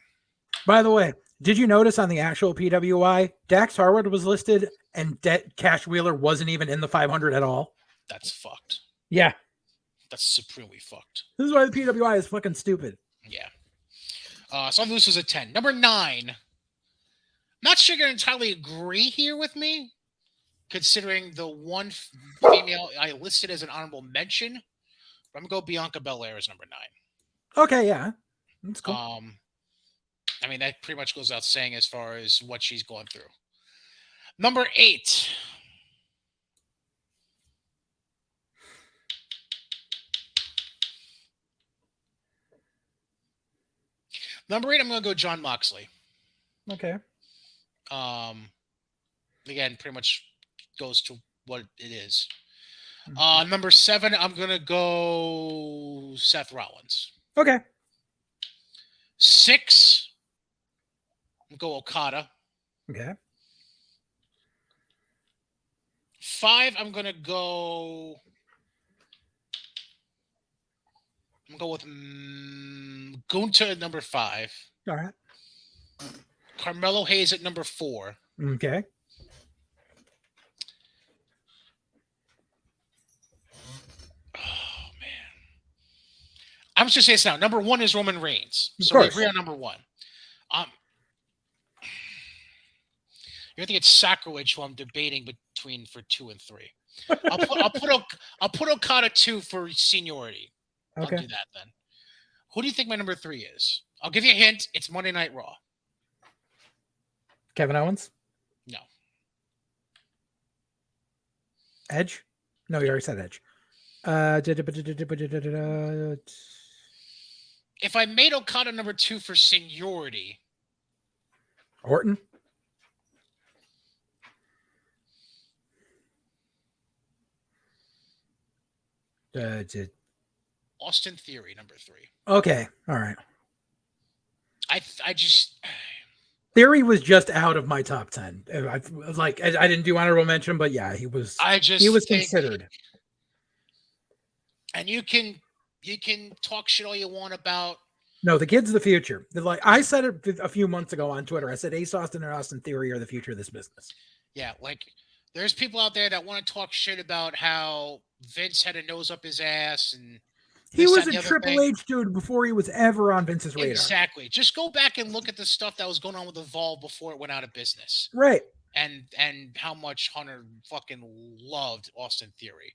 By the way, did you notice on the actual PWI, Dax Harwood was listed and Cash Wheeler wasn't even in the 500 at all? That's fucked. Yeah. That's supremely fucked. This is why the PWI is fucking stupid. Yeah. So I'm loose as a 10. Number 9. Not sure you're going to entirely agree here with me, considering the one female I listed as an honorable mention. But I'm going to go Bianca Belair as number 9. Okay, yeah. That's cool. I mean, that pretty much goes out saying as far as what she's going through. Number 8. Number 8, I'm going to go John Moxley. Okay. Again, pretty much goes to what it is. Number 7, I'm going to go Seth Rollins. Okay. 6, I'm going to go Okada. Okay. 5, I'm going to go with Gunter at number 5. All right. Carmelo Hayes at number 4. Okay. Oh, man. I'm just going to say this now. Number 1 is Roman Reigns. So we agree on number 1. You think it's sacrilege while I'm debating between for 2 and 3. I'll put Okada 2 for seniority. Okay. I'll do that then. Who do you think my number 3 is? I'll give you a hint. It's Monday Night Raw. Kevin Owens? No. Edge? No, you already said Edge. If I made Okada number 2 for seniority. Orton? Austin Theory, number 3. Okay. All right. I just... Theory was just out of my top 10. I didn't do honorable mention, but yeah, he was considered. And you can talk shit all you want about. No, the kid's the future. I said it a few months ago on Twitter. I said Ace Austin and Austin Theory are the future of this business. Yeah, there's people out there that want to talk shit about how Vince had a nose up his ass and he was a Triple H dude before he was ever on Vince's radar. Exactly. Just go back and look at the stuff that was going on with Evolve before it went out of business. Right. And how much Hunter fucking loved Austin Theory.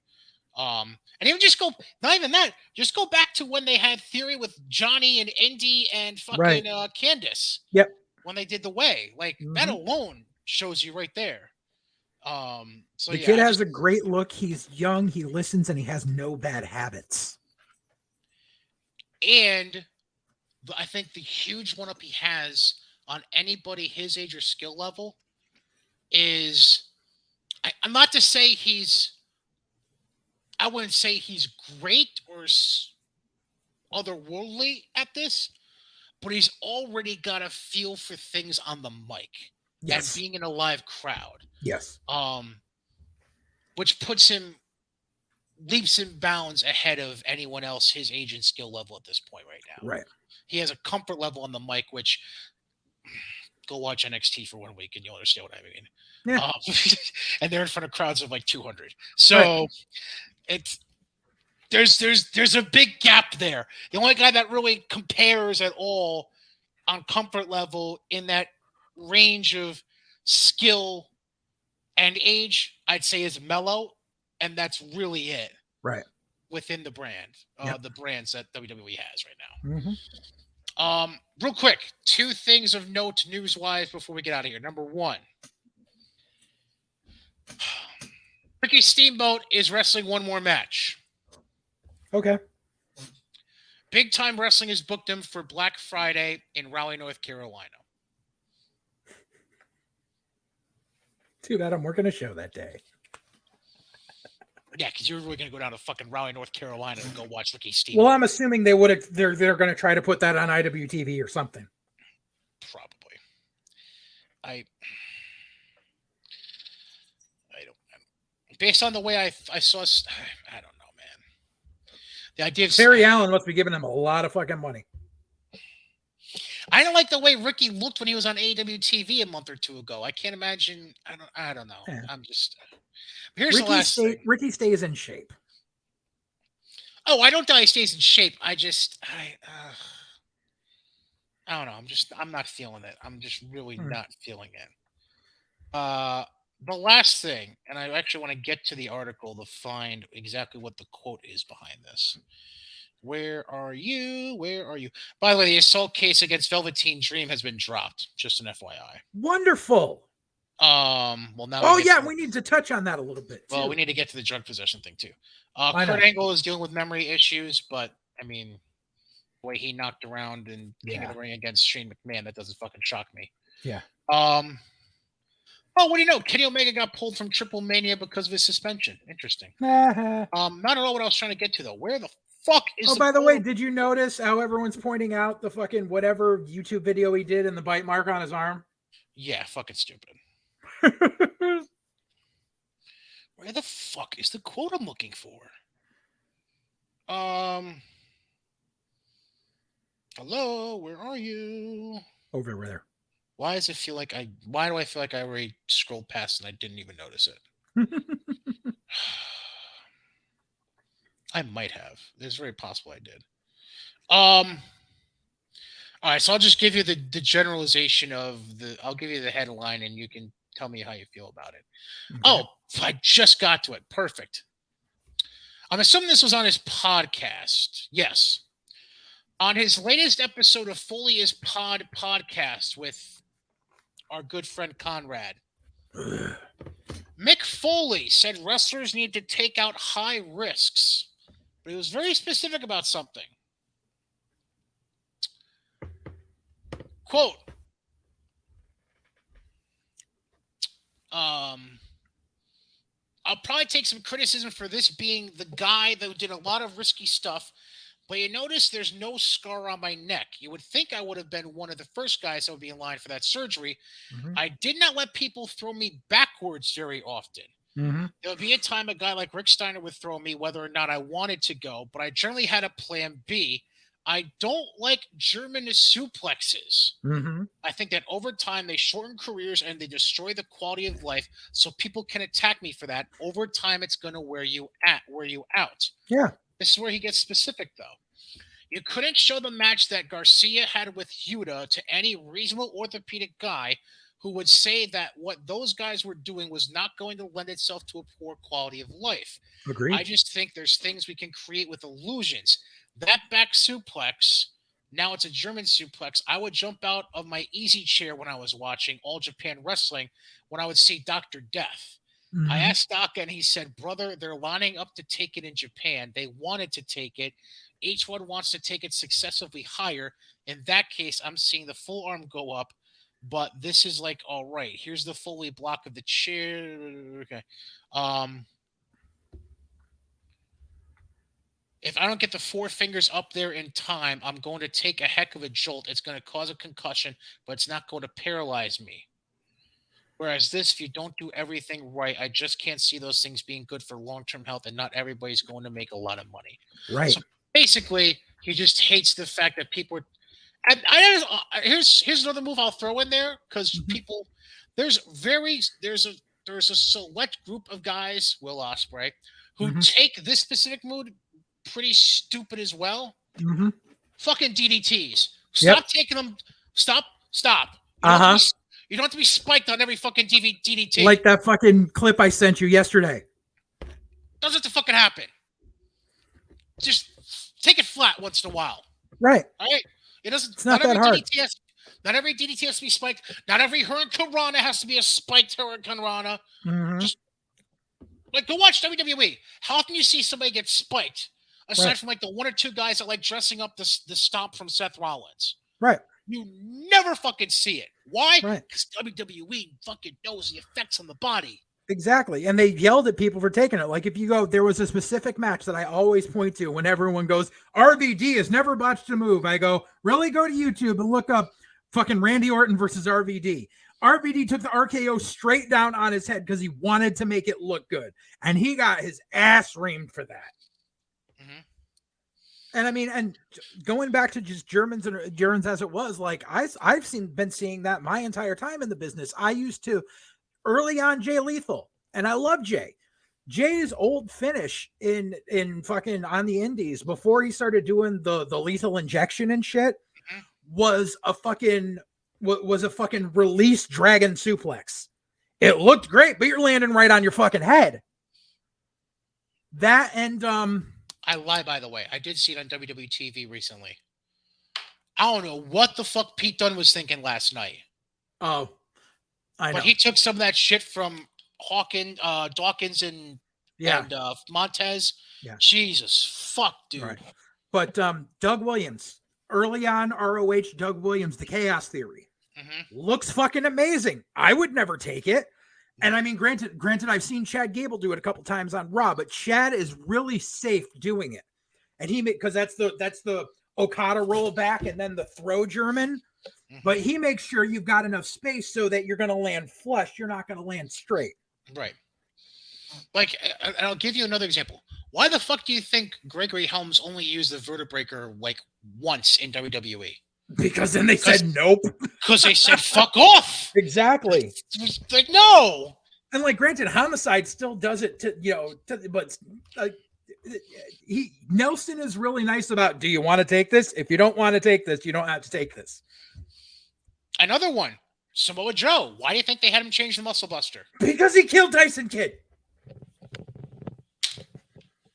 And even just go, not even that, just go back to when they had Theory with Johnny and Indy and fucking Candice. Yep. When they did the way. That alone shows you right there. So the kid has a great look. He's young, he listens, and he has no bad habits. And I think the huge one up he has on anybody his age or skill level is, I'm not to say I wouldn't say he's great or otherworldly at this, but he's already got a feel for things on the mic. Yes. And being in a live crowd. Yes. Which puts him leaps and bounds ahead of anyone else his age and skill level at this point right now. Right. He has a comfort level on the mic, which go watch NXT for 1 week and you'll understand what I mean. Yeah. And they're in front of crowds of 200. So there's a big gap there. The only guy that really compares at all on comfort level in that range of skill and age, I'd say is Mello, and that's really it. Right. Within the brand, the brands that WWE has right now. Mm-hmm. Real quick, 2 things of note news-wise before we get out of here. Number 1, Ricky Steamboat is wrestling one more match. Okay. Big Time Wrestling has booked him for Black Friday in Raleigh, North Carolina. Too bad I'm working a show that day. Yeah, because you're really going to go down to fucking Raleigh, North Carolina and go watch Ricky Steamboat. Well, I'm assuming they would. They're going to try to put that on IWTV or something. Probably. I don't. Based on the way I saw, I don't know, man. The idea of Terry Allen must be giving him a lot of fucking money. I don't like the way Ricky looked when he was on AEW TV a month or two ago. I can't imagine. I don't know. Yeah. I'm just. Here's the last thing. Ricky stays in shape. Oh, I don't doubt he stays in shape. I don't know. I'm not feeling it. I'm just really not feeling it. The last thing, and I actually want to get to the article to find exactly what the quote is behind this. Where are you? Where are you? By the way, the assault case against Velveteen Dream has been dropped. Just an FYI. Wonderful. Well, now. Oh yeah, we need to touch on that a little bit. Well, we need to get to the drug possession thing too. Kurt Angle is dealing with memory issues, but I mean, the way he knocked around and King of the Ring against Shane McMahon, that doesn't fucking shock me. Yeah. Oh, what do you know? Kenny Omega got pulled from Triple Mania because of his suspension. Interesting. Not at all what I was trying to get to though. Where the fuck is? Oh, by the way, did you notice how everyone's pointing out the fucking whatever YouTube video he did and the bite mark on his arm? Yeah, fucking stupid. Where the fuck is the quote I'm looking for? Hello, where are you? Over there. Why do I feel like I already scrolled past and I didn't even notice it? I might have. It's very possible I did. All right, so I'll just give you the generalization of I'll give you the headline and you can tell me how you feel about it. Okay. Oh, I just got to it. Perfect. I'm assuming this was on his podcast. Yes. On his latest episode of Foley's podcast with our good friend Conrad, Mick Foley said wrestlers need to take out high risks, but he was very specific about something. Quote, I'll probably take some criticism for this being the guy that did a lot of risky stuff, but you notice there's no scar on my neck. You would think I would have been one of the first guys that would be in line for that surgery. Mm-hmm. I did not let people throw me backwards very often. Mm-hmm. There would be a time a guy like Rick Steiner would throw me whether or not I wanted to go, but I generally had a plan B. I don't like German suplexes. Mm-hmm. I think that over time they shorten careers and they destroy the quality of life, so people can attack me for that. Over time, it's going to wear you out. Yeah. This is where he gets specific, though. You couldn't show the match that Garcia had with Yuta to any reasonable orthopedic guy who would say that what those guys were doing was not going to lend itself to a poor quality of life. Agreed. I just think there's things we can create with illusions. That back suplex, now it's a German suplex. I would jump out of my easy chair when I was watching All Japan Wrestling when I would see Dr. Death. Mm-hmm. I asked Doc and he said, brother, they're lining up to take it in Japan. They wanted to take it. Each one wants to take it successively higher. In that case, I'm seeing the full arm go up, but this is like, all right, here's the Foley block of the chair. Okay. If I don't get the four fingers up there in time, I'm going to take a heck of a jolt. It's going to cause a concussion, but it's not going to paralyze me. Whereas this, if you don't do everything right, I just can't see those things being good for long-term health, and not everybody's going to make a lot of money. Right. So basically, he just hates the fact that people are. And here's another move I'll throw in there because people, there's a select group of guys, Will Ospreay, who take this specific move pretty stupid as well. Mm-hmm. Fucking DDTs. Stop taking them. Stop. You don't have to be spiked on every fucking DDT. Like that fucking clip I sent you yesterday. Doesn't have to fucking happen. Just take it flat once in a while. Right. All right? It doesn't. It's not that hard. Not every DDT has to be spiked. Not every Hurricane Rana has to be a spiked Hurricane Rana. Mm-hmm. Just Like, go watch WWE. How often you see somebody get spiked? Aside Right. from like the one or two guys that like dressing up the stomp from Seth Rollins. Right. You never fucking see it. Why? Right. Because WWE fucking knows the effects on the body. Exactly. And they yelled at people for taking it. Like if you go, there was a specific match that I always point to when everyone goes, RVD has never botched a move. I go, really? Go to YouTube and look up fucking Randy Orton versus RVD. RVD took the RKO straight down on his head because he wanted to make it look good. And he got his ass reamed for that. Mm-hmm. And I mean, and going back to just Germans as it was, like I've been seeing that my entire time in the business. I used to early on Jay Lethal, and I love Jay. Jay's old finish in fucking on the indies before he started doing the lethal injection and shit Mm-hmm. was a fucking release dragon suplex. It looked great, but you're landing right on your fucking head. That and I lie, by the way. I did see it on WWE TV recently. I don't know what the fuck Pete Dunne was thinking last night. oh, I know. But he took some of that shit from Dawkins and Montez. Yeah. Jesus fuck, dude. Right. But Doug Williams, early on ROH Doug Williams, the Chaos Theory, looks fucking amazing. I would never take it. And I mean, granted, I've seen Chad Gable do it a couple times on Raw, but Chad is really safe doing it. And because that's the Okada roll back and then the throw German. But he makes sure you've got enough space so that you're going to land flush. You're not going to land straight. Right. Like, and I'll give you another example. Why the fuck do you think Gregory Helms only used the vertebraker like once in WWE? Because then they said nope. Because they said fuck off. Exactly. Like, no. And like, granted, Homicide still does it but Nelson is really nice about, do you want to take this? If you don't want to take this, you don't have to take this. Another one, Samoa Joe. Why do you think they had him change the Muscle Buster? Because he killed Tyson Kidd.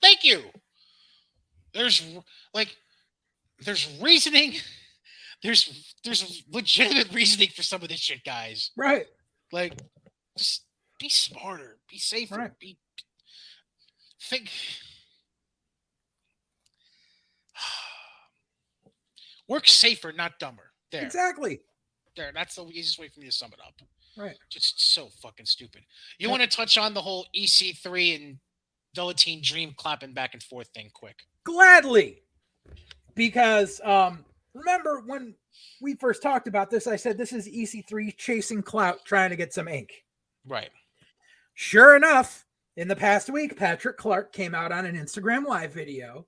Thank you. There's reasoning. There's legitimate reasoning for some of this shit, guys. Right. Like, just be smarter, be safer, right. Think. Work safer, not dumber. There. Exactly. There. That's the easiest way for me to sum it up. Right. Just so fucking stupid. You want to touch on the whole EC3 and Velveteen Dream clapping back and forth thing quick? Gladly. Because remember when we first talked about this, I said this is EC3 chasing clout, trying to get some ink. Right. Sure enough, in the past week, Patrick Clark came out on an Instagram live video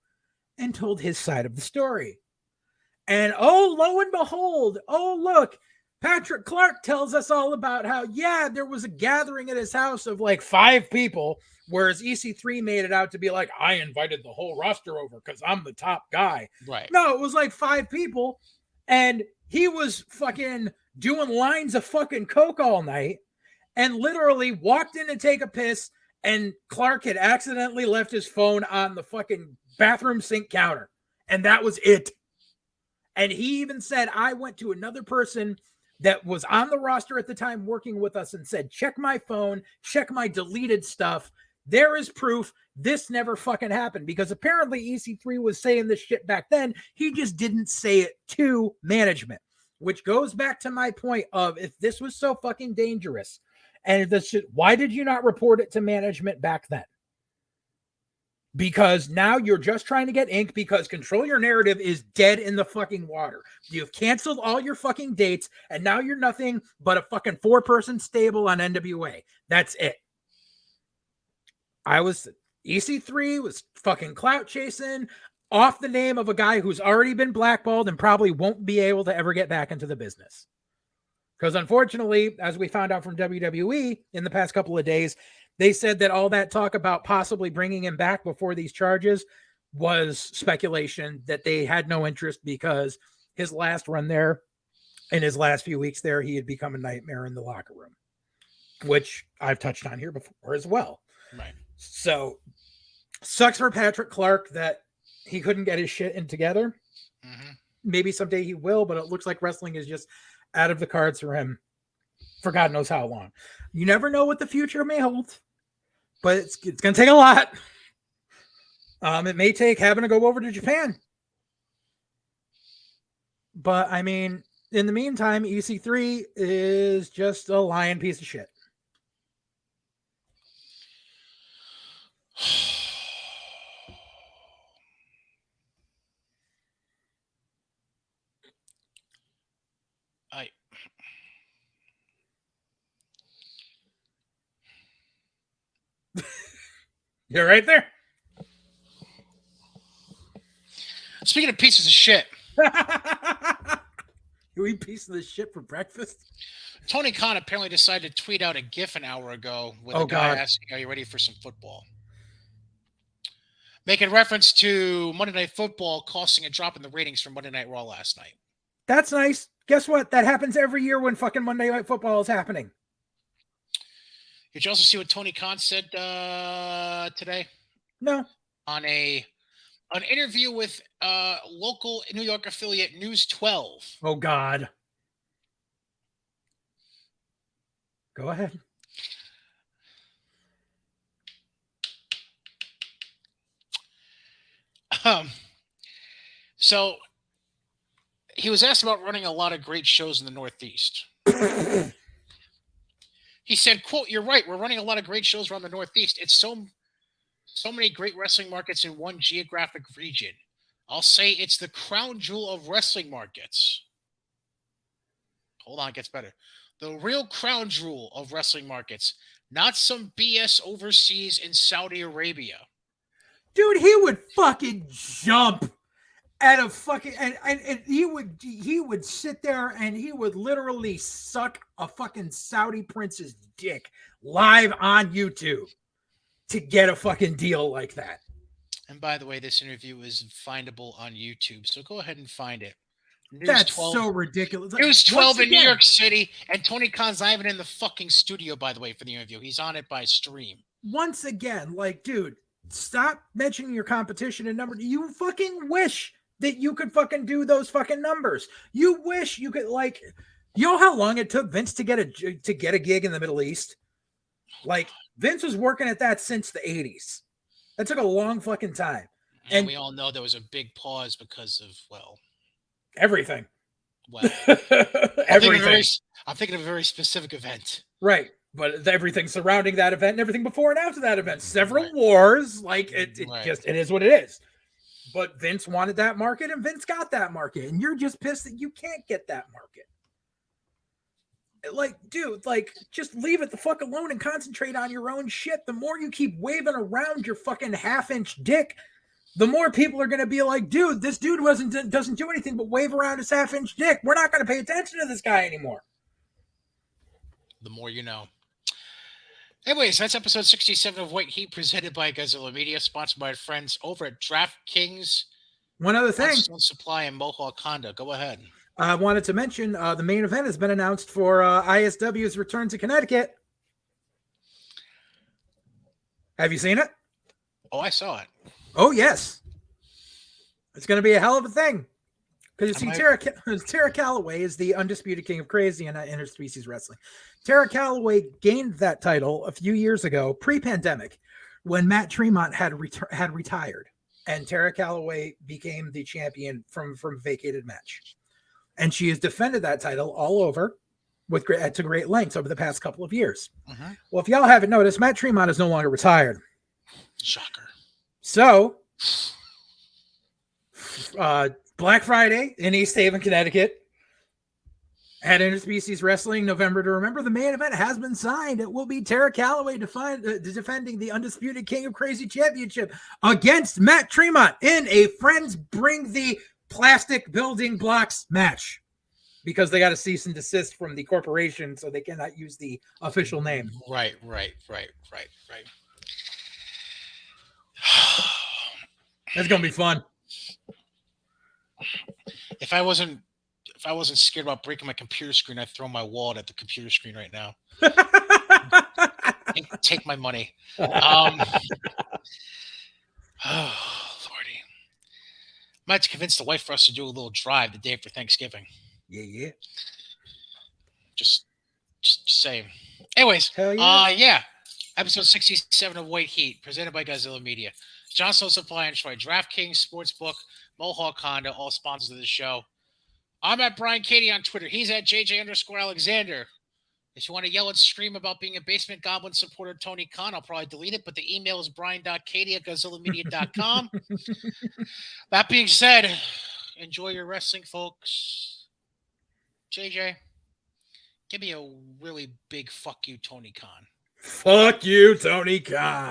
and told his side of the story. And oh, lo and behold, oh, look, Patrick Clark tells us all about how, yeah, there was a gathering at his house of like 5 people, whereas EC3 made it out to be like, I invited the whole roster over because I'm the top guy. Right. No, it was like 5 people, and he was fucking doing lines of fucking coke all night and literally walked in to take a piss, and Clark had accidentally left his phone on the fucking bathroom sink counter. And that was it. And he even said, I went to another person that was on the roster at the time working with us and said, check my phone, check my deleted stuff. There is proof this never fucking happened, because apparently EC3 was saying this shit back then. He just didn't say it to management, which goes back to my point of, if this was so fucking dangerous and if this shit, why did you not report it to management back then? Because now you're just trying to get ink, because Control Your Narrative is dead in the fucking water. You've canceled all your fucking dates, and now you're nothing but a fucking 4-person stable on NWA. That's it. EC3 was fucking clout chasing off the name of a guy who's already been blackballed and probably won't be able to ever get back into the business. Because unfortunately, as we found out from WWE in the past couple of days, they said that all that talk about possibly bringing him back before these charges was speculation, that they had no interest because his last run there, in his last few weeks there, he had become a nightmare in the locker room, which I've touched on here before as well. Right. So sucks for Patrick Clark that he couldn't get his shit in together. Mm-hmm. Maybe someday he will, but it looks like wrestling is just out of the cards for him for God knows how long. You never know what the future may hold. but it's going to take a lot. It may take having to go over to Japan. But, I mean, in the meantime, EC3 is just a lying piece of shit. You're right there. Speaking of pieces of shit. You eat pieces of shit for breakfast? Tony Khan apparently decided to tweet out a GIF an hour ago with a guy asking, "Are you ready for some football?" Making reference to Monday Night Football causing a drop in the ratings from Monday Night Raw last night. That's nice. Guess what? That happens every year when fucking Monday Night Football is happening. Did you also see what Tony Khan said today? No. On an interview with local New York affiliate News 12. Oh, God. Go ahead. So he was asked about running a lot of great shows in the Northeast. He said, quote, "You're right. We're running a lot of great shows around the Northeast. It's so many great wrestling markets in one geographic region. I'll say it's the crown jewel of wrestling markets." Hold on, it gets better. The real crown jewel of wrestling markets, not some BS overseas in Saudi Arabia. Dude, he would fucking jump at a fucking and he would sit there and he would literally suck a fucking Saudi prince's dick live on YouTube to get a fucking deal like that. And by the way, this interview is findable on YouTube, so go ahead and find it. That's 12, so ridiculous. News 12 in New York City, and Tony Khan's not even in the fucking studio, by the way, for the interview. He's on it by stream. Once again, like, dude, stop mentioning your competition and number. You fucking wish that you could fucking do those fucking numbers. You wish you could, like, you know how long it took Vince to get a gig in the Middle East? Like, Vince was working at that since the 80s. That took a long fucking time. And we all know there was a big pause because of, well, everything. Well, everything. I'm thinking of a very specific event. Right. But everything surrounding that event and everything before and after that event. Several wars. Like, it is what it is. But Vince wanted that market and Vince got that market. And you're just pissed that you can't get that market. Like, dude, like, just leave it the fuck alone and concentrate on your own shit. The more you keep waving around your fucking half-inch dick, the more people are going to be like, dude, this dude doesn't do anything but wave around his half-inch dick. We're not going to pay attention to this guy anymore. The more you know. Anyways, that's episode 67 of White Heat, presented by Godzilla Media, sponsored by our friends over at DraftKings. One other thing. Supply and Mohawk Honda. Go ahead. I wanted to mention the main event has been announced for ISW's return to Connecticut. Have you seen it? Oh, I saw it. Oh, yes. It's going to be a hell of a thing. Because you see, Tara Calloway is the undisputed king of crazy in interspecies wrestling. Tara Calloway gained that title a few years ago, pre-pandemic, when Matt Tremont had retired. And Tara Calloway became the champion from a vacated match. And she has defended that title all over to great lengths over the past couple of years. Uh-huh. Well, if y'all haven't noticed, Matt Tremont is no longer retired. Shocker. So, Black Friday in East Haven, Connecticut, at Interspecies Wrestling, November to remember. The main event has been signed. It will be Tara Calloway defending the Undisputed King of Crazy Championship against Matt Tremont in a Friends Bring the Plastic Building Blocks match, because they got a cease and desist from the corporation, so they cannot use the official name. Right. That's gonna be fun. If I wasn't scared about breaking my computer screen, I'd throw my wallet at the computer screen right now. Take my money. Oh, Lordy. Might have to convince the wife for us to do a little drive the day after Thanksgiving. Yeah. Just saying. Anyways, hell yeah. Yeah. Episode 67 of White Heat, presented by Godzilla Media. Johnson Supply and Troy, DraftKings, Sportsbook, Mohawk Honda, all sponsors of the show. I'm at Brian Katie on Twitter. He's at JJ underscore Alexander. If you want to yell and scream about being a Basement Goblin supporter, Tony Khan, I'll probably delete it, but the email is brian.katie@godzillamedia.com. That being said, enjoy your wrestling, folks. JJ, give me a really big fuck you, Tony Khan. Fuck you, Tony Khan.